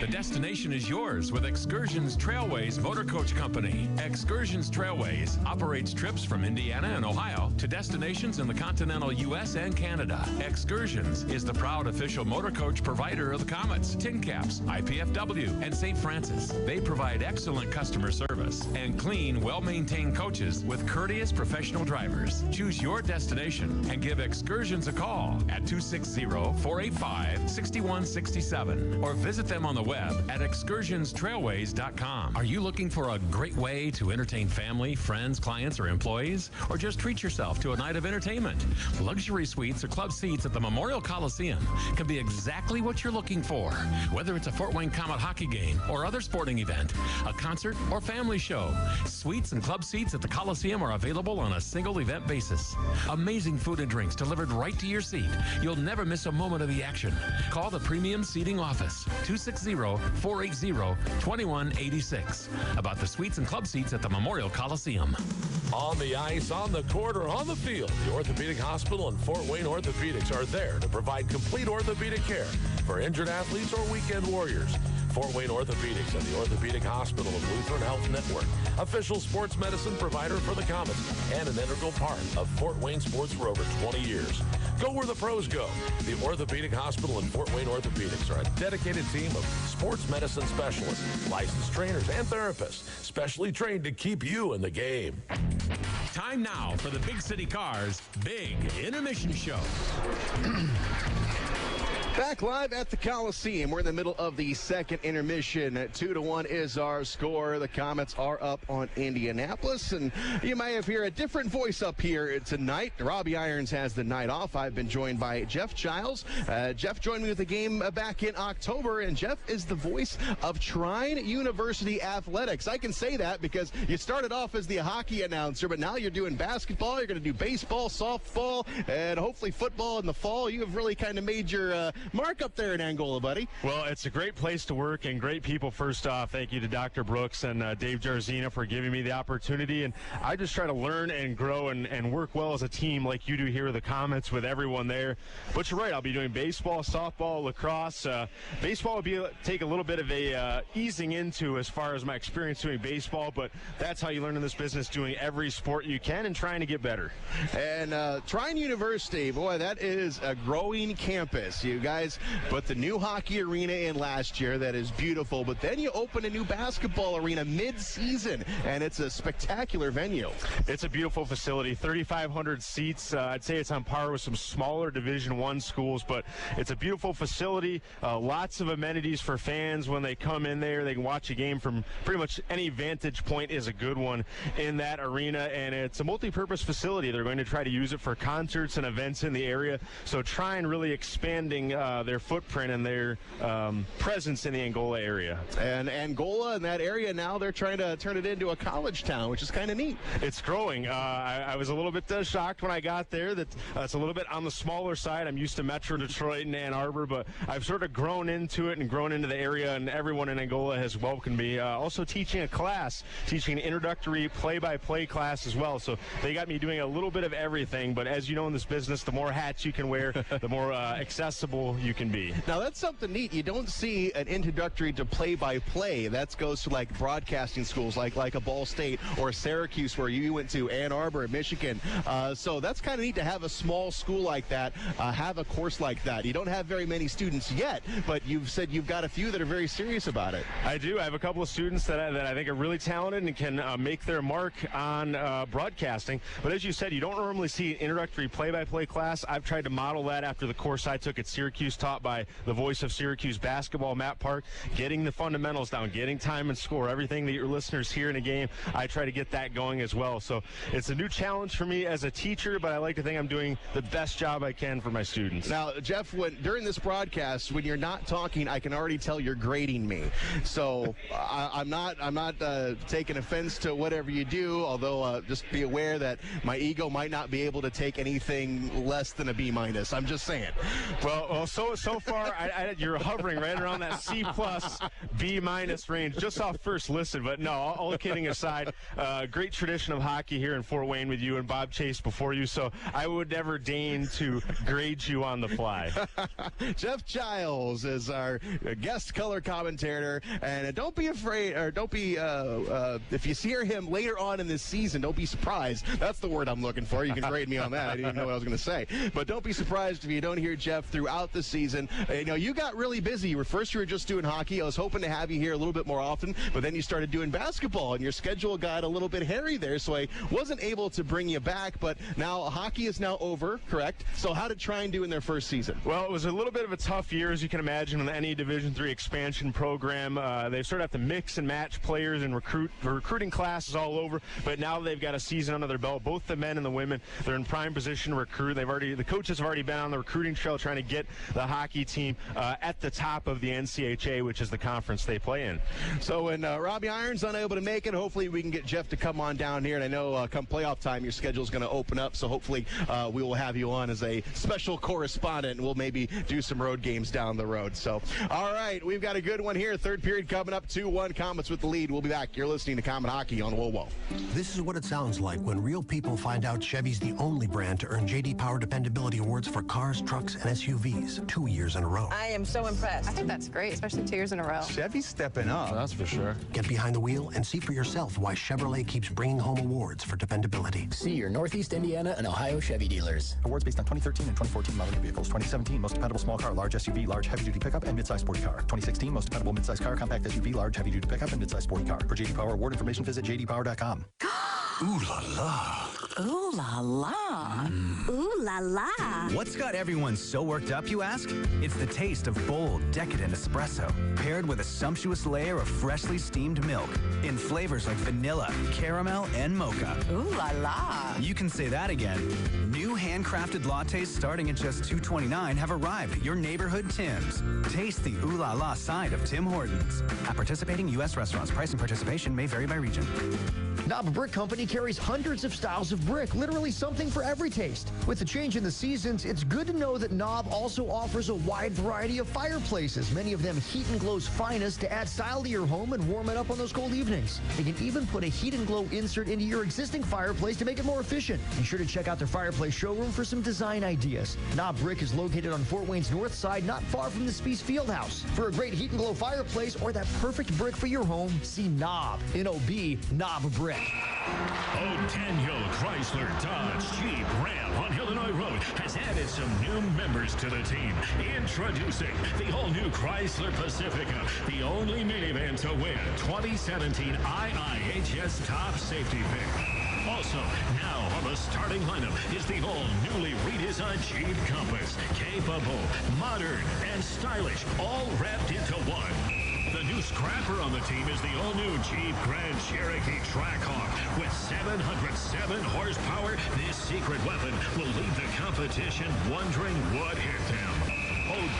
The destination is yours with Excursions Trailways Motor Coach Company. Excursions Trailways operates trips from Indiana and Ohio to destinations in the continental U.S. and Canada. Excursions is the proud official motor coach provider of the Komets, Tin Caps, IPFW, and St. Francis. They provide excellent customer service and clean, well-maintained coaches with courteous professional drivers. Choose your destination and give Excursions a call at 260-485-6167 or visit them on the web at excursionstrailways.com. Are you looking for a great way to entertain family, friends, clients, or employees? Or just treat yourself to a night of entertainment? Luxury suites or club seats at the Memorial Coliseum can be exactly what you're looking for. Whether it's a Fort Wayne Comet hockey game or other sporting event, a concert or family show, suites and club seats at the Coliseum are available on a single event basis. Amazing food and drinks delivered right to your seat. You'll never miss a moment of the action. Call the Premium Seating Office, 260-480-2186. About the suites and club seats at the Memorial Coliseum. On the ice, on the court, or on the field, the Orthopedic Hospital and Fort Wayne Orthopedics are there to provide complete orthopedic care for injured athletes or weekend warriors. Fort Wayne Orthopedics and the Orthopedic Hospital of Lutheran Health Network, official sports medicine provider for the Komets, and an integral part of Fort Wayne sports for over 20 years. Go where the pros go. The Orthopedic Hospital and Fort Wayne Orthopedics are a dedicated team of sports medicine specialists, licensed trainers, and therapists, specially trained to keep you in the game. Time now for the Big City Cars Big Intermission Show. Back live at the Coliseum. We're in the middle of the second intermission. 2-1 is our score. The Komets are up on Indianapolis, and you may have heard a different voice up here tonight. Robbie Irons has the night off. I've been joined by Jeff Giles. Jeff joined me with the game back in October, and Jeff is the voice of Trine University Athletics. I can say that because you started off as the hockey announcer, but now you're doing basketball, you're going to do baseball, softball, and hopefully football in the fall. You have really kind of made your mark up there in Angola, buddy. Well, it's a great place to work and great people. First off, thank you to Dr. Brooks and Dave Jarzina for giving me the opportunity. And I just try to learn and grow and work well as a team like you do here with the Komets with everyone there. But you're right, I'll be doing baseball, softball, lacrosse. Baseball would take a little bit of a easing into as far as my experience doing baseball, but that's how you learn in this business, doing every sport you can and trying to get better. And Trine University, boy, that is a growing campus. You guys put the new hockey arena in last year. That is beautiful. But then you open a new basketball arena mid-season, and it's a spectacular venue. It's a beautiful facility, 3,500 seats. I'd say it's on par with some smaller Division I schools, but it's a beautiful facility. Lots of amenities for fans when they come in there. They can watch a game from pretty much any vantage point is a good one in that arena, and it's a multi-purpose facility. They're going to try to use it for concerts and events in the area, so trying really expanding their footprint and their presence in the Angola area. And Angola and that area now, they're trying to turn it into a college town, which is kind of neat. It's growing. I was a little bit shocked when I got there that it's a little bit on the smaller side. I'm used to Metro Detroit and Ann Arbor, but I've sort of grown into it and grown into the area, and everyone in Angola has welcomed me. Also teaching a class, teaching an introductory play-by-play class as well. So they got me doing a little bit of everything, but as you know in this business, the more hats you can wear, the more accessible you can be. Now that's something neat. You don't see an introductory to play-by-play. That goes to like broadcasting schools like a Ball State or Syracuse where you went to, Ann Arbor, Michigan. So that's kind of neat to have a small school like that, have a course like that. You don't have very many students yet, but you've said you've got a few that are very serious about it. I do. I have a couple of students that I think are really talented and can make their mark on broadcasting. But as you said, you don't normally see an introductory play-by-play class. I've tried to model that after the course I took at Syracuse, taught by the voice of Syracuse basketball, Matt Park, getting the fundamentals down, getting time and score, everything that your listeners hear in a game. I try to get that going as well. So it's a new challenge for me as a teacher, but I like to think I'm doing the best job I can for my students. Now, Jeff, during this broadcast, when you're not talking, I can already tell you're grading me. So I'm not taking offense to whatever you do, although just be aware that my ego might not be able to take anything less than a B-. I'm just saying. Well, Well, so far, you're hovering right around that C+, B- range, just off first listen. But no, all kidding aside, great tradition of hockey here in Fort Wayne with you and Bob Chase before you. So I would never deign to grade you on the fly. Jeff Giles is our guest color commentator, and don't be afraid, or don't be, if you hear him later on in this season, don't be surprised. That's the word I'm looking for. You can grade me on that. I didn't even know what I was going to say. But don't be surprised if you don't hear Jeff throughout the season. You got really busy. You were just doing hockey. I was hoping to have you here a little bit more often, but then you started doing basketball, and your schedule got a little bit hairy there, so I wasn't able to bring you back. But now hockey is now over, correct? So how did Trine do in their first season? Well, it was a little bit of a tough year, as you can imagine, with any Division III expansion program. They sort of have to mix and match players and recruiting classes all over, but now they've got a season under their belt. Both the men and the women, they're in prime position to recruit. The coaches have already been on the recruiting trail trying to get the hockey team at the top of the NCHA, which is the conference they play in. So when Robbie Iron's unable to make it, hopefully we can get Jeff to come on down here. And I know come playoff time, your schedule is going to open up, so hopefully we will have you on as a special correspondent, and we'll maybe do some road games down the road. So, all right, we've got a good one here. Third period coming up, 2-1 Komets with the lead. We'll be back. You're listening to Comet Hockey on WOWO. This is what it sounds like when real people find out Chevy's the only brand to earn J.D. Power Dependability Awards for cars, trucks, and SUVs 2 years in a row. I am so impressed. I think that's great, especially 2 years in a row. Chevy's stepping up. That's for sure. Get behind the wheel and see for yourself why Chevrolet keeps bringing home awards for dependability. See your Northeast Indiana and Ohio Chevy dealers. Awards based on 2013 and 2014 model vehicles. 2017 most dependable small car, large SUV, large heavy-duty pickup, and midsize sporty car. 2016 most dependable midsize car, compact SUV, large heavy-duty pickup, and midsize sporty car. For J.D. Power award information, visit jdpower.com. Ooh la la. Ooh la la. Ooh la la. What's got everyone so worked up, you ask? It's the taste of bold, decadent espresso, paired with a sumptuous layer of freshly steamed milk in flavors like vanilla, caramel, and mocha. Ooh la la. You can say that again. New handcrafted lattes starting at just $2.29 have arrived at your neighborhood Tim's. Taste the ooh la la side of Tim Hortons. At participating U.S. restaurants, price and participation may vary by region. Knob Brick Company carries hundreds of styles of brick, literally something for every taste. With the change in the seasons, it's good to know that Knob also offers a wide variety of fireplaces, many of them Heat and Glow's finest, to add style to your home and warm it up on those cold evenings. They can even put a Heat and Glow insert into your existing fireplace to make it more efficient. Be sure to check out their fireplace showroom for some design ideas. Knob Brick is located on Fort Wayne's north side, not far from the Spies Fieldhouse. For a great Heat and Glow fireplace or that perfect brick for your home, see Knob, N-O-B, Knob Brick. Daniel Chrysler Dodge Jeep Ram on Illinois Road has added some new members to the team. Introducing the all-new Chrysler Pacifica, the only minivan to win 2017 IIHS Top Safety Pick. Also, now on the starting lineup is the all-newly redesigned Jeep Compass. Capable, modern, and stylish, all wrapped into one. The new scrapper on the team is the all-new Jeep Grand Cherokee Trackhawk. With 707 horsepower, this secret weapon will leave the competition wondering what hit them.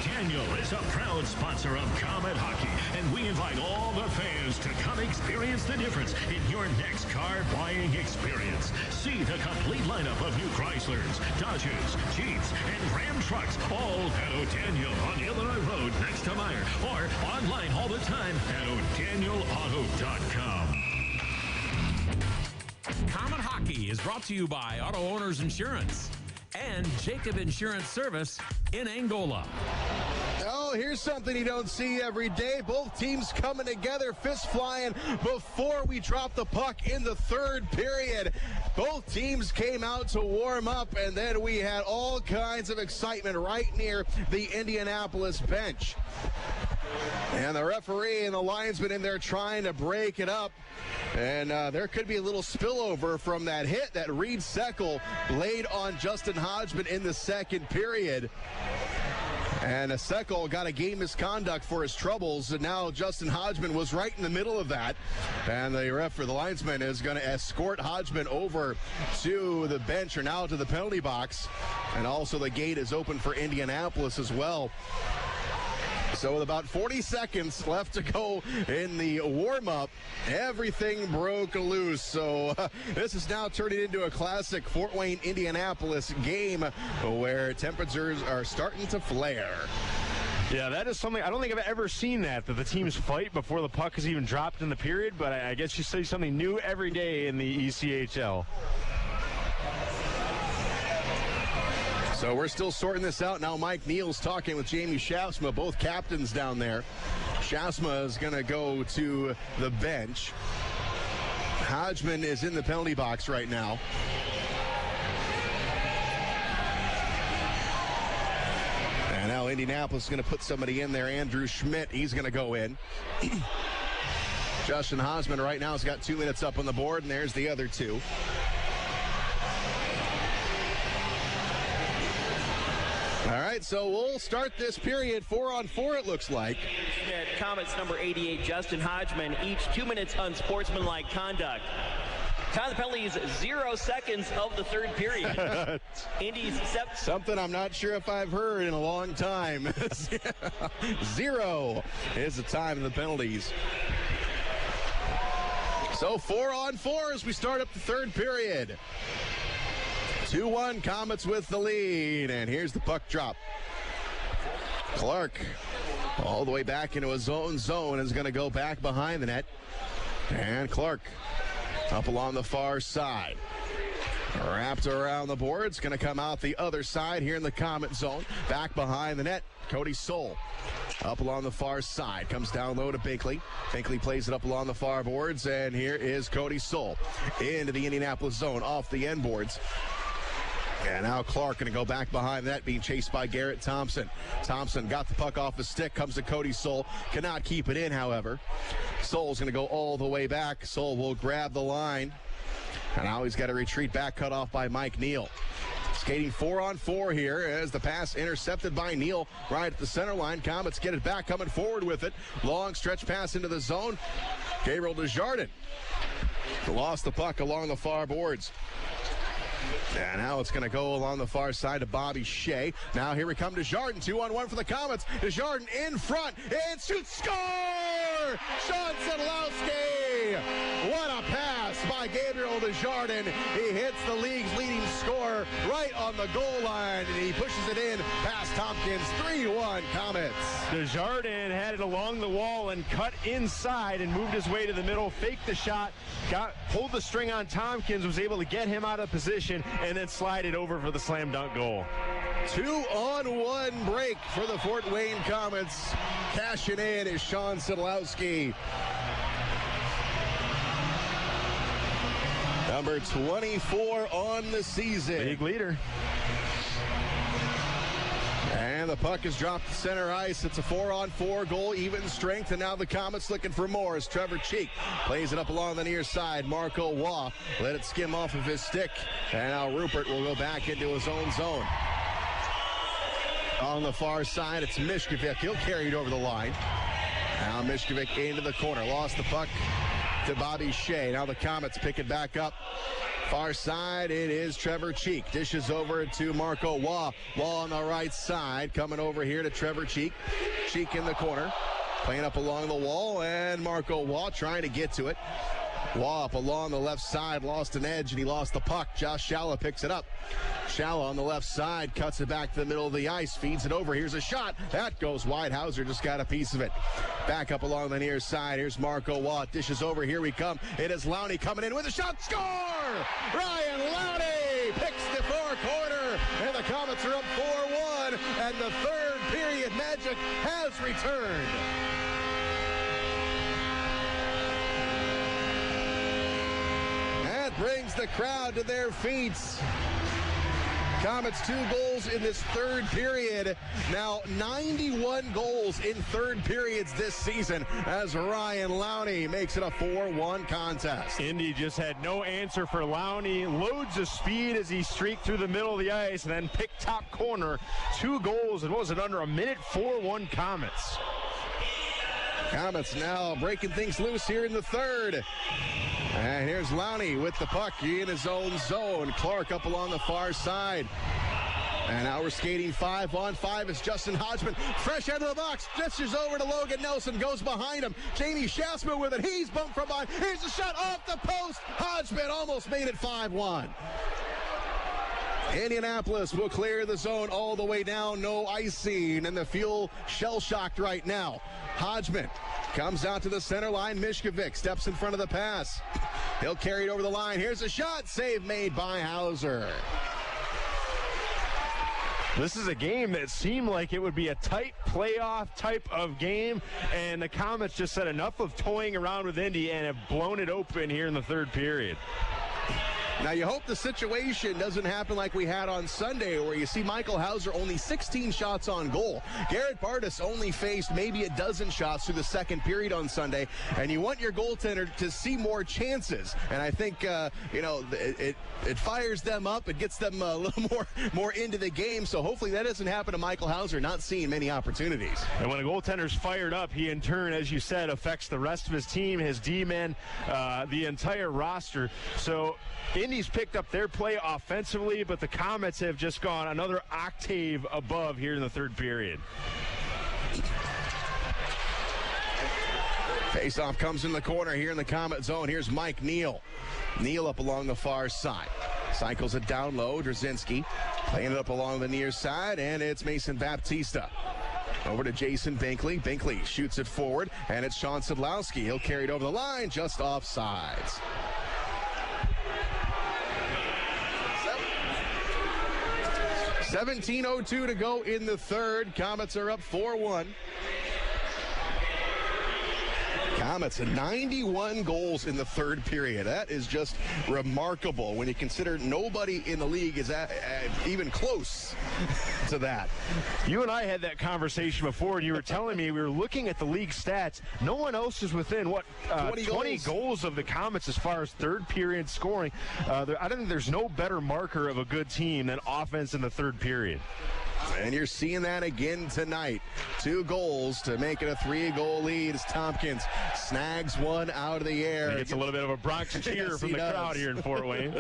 Daniel is a proud sponsor of Comet Hockey, and we invite all the fans to come experience the difference in your next car buying experience. See the complete lineup of new Chryslers, Dodges, Jeeps, and Ram trucks, all at O'Daniel on Illinois Road next to Meyer, or online all the time at o'danielauto.com. Comet Hockey is brought to you by Auto Owners Insurance and Jacob Insurance Service in Angola. Oh, here's something you don't see every day. Both teams coming together, fists flying before we drop the puck in the third period. Both teams came out to warm up, and then we had all kinds of excitement right near the Indianapolis bench. And the referee and the linesman in there trying to break it up. And there could be a little spillover from that hit that Reed Seckel laid on Justin Hodgman in the second period. And Seckel got a game misconduct for his troubles, and now Justin Hodgman was right in the middle of that. And the linesman is going to escort Hodgman over to the bench, or now to the penalty box. And also the gate is open for Indianapolis as well. So with about 40 seconds left to go in the warm-up, everything broke loose. So this is now turning into a classic Fort Wayne, Indianapolis game where temperatures are starting to flare. Yeah, that is something, I don't think I've ever seen that the teams fight before the puck is even dropped in the period, but I guess you see something new every day in the ECHL. So we're still sorting this out. Now Mike Neal's talking with Jamie Shafsma, both captains down there. Shafsma is going to go to the bench. Hodgman is in the penalty box right now. And now Indianapolis is going to put somebody in there. Andrew Schmidt, he's going to go in. Justin Hodgman right now has got 2 minutes up on the board, and there's the other two. All right, so we'll start this period 4-on-4, it looks like. Komets number 88, Justin Hodgman, each 2 minutes unsportsmanlike conduct. Time of the penalties, 0 seconds of the third period. Indy's something I'm not sure if I've heard in a long time. 0 is the time of the penalties. So 4-on-4 as we start up the third period. 2-1, Komets with the lead, and here's the puck drop. Clark all the way back into his own zone is going to go back behind the net. And Clark up along the far side. Wrapped around the boards, going to come out the other side here in the Komet zone. Back behind the net, Cody Soul. Up along the far side, comes down low to Binkley. Binkley plays it up along the far boards, and here is Cody Soul into the Indianapolis zone off the end boards. And now Clark going to go back behind that, being chased by Garrett Thompson. Thompson got the puck off his stick, comes to Cody Soul. Cannot keep it in, however. Soul's going to go all the way back. Soul will grab the line. And now he's got to retreat back, cut off by Mike Neal. Skating 4-on-4 here as the pass intercepted by Neal right at the center line. Komets get it back, coming forward with it. Long stretch pass into the zone. Gabriel Desjardins lost the puck along the far boards. And now it's going to go along the far side to Bobby Shea. Now here we come to Desjardins. 2-on-1 for the Komets. Desjardins in front. And shoots. Score! Sean Szydlowski. What a pass by Gabriel Desjardins. He hits the league's leading scorer right on the goal line. And he pushes it in past Tompkins. 3-1 Komets. Desjardins had it along the wall and cut inside and moved his way to the middle. Faked the shot. Pulled the string on Tompkins. Was able to get him out of position and then slide it over for the slam dunk goal. 2-on-1 break for the Fort Wayne Komets. Cashing in is Sean Szydlowski. Number 24 on the season. Big leader. And the puck is dropped to center ice. It's a 4-on-4 goal, even strength. And now the Komets looking for more as Trevor Cheek plays it up along the near side. Marco Waugh let it skim off of his stick. And now Rupert will go back into his own zone. On the far side, it's Mishkovic. He'll carry it over the line. Now Mishkovic into the corner. Lost the puck to Bobby Shea. Now the Komets pick it back up. Far side, it is Trevor Cheek. Dishes over to Marco Waugh. Waugh on the right side. Coming over here to Trevor Cheek. Cheek in the corner. Playing up along the wall. And Marco Waugh trying to get to it. Waugh up along the left side. Lost an edge and he lost the puck. Josh Shalla picks it up. Shalla on the left side. Cuts it back to the middle of the ice. Feeds it over. Here's a shot. That goes wide. Hauser just got a piece of it. Back up along the near side. Here's Marco Waugh. Dishes over. Here we come. It is Lowney coming in with a shot. Score! Ryan Lowney picks the far corner. And the Komets are up 4-1. And the third period magic has returned. That brings the crowd to their feet. Komets 2 goals in this third period. Now 91 goals in third periods this season as Ryan Lowney makes it a 4-1 contest. Indy just had no answer for Lowney. Loads of speed as he streaked through the middle of the ice and then picked top corner. 2 goals and what was it, under a minute? 4-1 Komets. Komets now breaking things loose here in the third. And here's Lowney with the puck in his own zone. Clark up along the far side. And now we're skating 5-on-5 as Justin Hodgman, fresh out of the box, gestures over to Logan Nelson, goes behind him. Jamie Shasma with it. He's bumped from behind. Here's a shot off the post. Hodgman almost made it 5-1. Indianapolis will clear the zone all the way down. No icing, and the fuel shell-shocked right now. Hodgman comes out to the center line. Mishkovic steps in front of the pass. He'll carry it over the line. Here's a shot. Save made by Hauser. This is a game that seemed like it would be a tight playoff type of game, and the Komets just said enough of toying around with Indy and have blown it open here in the third period. Now, you hope the situation doesn't happen like we had on Sunday, where you see Michael Hauser only 16 shots on goal. Garrett Bardis only faced maybe a dozen shots through the second period on Sunday, and you want your goaltender to see more chances. And I think, it fires them up. It gets them a little more into the game. So hopefully that doesn't happen to Michael Hauser, not seeing many opportunities. And when a goaltender's fired up, he in turn, as you said, affects the rest of his team, his D-men, the entire roster. So Indy's picked up their play offensively, but the Komets have just gone another octave above here in the third period. Faceoff comes in the corner here in the Komet zone. Here's Mike Neal. Neal up along the far side. Cycles it down low. Drzinski playing it up along the near side, and it's Mason Baptista. Over to Jason Binkley. Binkley shoots it forward, and it's Sean Szydlowski. He'll carry it over the line, just off sides. 17:02 to go in the third. Komets are up 4-1. Komets 91 goals in the third period. That is just remarkable when you consider nobody in the league is even close to that. You and I had that conversation before, and you were telling me we were looking at the league stats. No one else is within, 20 goals of the Komets as far as third period scoring. I don't think there's no better marker of a good team than offense in the third period. And you're seeing that again tonight. 2 goals to make it a 3-goal lead as Tompkins snags one out of the air. It's a little bit of a Bronx cheer yes, from the crowd here in Fort Wayne.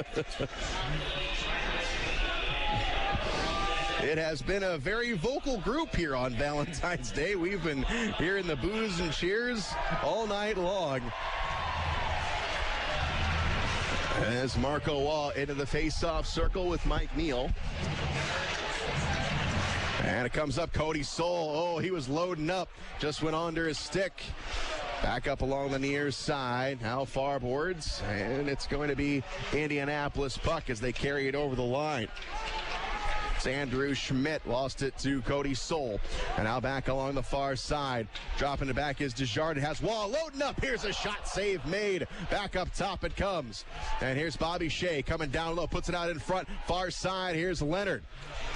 It has been a very vocal group here on Valentine's Day. We've been hearing the boos and cheers all night long. As Marco Waugh into the face-off circle with Mike Neal. And it comes up Cody Soul. Oh, he was loading up. Just went under his stick. Back up along the near side. Now far boards. And it's going to be Indianapolis puck as they carry it over the line. It's Andrew Schmidt. Lost it to Cody Soul. And now back along the far side. Dropping it back is Desjardins. Has Wall loading up. Here's a shot save made. Back up top it comes. And here's Bobby Shea coming down low. Puts it out in front. Far side. Here's Leonard.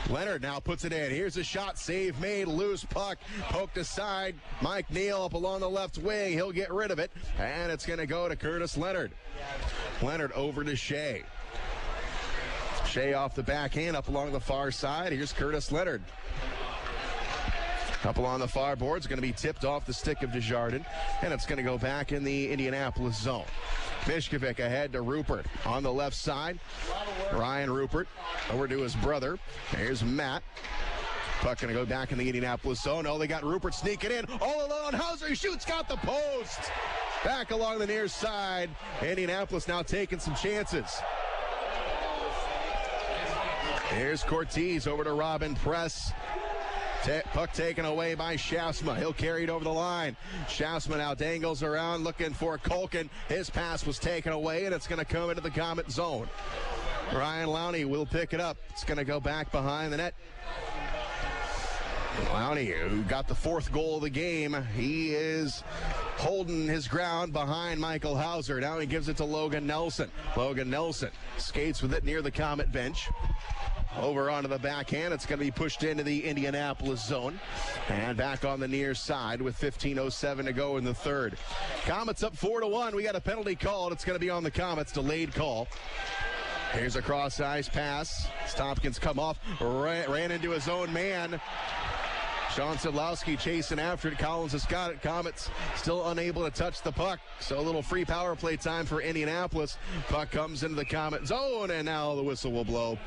Leonard now puts it in. Here's a shot. Save made. Loose puck. Poked aside. Mike Neal up along the left wing. He'll get rid of it. And it's going to go to Curtis Leonard. Leonard over to Shea. Shea off the backhand up along the far side. Here's Curtis Leonard. Up along the far board. It's going to be tipped off the stick of Desjardins. And it's going to go back in the Indianapolis zone. Mishkovic ahead to Rupert on the left side. Ryan Rupert over to his brother. Here's Matt. Puck going to go back in the Indianapolis zone. Oh, they got Rupert sneaking in. All alone. Hauser, he shoots, got the post. Back along the near side. Indianapolis now taking some chances. Here's Cortez over to Robin Press. Puck taken away by Shasma. He'll carry it over the line. Shasma now dangles around looking for Culkin. His pass was taken away, and it's going to come into the Komet zone. Ryan Lowney will pick it up. It's going to go back behind the net. Lowney, who got the 4th goal of the game, he is holding his ground behind Michael Hauser. Now he gives it to Logan Nelson. Logan Nelson skates with it near the Komet bench. Over onto the backhand. It's going to be pushed into the Indianapolis zone. And back on the near side with 15:07 to go in the third. Komets up 4-1. We got a penalty called. It's going to be on the Komets. Delayed call. Here's a cross-ice pass. Tompkins come off. Ran into his own man. Sean Szydlowski chasing after it. Collins has got it. Komets still unable to touch the puck. So a little free power play time for Indianapolis. Puck comes into the Komet zone, and now the whistle will blow.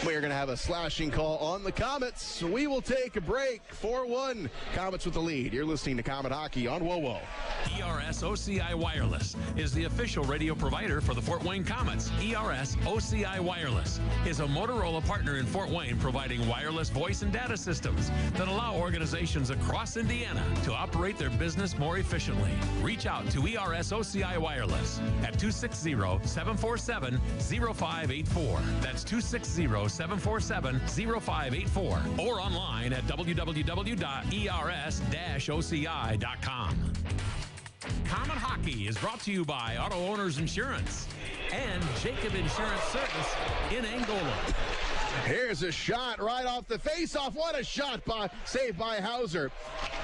We're going to have a slashing call on the Komets. We will take a break. 4-1. Komets with the lead. You're listening to Komet Hockey on WoWo. ERS OCI Wireless is the official radio provider for the Fort Wayne Komets. ERS OCI Wireless is a Motorola partner in Fort Wayne providing wireless voice and data systems that allow organizations across Indiana to operate their business more efficiently. Reach out to ERS OCI Wireless at 260-747-0584. That's 260-747-0584 or online at www.ers-oci.com. Komet Hockey is brought to you by Auto Owners Insurance and Jacob Insurance Service in Angola. Here's a shot right off the face-off. What a shot saved by Hauser.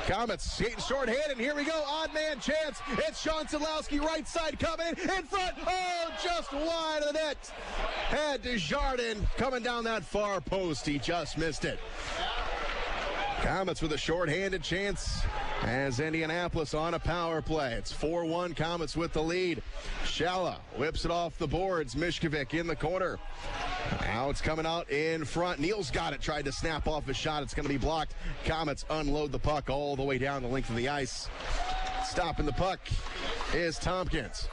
Komets skating short-handed. Here we go. Odd man chance. It's Szydlowski right side coming in front. Oh, just wide of the net. Had Desjardins coming down that far post. He just missed it. Komets with a short-handed chance as Indianapolis on a power play. It's 4-1. Komets with the lead. Shea whips it off the boards. Mishkovic in the corner. Now it's coming out in front. Neal's got it. Tried to snap off a shot. It's going to be blocked. Komets unload the puck all the way down the length of the ice. Stopping the puck is Tompkins.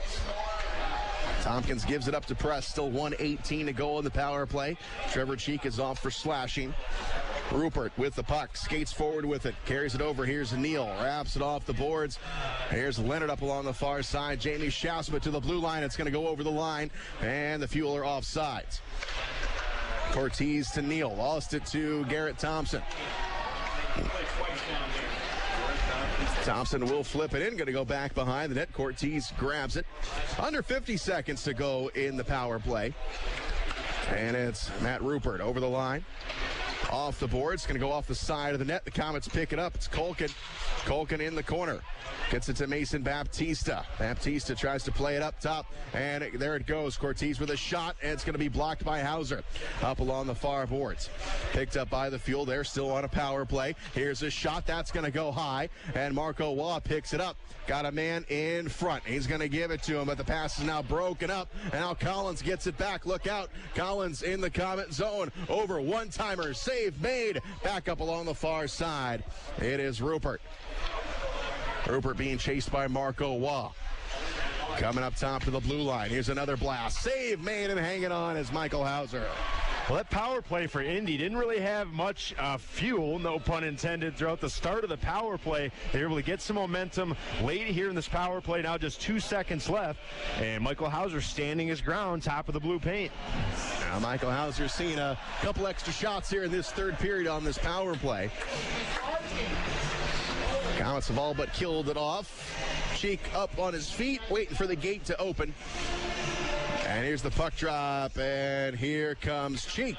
Tompkins gives it up to Press. Still 1:18 to go on the power play. Trevor Cheek is off for slashing. Rupert with the puck, skates forward with it, carries it over. Here's Neal, wraps it off the boards. Here's Leonard up along the far side. Jamie Shasma to the blue line. It's going to go over the line, and the Fuel are offsides. Cortez to Neal, lost it to Garrett Thompson. Thompson will flip it in, going to go back behind the net. Cortez grabs it. Under 50 seconds to go in the power play. And it's Matt Rupert over the line. Off the board. It's going to go off the side of the net. The Komets pick it up. It's Colkin. Colkin in the corner. Gets it to Mason Baptista. Baptista tries to play it up top. And there it goes. Cortez with a shot. And it's going to be blocked by Hauser. Up along the far boards. Picked up by the Fuel. They're still on a power play. Here's a shot. That's going to go high. And Marco Waugh picks it up. Got a man in front. He's going to give it to him. But the pass is now broken up. And now Collins gets it back. Look out. Collins in the Komet zone. Over one-timer. Save made. Back up along the far side. It is Rupert. Rupert being chased by Marco Waugh. Coming up top to the blue line. Here's another blast. Save made and hanging on is Michael Hauser. Well, that power play for Indy didn't really have much fuel, no pun intended, throughout the start of the power play. They were able to get some momentum late here in this power play. Now just 2 seconds left, and Michael Hauser standing his ground, top of the blue paint. Now Michael Hauser seeing a couple extra shots here in this third period on this power play. Komets have all but killed it off. Cheek up on his feet, waiting for the gate to open. And here's the puck drop, and here comes Cheek.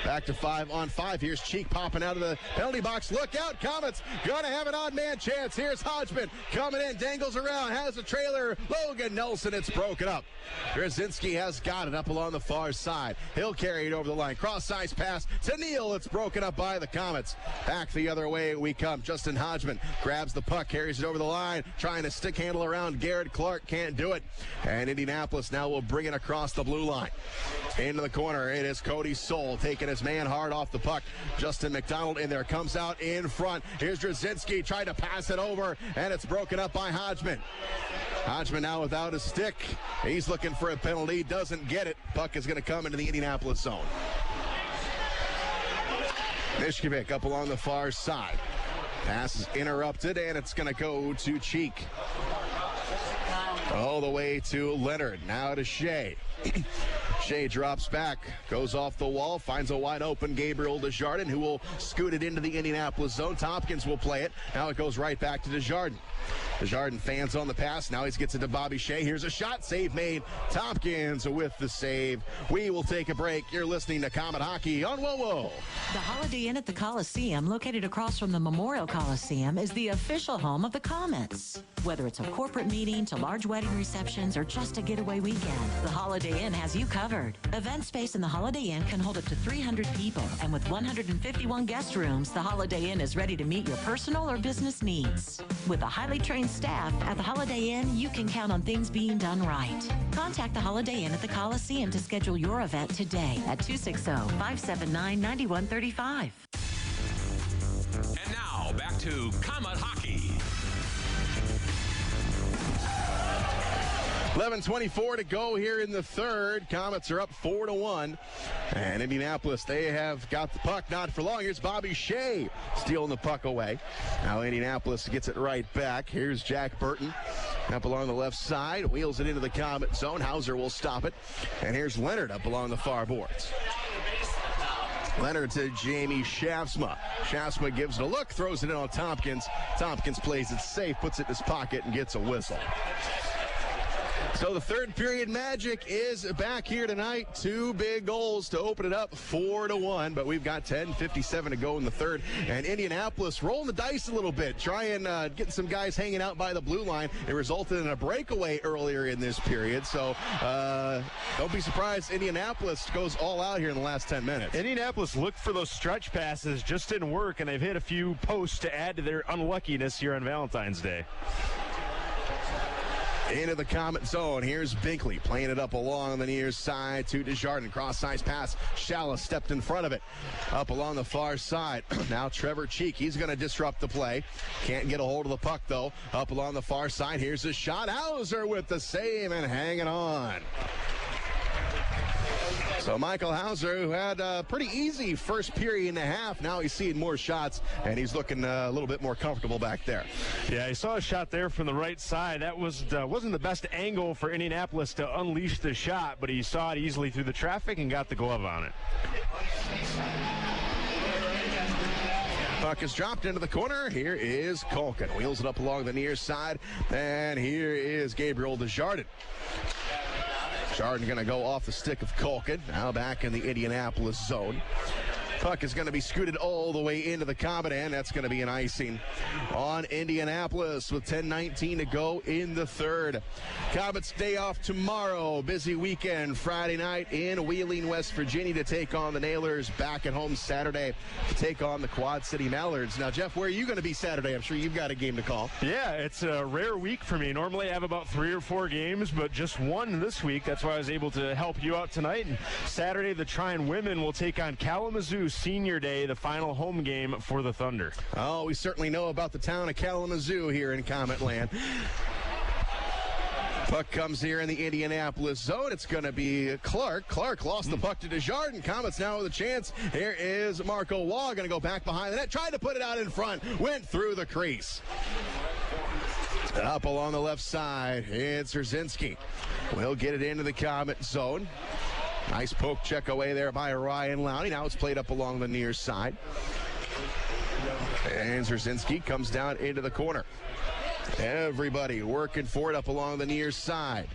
Back to 5-on-5. Here's Cheek popping out of the penalty box. Look out, Komets gonna have an odd man chance. Here's Hodgman coming in, dangles around, has a trailer. Logan Nelson, it's broken up. Brzezinski has got it up along the far side. He'll carry it over the line. Cross-ice pass to Neal. It's broken up by the Komets. Back the other way we come. Justin Hodgman grabs the puck, carries it over the line, trying to stick handle around Garrett Clark. Can't do it. And Indianapolis now will bring it across the blue line. Into the corner, it is Cody Soul taking his man hard off the puck. Justin McDonald in there, comes out in front. Here's Brzezinski, tried to pass it over, and it's broken up by Hodgman. Hodgman now without a stick. He's looking for a penalty, doesn't get it. Puck is going to come into the Indianapolis zone. Mishkovic up along the far side. Pass is interrupted, and it's going to go to Cheek. All the way to Leonard. Now to Shea. Shea drops back, goes off the wall, finds a wide open Gabriel Desjardins, who will scoot it into the Indianapolis zone. Tompkins will play it. Now it goes right back to Desjardins. Desjardins fans on the pass. Now he gets it to Bobby Shea. Here's a shot. Save made. Tompkins with the save. We will take a break. You're listening to Komet Hockey on WoWo. The Holiday Inn at the Coliseum, located across from the Memorial Coliseum, is the official home of the Komets. Whether it's a corporate meeting to large wedding receptions or just a getaway weekend, the Holiday Inn has you covered. covered. Event space in the Holiday Inn can hold up to 300 people, and with 151 guest rooms, the Holiday Inn is ready to meet your personal or business needs. With a highly trained staff at the Holiday Inn, you can count on things being done right. Contact the Holiday Inn at the Coliseum to schedule your event today at 260-579-9135. And now, back to Komet Hockey. 11:24 to go here in the third. Komets are up 4-1. And Indianapolis, they have got the puck not for long. Here's Bobby Shea stealing the puck away. Now Indianapolis gets it right back. Here's Jack Burton up along the left side. Wheels it into the Komet zone. Hauser will stop it. And here's Leonard up along the far boards. Leonard to Jamie Shafsma. Shafsma gives it a look, throws it in on Tompkins. Tompkins plays it safe, puts it in his pocket, and gets a whistle. So the third period magic is back here tonight. 2 big goals to open it up, 4-1. But we've got 10:57 to go in the third. And Indianapolis rolling the dice a little bit, trying getting some guys hanging out by the blue line. It resulted in a breakaway earlier in this period. So don't be surprised Indianapolis goes all out here in the last 10 minutes. Indianapolis looked for those stretch passes, just didn't work, and they've hit a few posts to add to their unluckiness here on Valentine's Day. Into the Komet zone. Here's Binkley playing it up along the near side to Desjardins. Cross-size pass. Shalla stepped in front of it. Up along the far side. Now Trevor Cheek. He's going to disrupt the play. Can't get a hold of the puck, though. Up along the far side. Here's a shot. Hauser with the save and hanging on. So Michael Hauser, who had a pretty easy first period and a half, now he's seeing more shots, and he's looking a little bit more comfortable back there. Yeah, he saw a shot there from the right side. That wasn't the best angle for Indianapolis to unleash the shot, but he saw it easily through the traffic and got the glove on it. Puck is dropped into the corner. Here is Culkin. Wheels it up along the near side, and here is Gabriel Desjardins. Desjardins going to go off the stick of Culkin. Now back in the Indianapolis zone. Puck is going to be scooted all the way into the Komet, and that's going to be an icing on Indianapolis with 10:19 to go in the third. Komets day off tomorrow. Busy weekend. Friday night in Wheeling, West Virginia to take on the Nailers. Back at home Saturday to take on the Quad City Mallards. Now, Jeff, where are you going to be Saturday? I'm sure you've got a game to call. Yeah, it's a rare week for me. Normally I have about 3 or 4 games, but just one this week. That's why I was able to help you out tonight. And Saturday, the Tryon women will take on Kalamazoo Senior Day, the final home game for the Thunder. Oh, we certainly know about the town of Kalamazoo here in Komet Land. Puck comes here in the Indianapolis zone. It's going to be Clark. Clark lost the puck to Desjardins. Komets now with a chance. Here is Marco Waugh going to go back behind the net. Tried to put it out in front. Went through the crease. Up along the left side, it's Szydlowski. We'll get it into the Komet zone. Nice poke check away there by Ryan Lowney. Now it's played up along the near side. And Szydlowski comes down into the corner. Everybody working for it up along the near side.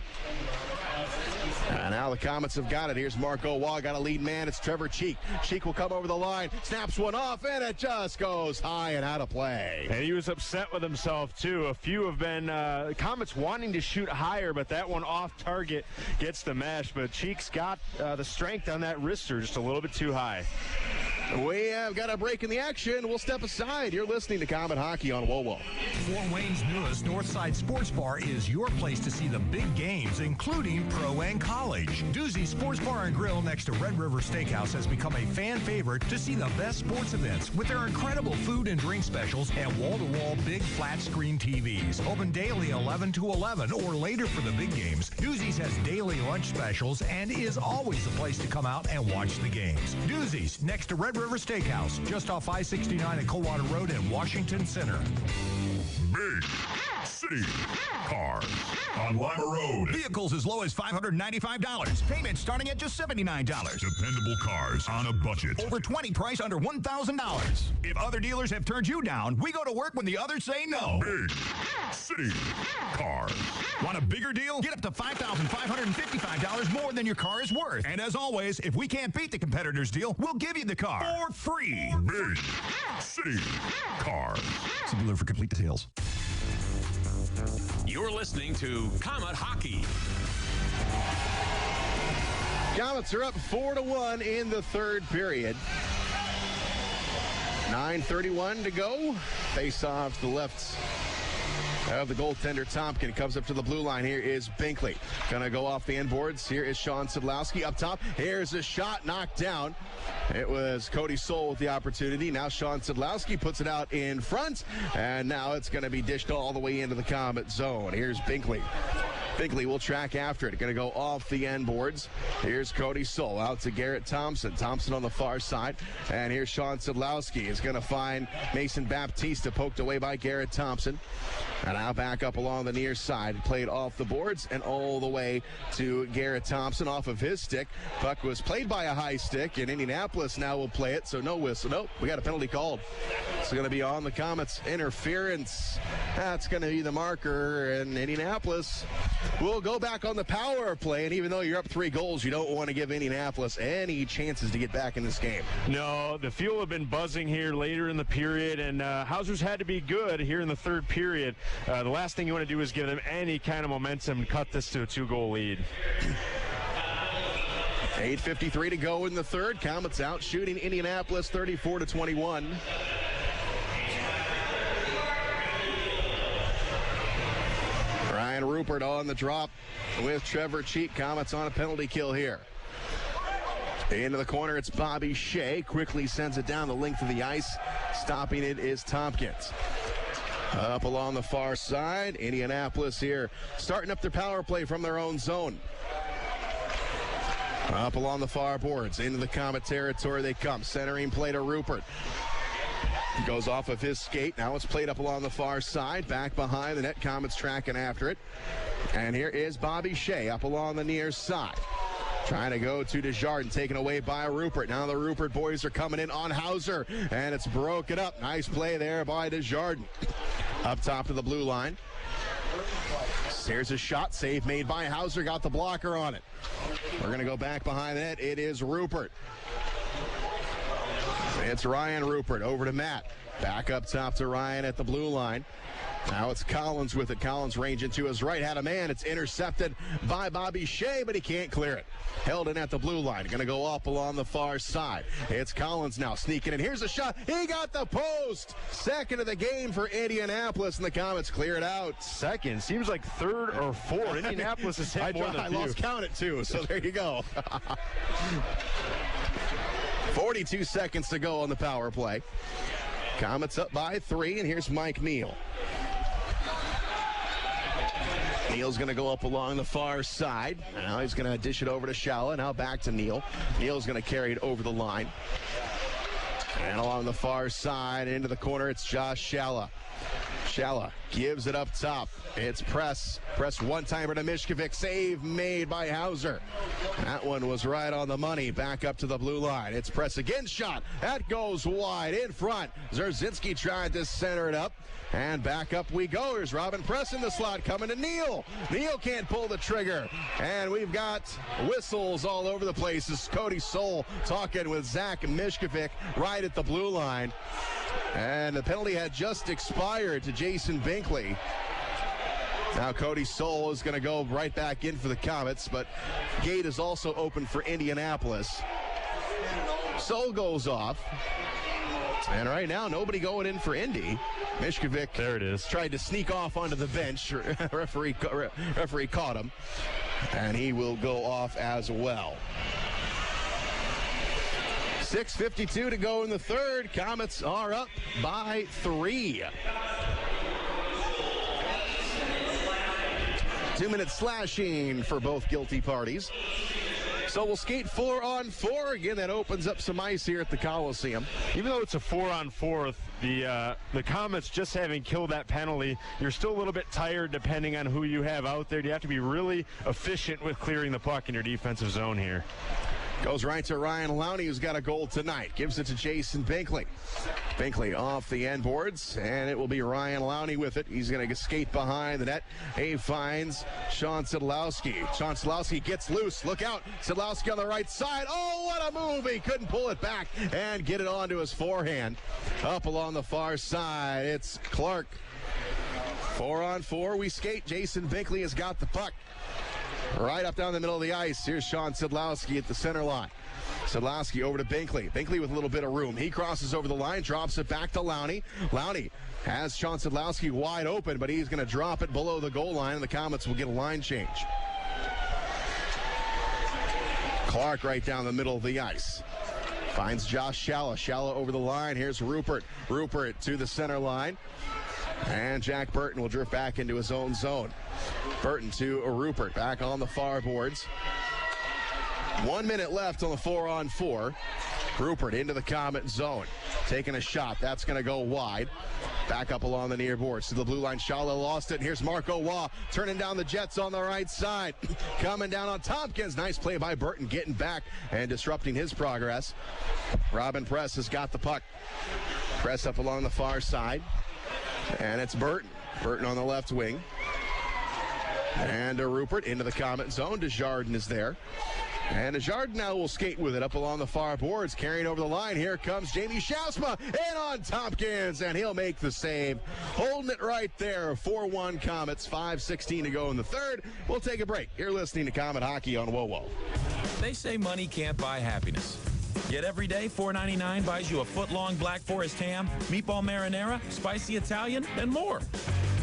And now the Komets have got it. Here's Marco Waugh, got a lead man. It's Trevor Cheek. Cheek will come over the line, snaps one off, and it just goes high and out of play. And he was upset with himself, too. A few have been Komets wanting to shoot higher, but that one off target gets the mesh. But Cheek's got the strength on that wrister just a little bit too high. We have got a break in the action. We'll step aside. You're listening to Komet Hockey on WOWO. Fort Wayne's newest Northside Sports Bar is your place to see the big games, including pro and college. Doozy Sports Bar and Grill next to Red River Steakhouse has become a fan favorite to see the best sports events with their incredible food and drink specials and wall-to-wall big flat screen TVs. Open daily 11 to 11 or later for the big games. Doozy's has daily lunch specials and is always the place to come out and watch the games. Doozy's next to Red River Steakhouse, just off I-69 at Coldwater Road in Washington Center. Big City Cars on Lima Road. Vehicles as low as $595. Payments starting at just $79. Dependable cars on a budget. Over 20 price under $1,000. If other dealers have turned you down, we go to work when the others say no. Big City Cars. Want a bigger deal? Get up to $5,555 more than your car is worth. And as always, if we can't beat the competitor's deal, we'll give you the car for free. Big City Cars. See dealer for complete details. You're listening to Komet Hockey. Komets are up 4-1 in the third period. 9:31 to go. Face off to the left of the goaltender, Tompkin. Comes up to the blue line. Here is Binkley. Gonna go off the end boards. Here is Szydlowski up top. Here's a shot knocked down. It was Cody Soul with the opportunity. Now Szydlowski puts it out in front. And now it's going to be dished all the way into the Komet zone. Here's Binkley. Binkley will track after it. Going to go off the end boards. Here's Cody Soul out to Garrett Thompson. Thompson on the far side. And here's Szydlowski is going to find Mason Baptista, poked away by Garrett Thompson. And now back up along the near side. Played off the boards and all the way to Garrett Thompson off of his stick. Puck was played by a high stick, and Indianapolis now will play it, so no whistle. Nope, we got a penalty called. It's going to be on the Komets. Interference. That's going to be the marker, and Indianapolis will go back on the power play. And even though you're up 3 goals, you don't want to give Indianapolis any chances to get back in this game. No, the field have been buzzing here later in the period, and Hauser's had to be good here in the third period. The last thing you want to do is give them any kind of momentum and cut this to a 2-goal lead. 8:53 to go in the third. Komets out shooting Indianapolis 34-21. Ryan Rupert on the drop with Trevor Cheek. Komets on a penalty kill here. Into the corner, it's Bobby Shea. Quickly sends it down the length of the ice. Stopping it is Tompkins. Up along the far side, Indianapolis here starting up their power play from their own zone. Up along the far boards, into the Komet territory they come. Centering play to Rupert. Goes off of his skate. Now it's played up along the far side. Back behind the net. Komets tracking after it. And here is Bobby Shea up along the near side. Trying to go to Desjardins, taken away by Rupert. Now the Rupert boys are coming in on Hauser, and it's broken up. Nice play there by Desjardins. Up top to the blue line. There's a shot, save made by Hauser, got the blocker on it. We're going to go back behind the net. It is Rupert. It's Ryan Rupert over to Matt. Back up top to Ryan at the blue line. Now it's Collins with it. Collins ranging to his right. Had a man. It's intercepted by Bobby Shea, but he can't clear it. Held in at the blue line. Going to go up along the far side. It's Collins now sneaking in. Here's a shot. He got the post. Second of the game for Indianapolis, and the Komets clear it out. Second. Seems like third or fourth. Indianapolis has hit more than I lost count at 2, so there you go. 42 seconds to go on the power play. Komets up by 3, and here's Mike Neal. Neal's going to go up along the far side. Now he's going to dish it over to Shea. Now back to Neal. Neal's going to carry it over the line. And along the far side into the corner, it's Josh Shea. Shea gives it up top. It's press. Press one-timer to Mishkovic. Save made by Hauser. That one was right on the money. Back up to the blue line. It's press again. Shot. That goes wide in front. Zerzinski tried to center it up. And back up we go. Here's Robin Press in the slot coming to Neal. Neal can't pull the trigger. And we've got whistles all over the place. This is Cody Soul talking with Zach Mishkovic right at the blue line. And the penalty had just expired to Jason Binkley. Now Cody Soul is going to go right back in for the Komets, but gate is also open for Indianapolis. Soul goes off. And right now, nobody going in for Indy. Mishkovic, there it is, tried to sneak off onto the bench. Referee caught him, and he will go off as well. 6:52 to go in the third. Komets are up by 3. 2-minute slashing for both guilty parties. So we'll skate 4-on-4. Again, that opens up some ice here at the Coliseum. Even though it's a 4-on-4, the Komets just having killed that penalty, you're still a little bit tired depending on who you have out there. You have to be really efficient with clearing the puck in your defensive zone here. Goes right to Ryan Lowney, who's got a goal tonight. Gives it to Jason Binkley. Binkley off the end boards, and it will be Ryan Lowney with it. He's going to skate behind the net. He finds Szydlowski. Szydlowski gets loose. Look out. Szydlowski on the right side. Oh, what a move. He couldn't pull it back and get it onto his forehand. Up along the far side, it's Clark. 4-on-4, we skate. Jason Binkley has got the puck. Right up down the middle of the ice. Here's Sean Szydlowski at the center line. Szydlowski over to Binkley. Binkley with a little bit of room. He crosses over the line, drops it back to Lowney. Lowney has Sean Szydlowski wide open, but he's going to drop it below the goal line, and the Komets will get a line change. Clark right down the middle of the ice. Finds Josh Shea. Shea over the line. Here's Rupert. Rupert to the center line. And Jack Burton will drift back into his own zone. Burton to Rupert. Back on the far boards. 1 minute left on the 4-on-4. Rupert into the Komet zone. Taking a shot. That's going to go wide. Back up along the near boards to the blue line. Shea lost it. Here's Marco Waugh turning down the Jets on the right side. Coming down on Tompkins. Nice play by Burton, getting back and disrupting his progress. Robin Press has got the puck. Press up along the far side. And it's Burton. Burton on the left wing. And Rupert into the Komet zone. Desjardins is there. And Desjardins now will skate with it up along the far boards, carrying over the line. Here comes Jamie Shasma in on Tompkins, and he'll make the save. Holding it right there. 4-1 Komets, 5:16 to go in the third. We'll take a break. You're listening to Komet Hockey on WOWO. They say money can't buy happiness. Yet every day, $4.99 buys you a foot-long Black Forest ham, meatball marinara, spicy Italian, and more.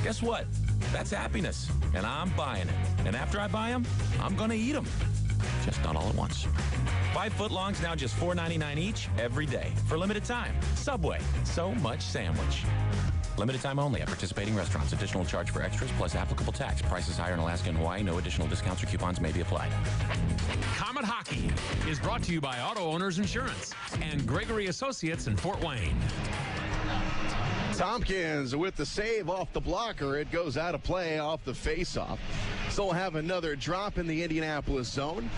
Guess what? That's happiness, and I'm buying it. And after I buy them, I'm going to eat them. Just not all at once. 5 footlongs now just $4.99 each every day for limited time. Subway, so much sandwich. Limited time only at participating restaurants. Additional charge for extras plus applicable tax. Prices higher in Alaska and Hawaii. No additional discounts or coupons may be applied. Komet Hockey is brought to you by Auto Owners Insurance and Gregory Associates in Fort Wayne. Tompkins with the save off the blocker. It goes out of play off the faceoff. So we'll have another drop in the Indianapolis zone.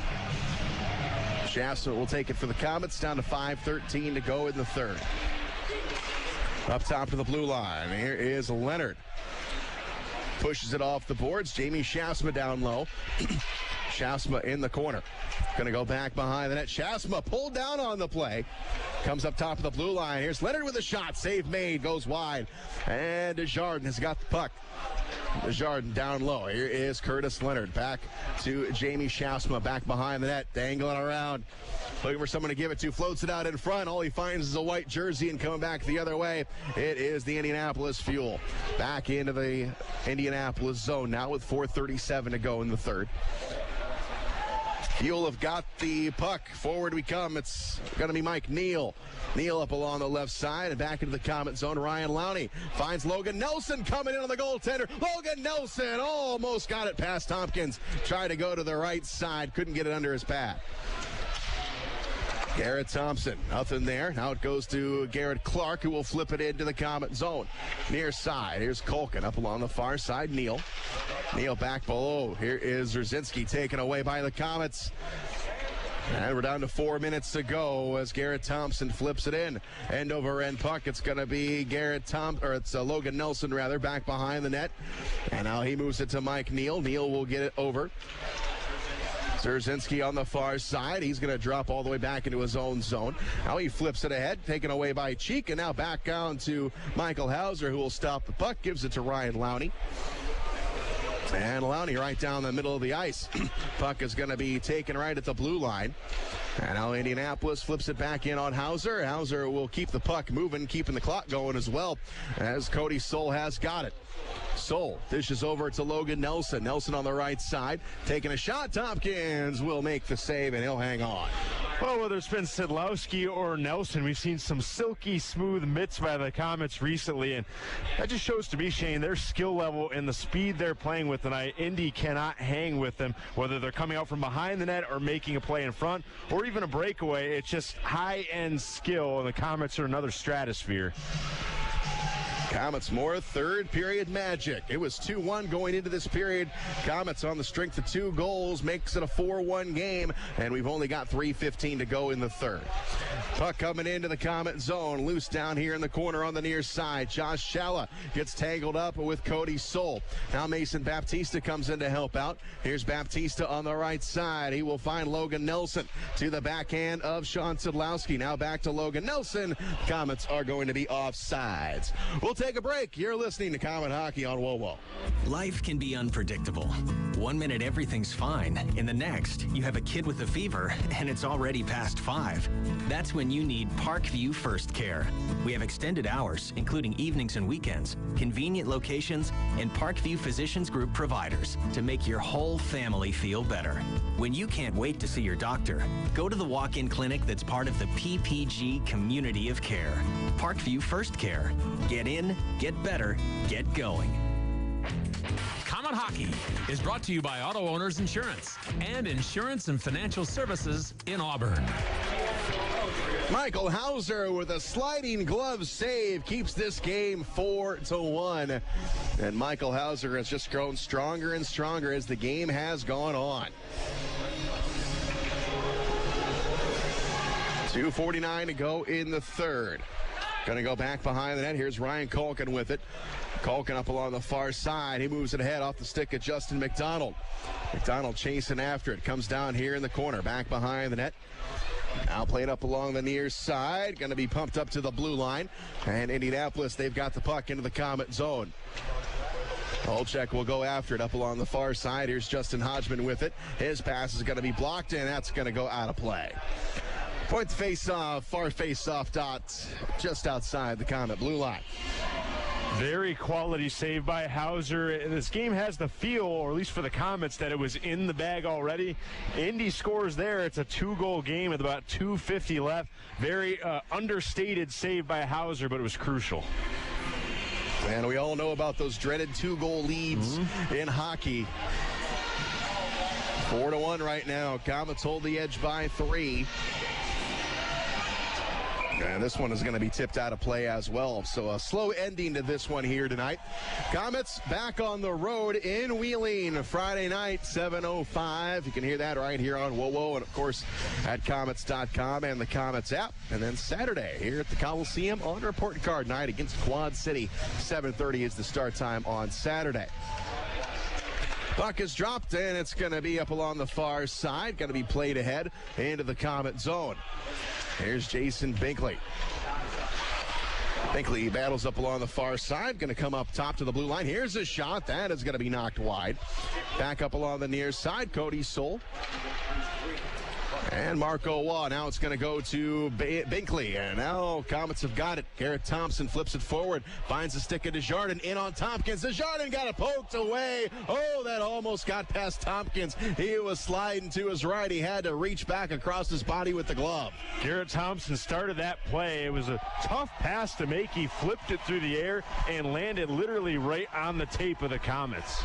Shasta will take it for the Komets. Down to 5:13 to go in the third. Up top to the blue line. Here is Leonard. Pushes it off the boards. Jamie Shasma down low. Shasma in the corner. Going to go back behind the net. Shasma pulled down on the play. Comes up top of the blue line. Here's Leonard with a shot. Save made. Goes wide. And Desjardins has got the puck. Desjardins down low. Here is Curtis Leonard. Back to Jamie Shasma. Back behind the net. Dangling around. Looking for someone to give it to. Floats it out in front. All he finds is a white jersey, and coming back the other way, it is the Indianapolis Fuel. Back into the Indianapolis zone now with 4:37 to go in the third. Fuel have got the puck. Forward we come. It's going to be Mike Neal. Neal up along the left side and back into the Komet zone. Ryan Lowney finds Logan Nelson coming in on the goaltender. Logan Nelson almost got it past Tompkins. Tried to go to the right side. Couldn't get it under his pad. Garrett Thompson, nothing there. Now it goes to Garrett Clark, who will flip it into the Komet zone. Near side, here's Kolkin up along the far side. Neal back below. Here is Rzinski taken away by the Komets. And we're down to 4 minutes to go as Garrett Thompson flips it in. End over end puck. It's going to be Logan Nelson rather, back behind the net. And now he moves it to Mike Neal. Neal will get it over. Rzinski on the far side. He's going to drop all the way back into his own zone. Now he flips it ahead, taken away by Cheek, and now back down to Michael Hauser, who will stop the puck, gives it to Ryan Lowney. And Lowney right down the middle of the ice. Puck is going to be taken right at the blue line. And now Indianapolis flips it back in on Hauser. Hauser will keep the puck moving, keeping the clock going as well, as Cody Soul has got it. Soul dishes over to Logan Nelson. Nelson on the right side, taking a shot. Tompkins will make the save, and he'll hang on. Well, whether it's been Szydlowski or Nelson, we've seen some silky smooth mitts by the Komets recently, and that just shows to me, Shane, their skill level and the speed they're playing with tonight. Indy cannot hang with them, whether they're coming out from behind the net or making a play in front or even a breakaway. It's just high-end skill, and the Komets are another stratosphere. Komets more third period magic. It was 2-1 going into this period. Komets on the strength of 2 goals makes it a 4-1 game, and we've only got 3:15 to go in the third. Puck coming into the Komet zone. Loose down here in the corner on the near side. Josh Shea gets tangled up with Cody Soul. Now Mason Baptista comes in to help out. Here's Baptista on the right side. He will find Logan Nelson to the backhand of Sean Szydlowski. Now back to Logan Nelson. Komets are going to be offsides. We'll take take a break. You're listening to Comet Hockey on WoWo. Life can be unpredictable. 1 minute, everything's fine. In the next, you have a kid with a fever, and it's already past 5. That's when you need Parkview First Care. We have extended hours, including evenings and weekends, convenient locations, and Parkview Physicians Group providers to make your whole family feel better. When you can't wait to see your doctor, go to the walk-in clinic that's part of the PPG community of care. Parkview First Care. Get in, get better, get going. Comet Hockey is brought to you by Auto Owners Insurance and Insurance and Financial Services in Auburn. Michael Hauser with a sliding glove save keeps this game 4-1. And Michael Hauser has just grown stronger and stronger as the game has gone on. 2:49 to go in the third. Going to go back behind the net. Here's Ryan Culkin with it. Culkin up along the far side. He moves it ahead off the stick of Justin McDonald. McDonald chasing after it. Comes down here in the corner. Back behind the net. Now played up along the near side. Going to be pumped up to the blue line. And Indianapolis, they've got the puck into the Comet zone. Olczyk will go after it up along the far side. Here's Justin Hodgman with it. His pass is going to be blocked, and that's going to go out of play. Point the face-off, far face-off dot just outside the Comet blue line. Very quality save by Hauser. This game has the feel, or at least for the Komets, that it was in the bag already. Indy scores there. It's a 2-goal game with about 2:50 left. Very understated save by Hauser, but it was crucial. And we all know about those dreaded 2-goal leads in hockey. 4-1 right now. Komets hold the edge by 3. And this one is going to be tipped out of play as well. So a slow ending to this one here tonight. Komets back on the road in Wheeling Friday night, 7:05. You can hear that right here on WoWo and, of course, at Komets.com and the Komets app. And then Saturday here at the Coliseum on Report Card night against Quad City. 7:30 is the start time on Saturday. Puck is dropped, and it's going to be up along the far side. Going to be played ahead into the Comet zone. Here's Jason Binkley. Binkley battles up along the far side. Going to come up top to the blue line. Here's a shot. That is going to be knocked wide. Back up along the near side. Cody Soul. And Marco Waugh. Now it's going to go to Binkley. And now Komets have got it. Garrett Thompson flips it forward. Finds the stick of Desjardins in on Tompkins. Desjardins got it poked away. Oh, that almost got past Tompkins. He was sliding to his right. He had to reach back across his body with the glove. Garrett Thompson started that play. It was a tough pass to make. He flipped it through the air and landed literally right on the tape of the Komets.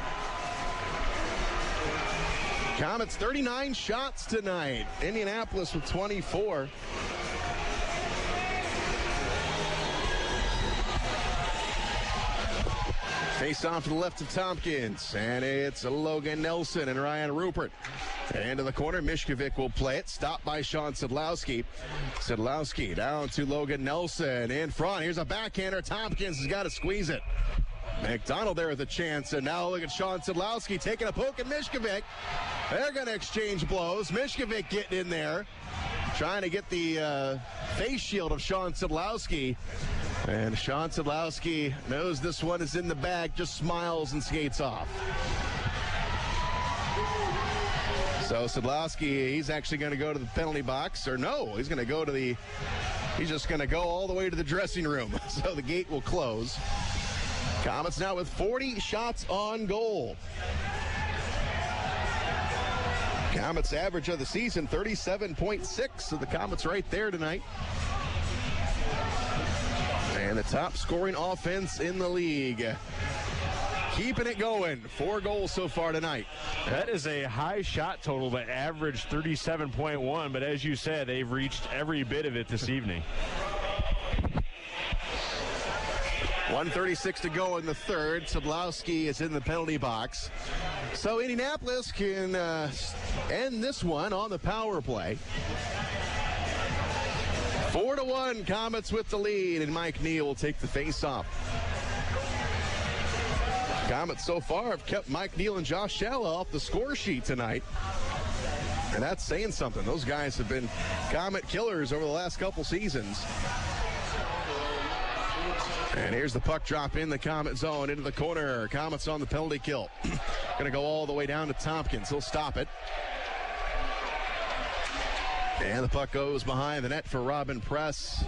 Komets 39 shots tonight. Indianapolis with 24. Face off to the left of Tompkins, and it's Logan Nelson and Ryan Rupert. Into the corner, Mishkovic will play it. Stopped by Sean Szydlowski. Szydlowski down to Logan Nelson in front. Here's a backhander. Tompkins has got to squeeze it. McDonald there with a chance, and now look at Sean Szydlowski taking a poke at Mishkovic. They're going to exchange blows. Mishkovic getting in there, trying to get the face shield of Sean Szydlowski. And Sean Szydlowski knows this one is in the bag, just smiles and skates off. So Szydlowski, he's actually going to go to the penalty box, or no, he's going to go to the, he's just going to go all the way to the dressing room. So the gate will close. Komets now with 40 shots on goal. Komets average of the season, 37.6. So the Komets right there tonight. And the top scoring offense in the league. Keeping it going. 4 goals so far tonight. That is a high shot total, but average 37.1. But as you said, they've reached every bit of it this evening. 1:36 to go in the third. Szydlowski is in the penalty box. So Indianapolis can end this one on the power play. 4-1, Komets with the lead, and Mike Neal will take the face-off. Komets so far have kept Mike Neal and Josh Shea off the score sheet tonight. And that's saying something. Those guys have been Komet killers over the last couple seasons. And here's the puck drop in the Komet zone into the corner. Komets on the penalty kill. Going to go all the way down to Tompkins. He'll stop it. And the puck goes behind the net for Robin Press.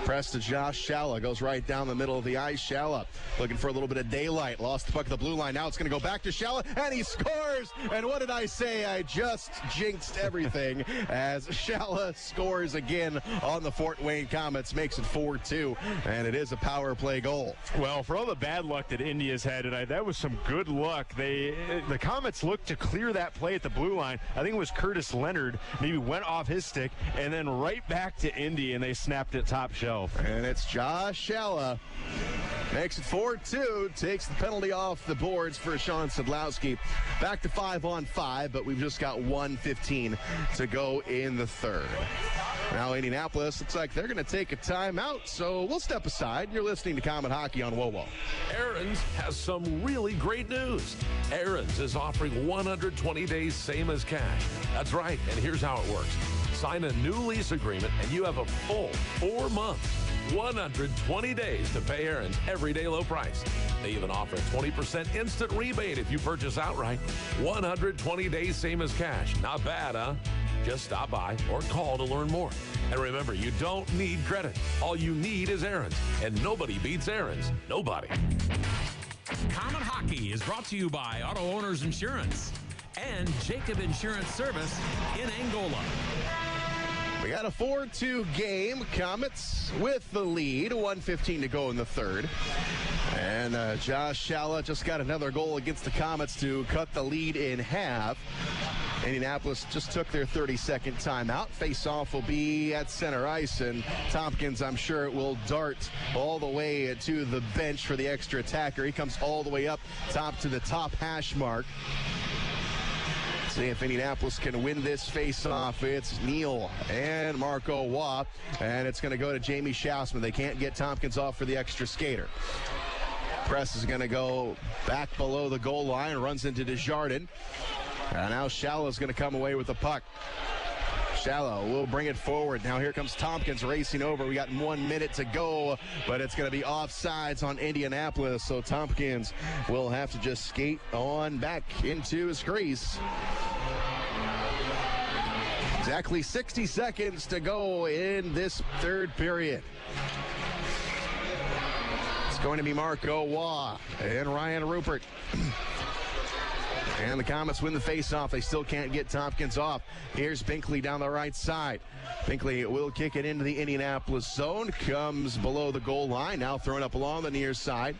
Press to Josh Shalla. Goes right down the middle of the ice. Shalla looking for a little bit of daylight. Lost the puck at the blue line. Now it's going to go back to Shalla, and he scores. And what did I say? I just jinxed everything as Shalla scores again on the Fort Wayne Komets. Makes it 4-2, and it is a power play goal. Well, for all the bad luck that Indy has had tonight, that was some good luck. The Komets looked to clear that play at the blue line. I think it was Curtis Leonard maybe went off his stick, and then right back to Indy, and they snapped it top shelf. And it's Josh Shalla. Makes it 4-2. Takes the penalty off the boards for Sean Szydlowski. Back to 5-on-5, but we've just got 1:15 to go in the third. Now Indianapolis looks like they're going to take a timeout, so we'll step aside. You're listening to Komet Hockey on WOWO. Aaron's has some really great news. Aaron's is offering 120 days same as cash. That's right, and here's how it works. Sign a new lease agreement, and you have a full 4 months, 120 days to pay Aaron's everyday low price. They even offer a 20% instant rebate if you purchase outright. 120 days same as cash. Not bad, huh? Just stop by or call to learn more. And remember, you don't need credit. All you need is Aaron's, and nobody beats Aaron's. Nobody. Komet Hockey is brought to you by Auto Owners Insurance and Jacob Insurance Service in Angola. We got a 4-2 game. Komets with the lead. 1:15 to go in the third. And Josh Shalla just got another goal against the Komets to cut the lead in half. Indianapolis just took their 30-second timeout. Face-off will be at center ice, and Tompkins, I'm sure, will dart all the way to the bench for the extra attacker. He comes all the way up top to the top hash mark. See if Indianapolis can win this face-off. It's Neal and Marco Waugh, and it's going to go to Jamie Schausman. They can't get Tompkins off for the extra skater. Press is going to go back below the goal line, runs into Desjardins. And now Shalla is going to come away with the puck. Shalla will bring it forward. Now here comes Tompkins racing over. We got 1 minute to go, but it's going to be offsides on Indianapolis, so Tompkins will have to just skate on back into his crease. Exactly 60 seconds to go in this third period. It's going to be Marco Waugh and Ryan Rupert. And the Komets win the faceoff. They still can't get Tompkins off. Here's Binkley down the right side. Binkley will kick it into the Indianapolis zone. Comes below the goal line. Now thrown up along the near side.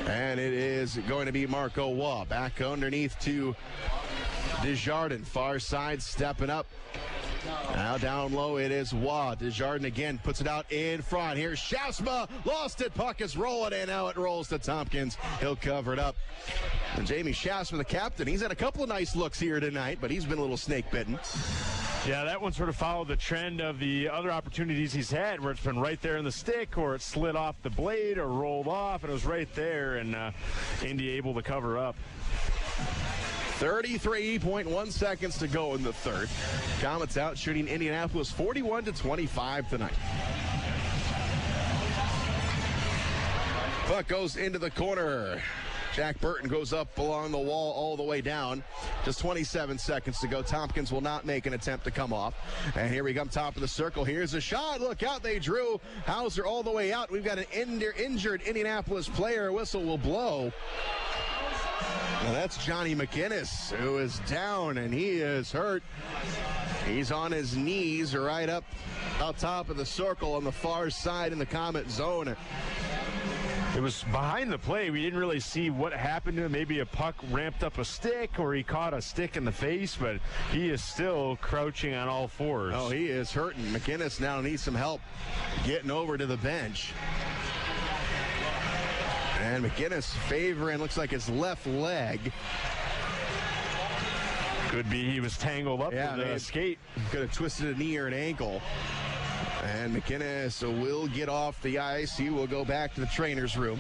And it is going to be Marco Waugh. Back underneath to Desjardins. Far side stepping up. Now down low it is Waugh. Desjardins again puts it out in front. Here's Schausma. Lost it. Puck is rolling and now it rolls to Tompkins. He'll cover it up. And Jamie Schausma, the captain, he's had a couple of nice looks here tonight, but he's been a little snake bitten. Yeah, that one sort of followed the trend of the other opportunities he's had where it's been right there in the stick or it slid off the blade or rolled off and it was right there, and Indy able to cover up. 33.1 seconds to go in the third. Komets out shooting Indianapolis 41-25 tonight. Puck goes into the corner. Jack Burton goes up along the wall all the way down. Just 27 seconds to go. Tompkins will not make an attempt to come off. And here we come, top of the circle. Here's a shot. Look out, they drew Hauser all the way out. We've got an injured Indianapolis player. Whistle will blow. Now that's Johnny McInnes, who is down, and he is hurt. He's on his knees right up top of the circle on the far side in the Komet zone. It was behind the play. We didn't really see what happened to him. Maybe a puck ramped up a stick or he caught a stick in the face, but he is still crouching on all fours. Oh, he is hurting. McInnes now needs some help getting over to the bench. And McInnes favoring, looks like his left leg. Could be he was tangled up in the skate. Could have twisted a knee or an ankle. And McInnes will get off the ice. He will go back to the trainer's room.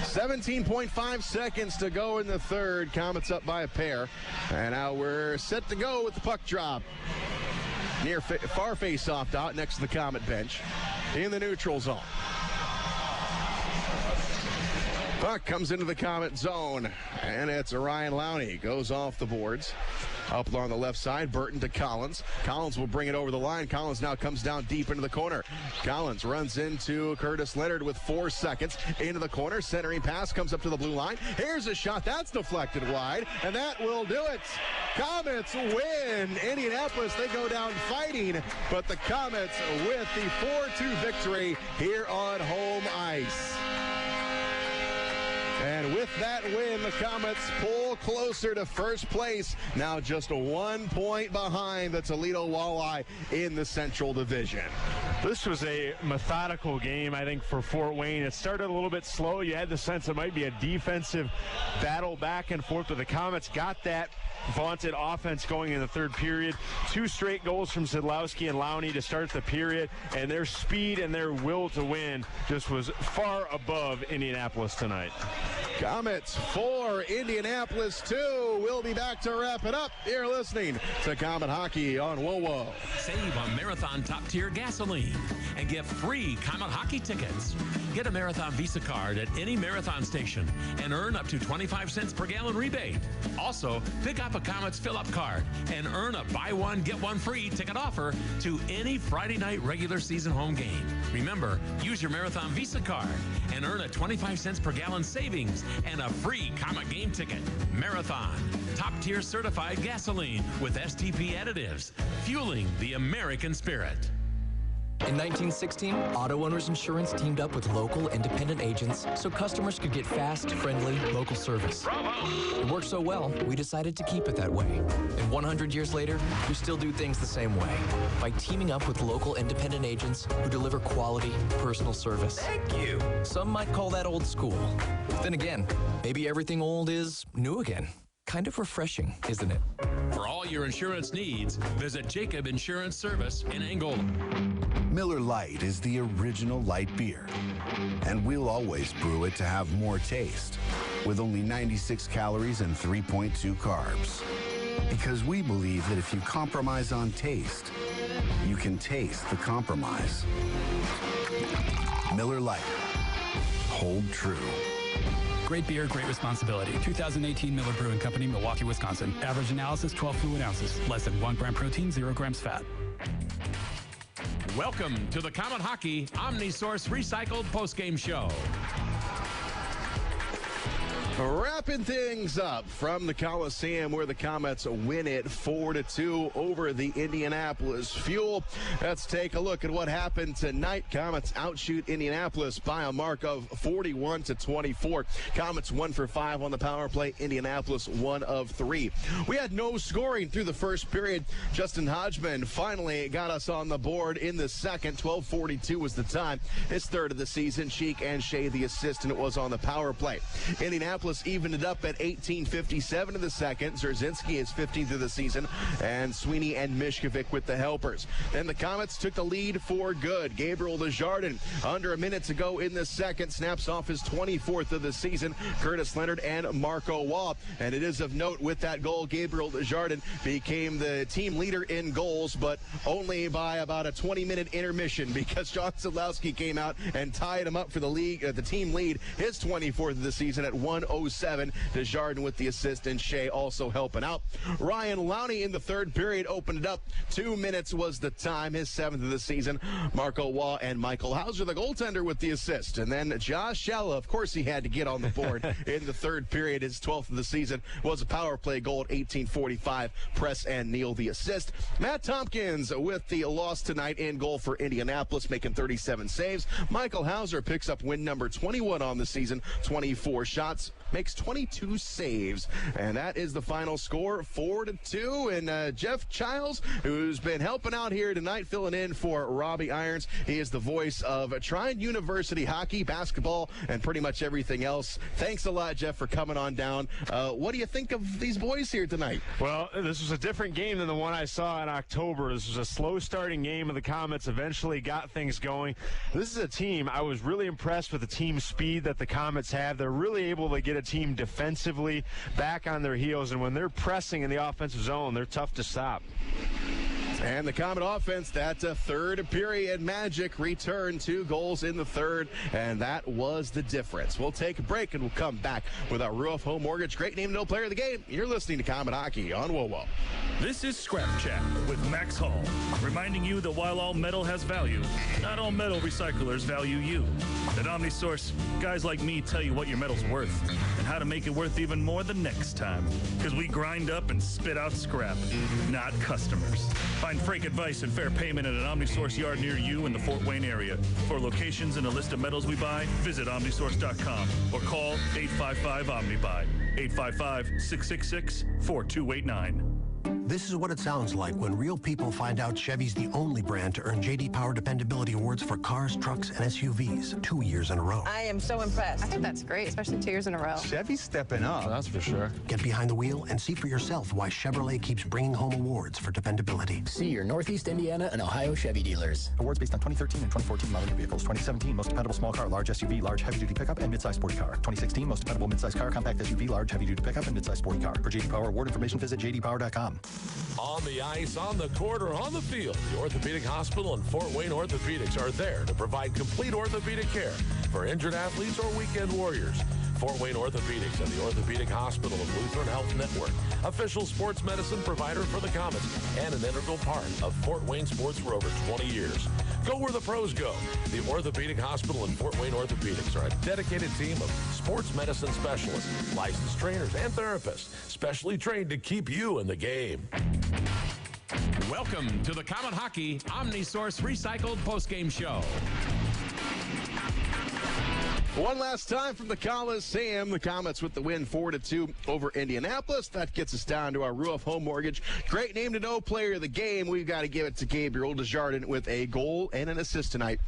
17.5 seconds to go in the third. Komets up by a pair. And now we're set to go with the puck drop. Near far face-off dot next to the Komet bench. in the neutral zone. Puck comes into the Komet zone, and it's Ryan Lowney. Goes off the boards. Up along the left side, Burton to Collins. Collins will bring it over the line. Collins now comes down deep into the corner. Collins runs into Curtis Leonard with 4 seconds. Into the corner, centering pass comes up to the blue line. Here's a shot. That's deflected wide, and that will do it. Komets win. Indianapolis, they go down fighting, but the Komets with the 4-2 victory here on home ice. And with that win, the Komets pull closer to first place. Now just 1 point behind the Toledo Walleye in the Central Division. This was a methodical game, I think, for Fort Wayne. It started a little bit slow. You had the sense it might be a defensive battle back and forth, but the Komets got that vaunted offense going in the third period. 2 straight goals from Szydlowski and Lowney to start the period, and their speed and their will to win just was far above Indianapolis tonight. Komets 4, Indianapolis 2. We'll be back to wrap it up. You're listening to Komet Hockey on WOWO. Save on Marathon top-tier gasoline and get free Komet Hockey tickets. Get a Marathon Visa card at any Marathon station and earn up to 25 cents per gallon rebate. Also, pick up a Komets fill-up card and earn a buy one, get one free ticket offer to any Friday night regular season home game. Remember, use your Marathon Visa card and earn a 25 cents per gallon savings and a free Komet game ticket. Marathon, top-tier certified gasoline with STP additives, fueling the American spirit. In 1916, Auto Owners Insurance teamed up with local independent agents so customers could get fast, friendly, local service. It worked so well, we decided to keep it that way. And 100 years later, we still do things the same way by teaming up with local independent agents who deliver quality, personal service. Thank you. Some might call that old school. Then again, maybe everything old is new again. Kind of refreshing, isn't it? For all your insurance needs, visit Jacob Insurance Service in Angola. Miller Lite is the original light beer, and we'll always brew it to have more taste, with only 96 calories and 3.2 carbs. Because we believe that if you compromise on taste, you can taste the compromise. Miller Lite. Hold true. Great beer, great responsibility. 2018 Miller Brewing Company, Milwaukee, Wisconsin. Average analysis, 12 fluid ounces. Less than 1 gram protein, 0 grams fat. Welcome to the Komet Hockey OmniSource Recycled postgame show. Wrapping things up from the Coliseum where the Komets win it 4-2 over the Indianapolis Fuel. Let's take a look at what happened tonight. Komets outshoot Indianapolis by a mark of 41-24. Komets 1 for 5 on the power play. Indianapolis 1 of 3. We had no scoring through the first period. Justin Hodgman finally got us on the board in the second. 12:42 was the time. His third of the season. Cheek and Shea the assist, and it was on the power play. Indianapolis evened it up at 18:57 in the second. Zerzinski is 15th of the season, and Sweeney and Mishkovic with the helpers. Then the Komets took the lead for good. Gabriel Desjardins, under a minute to go in the second, snaps off his 24th of the season. Curtis Leonard and Marco Waugh. And it is of note, with that goal, Gabriel Desjardins became the team leader in goals, but only by about a 20-minute intermission, because John Szydlowski came out and tied him up for the team lead, his 24th of the season at 1:07. Desjardins with the assist, and Shea also helping out. Ryan Lowney in the third period opened it up. 2 minutes was the time, his 7th of the season. Marco Waugh and Michael Hauser, the goaltender, with the assist. And then Josh Shella, of course he had to get on the board in the third period. His 12th of the season was a power play goal at 18:45. Press and Neal the assist. Matt Tompkins with the loss tonight in goal for Indianapolis, making 37 saves. Michael Hauser picks up win number 21 on the season, 24 shots, makes 22 saves, and that is the final score, 4-2. And Jeff Childs, who's been helping out here tonight, filling in for Robbie Irons. He is the voice of Trine University hockey, basketball, and pretty much everything else. Thanks a lot, Jeff, for coming on down. What do you think of these boys here tonight? Well, this was a different game than the one I saw in October. This was a slow-starting game, and the Komets eventually got things going. This is a team, I was really impressed with the team speed that the Komets have. They're really able to get a team defensively back on their heels, and when they're pressing in the offensive zone, they're tough to stop. And the Comet offense, that third period magic, returned 2 goals in the third, and that was the difference. We'll take a break, and we'll come back with our Ruoff Home Mortgage Great Name No Player of the Game. You're listening to Comet Hockey on WoWo. This is Scrap Chat with Max Hall, reminding you that while all metal has value, not all metal recyclers value you. At OmniSource, guys like me tell you what your metal's worth and how to make it worth even more the next time. Because we grind up and spit out scrap, not customers. Find freight advice and fair payment at an OmniSource yard near you in the Fort Wayne area. For locations and a list of metals we buy, visit OmniSource.com or call 855-OMNIBUY, 855-666-4289. This is what it sounds like when real people find out Chevy's the only brand to earn J.D. Power Dependability Awards for cars, trucks, and SUVs 2 years in a row. I am so impressed. I think that's great, especially 2 years in a row. Chevy's stepping up, that's for sure. Get behind the wheel and see for yourself why Chevrolet keeps bringing home awards for dependability. See your Northeast Indiana and Ohio Chevy dealers. Awards based on 2013 and 2014 model year vehicles. 2017, most dependable small car, large SUV, large heavy-duty pickup, and midsize sporty car. 2016, most dependable midsize car, compact SUV, large heavy-duty pickup, and midsize sporty car. For J.D. Power award information, visit jdpower.com. On the ice, on the court, or on the field, the Orthopedic Hospital and Fort Wayne Orthopedics are there to provide complete orthopedic care for injured athletes or weekend warriors. Fort Wayne Orthopedics and the Orthopedic Hospital of Lutheran Health Network, official sports medicine provider for the Komets, and an integral part of Fort Wayne sports for over 20 years. Go where the pros go. The Orthopedic Hospital and Fort Wayne Orthopedics are a dedicated team of sports medicine specialists, licensed trainers, and therapists, specially trained to keep you in the game. Welcome to the Comet Hockey OmniSource Recycled Postgame Show. One last time from the Coliseum. The Komets with the win 4-2 over Indianapolis. That gets us down to our Ruoff Home Mortgage Great Name to Know Player of the Game. We've got to give it to Gabriel Desjardins with a goal and an assist tonight.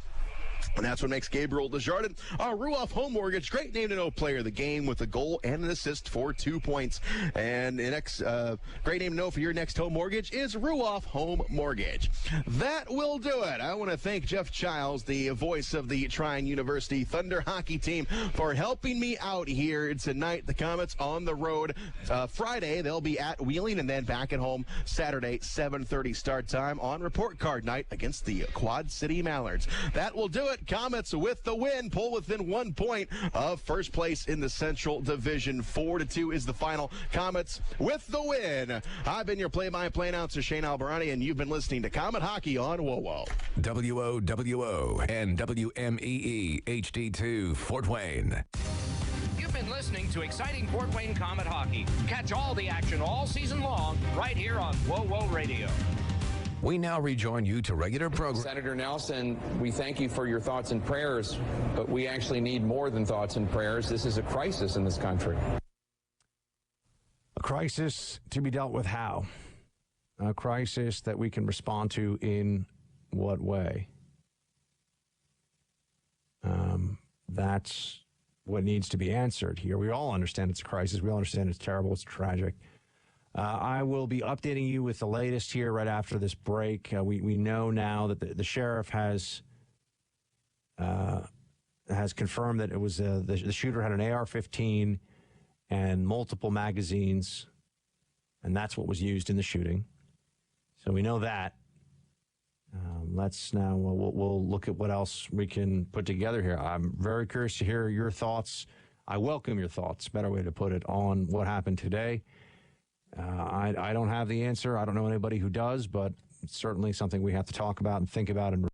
And that's what makes Gabriel Desjardins our Ruoff Home Mortgage Great Name to Know Player of the Game with a goal and an assist for 2 points. And the next great name to know for your next home mortgage is Ruoff Home Mortgage. That will do it. I want to thank Jeff Childs, the voice of the Trine University Thunder hockey team, for helping me out here tonight. The Komets on the road Friday. They'll be at Wheeling and then back at home Saturday, 7:30 start time on report card night against the Quad City Mallards. That will do it. Komets with the win, pull within 1 point of first place in the Central Division. 4-2 is the final. Komets with the win. I've been your play-by-play announcer, Shane Albarani, and you've been listening to Comet Hockey on WoWo. WOWO and WMEE HD2 Fort Wayne. You've been listening to exciting Fort Wayne Comet Hockey. Catch all the action all season long right here on WoWo Radio. We now rejoin you to regular program. Senator Nelson, we thank you for your thoughts and prayers, but we actually need more than thoughts and prayers. This is a crisis in this country. A crisis to be dealt with how? A crisis that we can respond to in what way? That's what needs to be answered here. We all understand it's a crisis. We all understand it's terrible. It's tragic. I will be updating you with the latest here right after this break. We know now that the sheriff has confirmed that it was the shooter had an AR-15 and multiple magazines, and that's what was used in the shooting. So we know that. We'll look at what else we can put together here. I'm very curious to hear your thoughts. I welcome your thoughts, better way to put it, on what happened today. I don't have the answer. I don't know anybody who does, but it's certainly something we have to talk about and think about and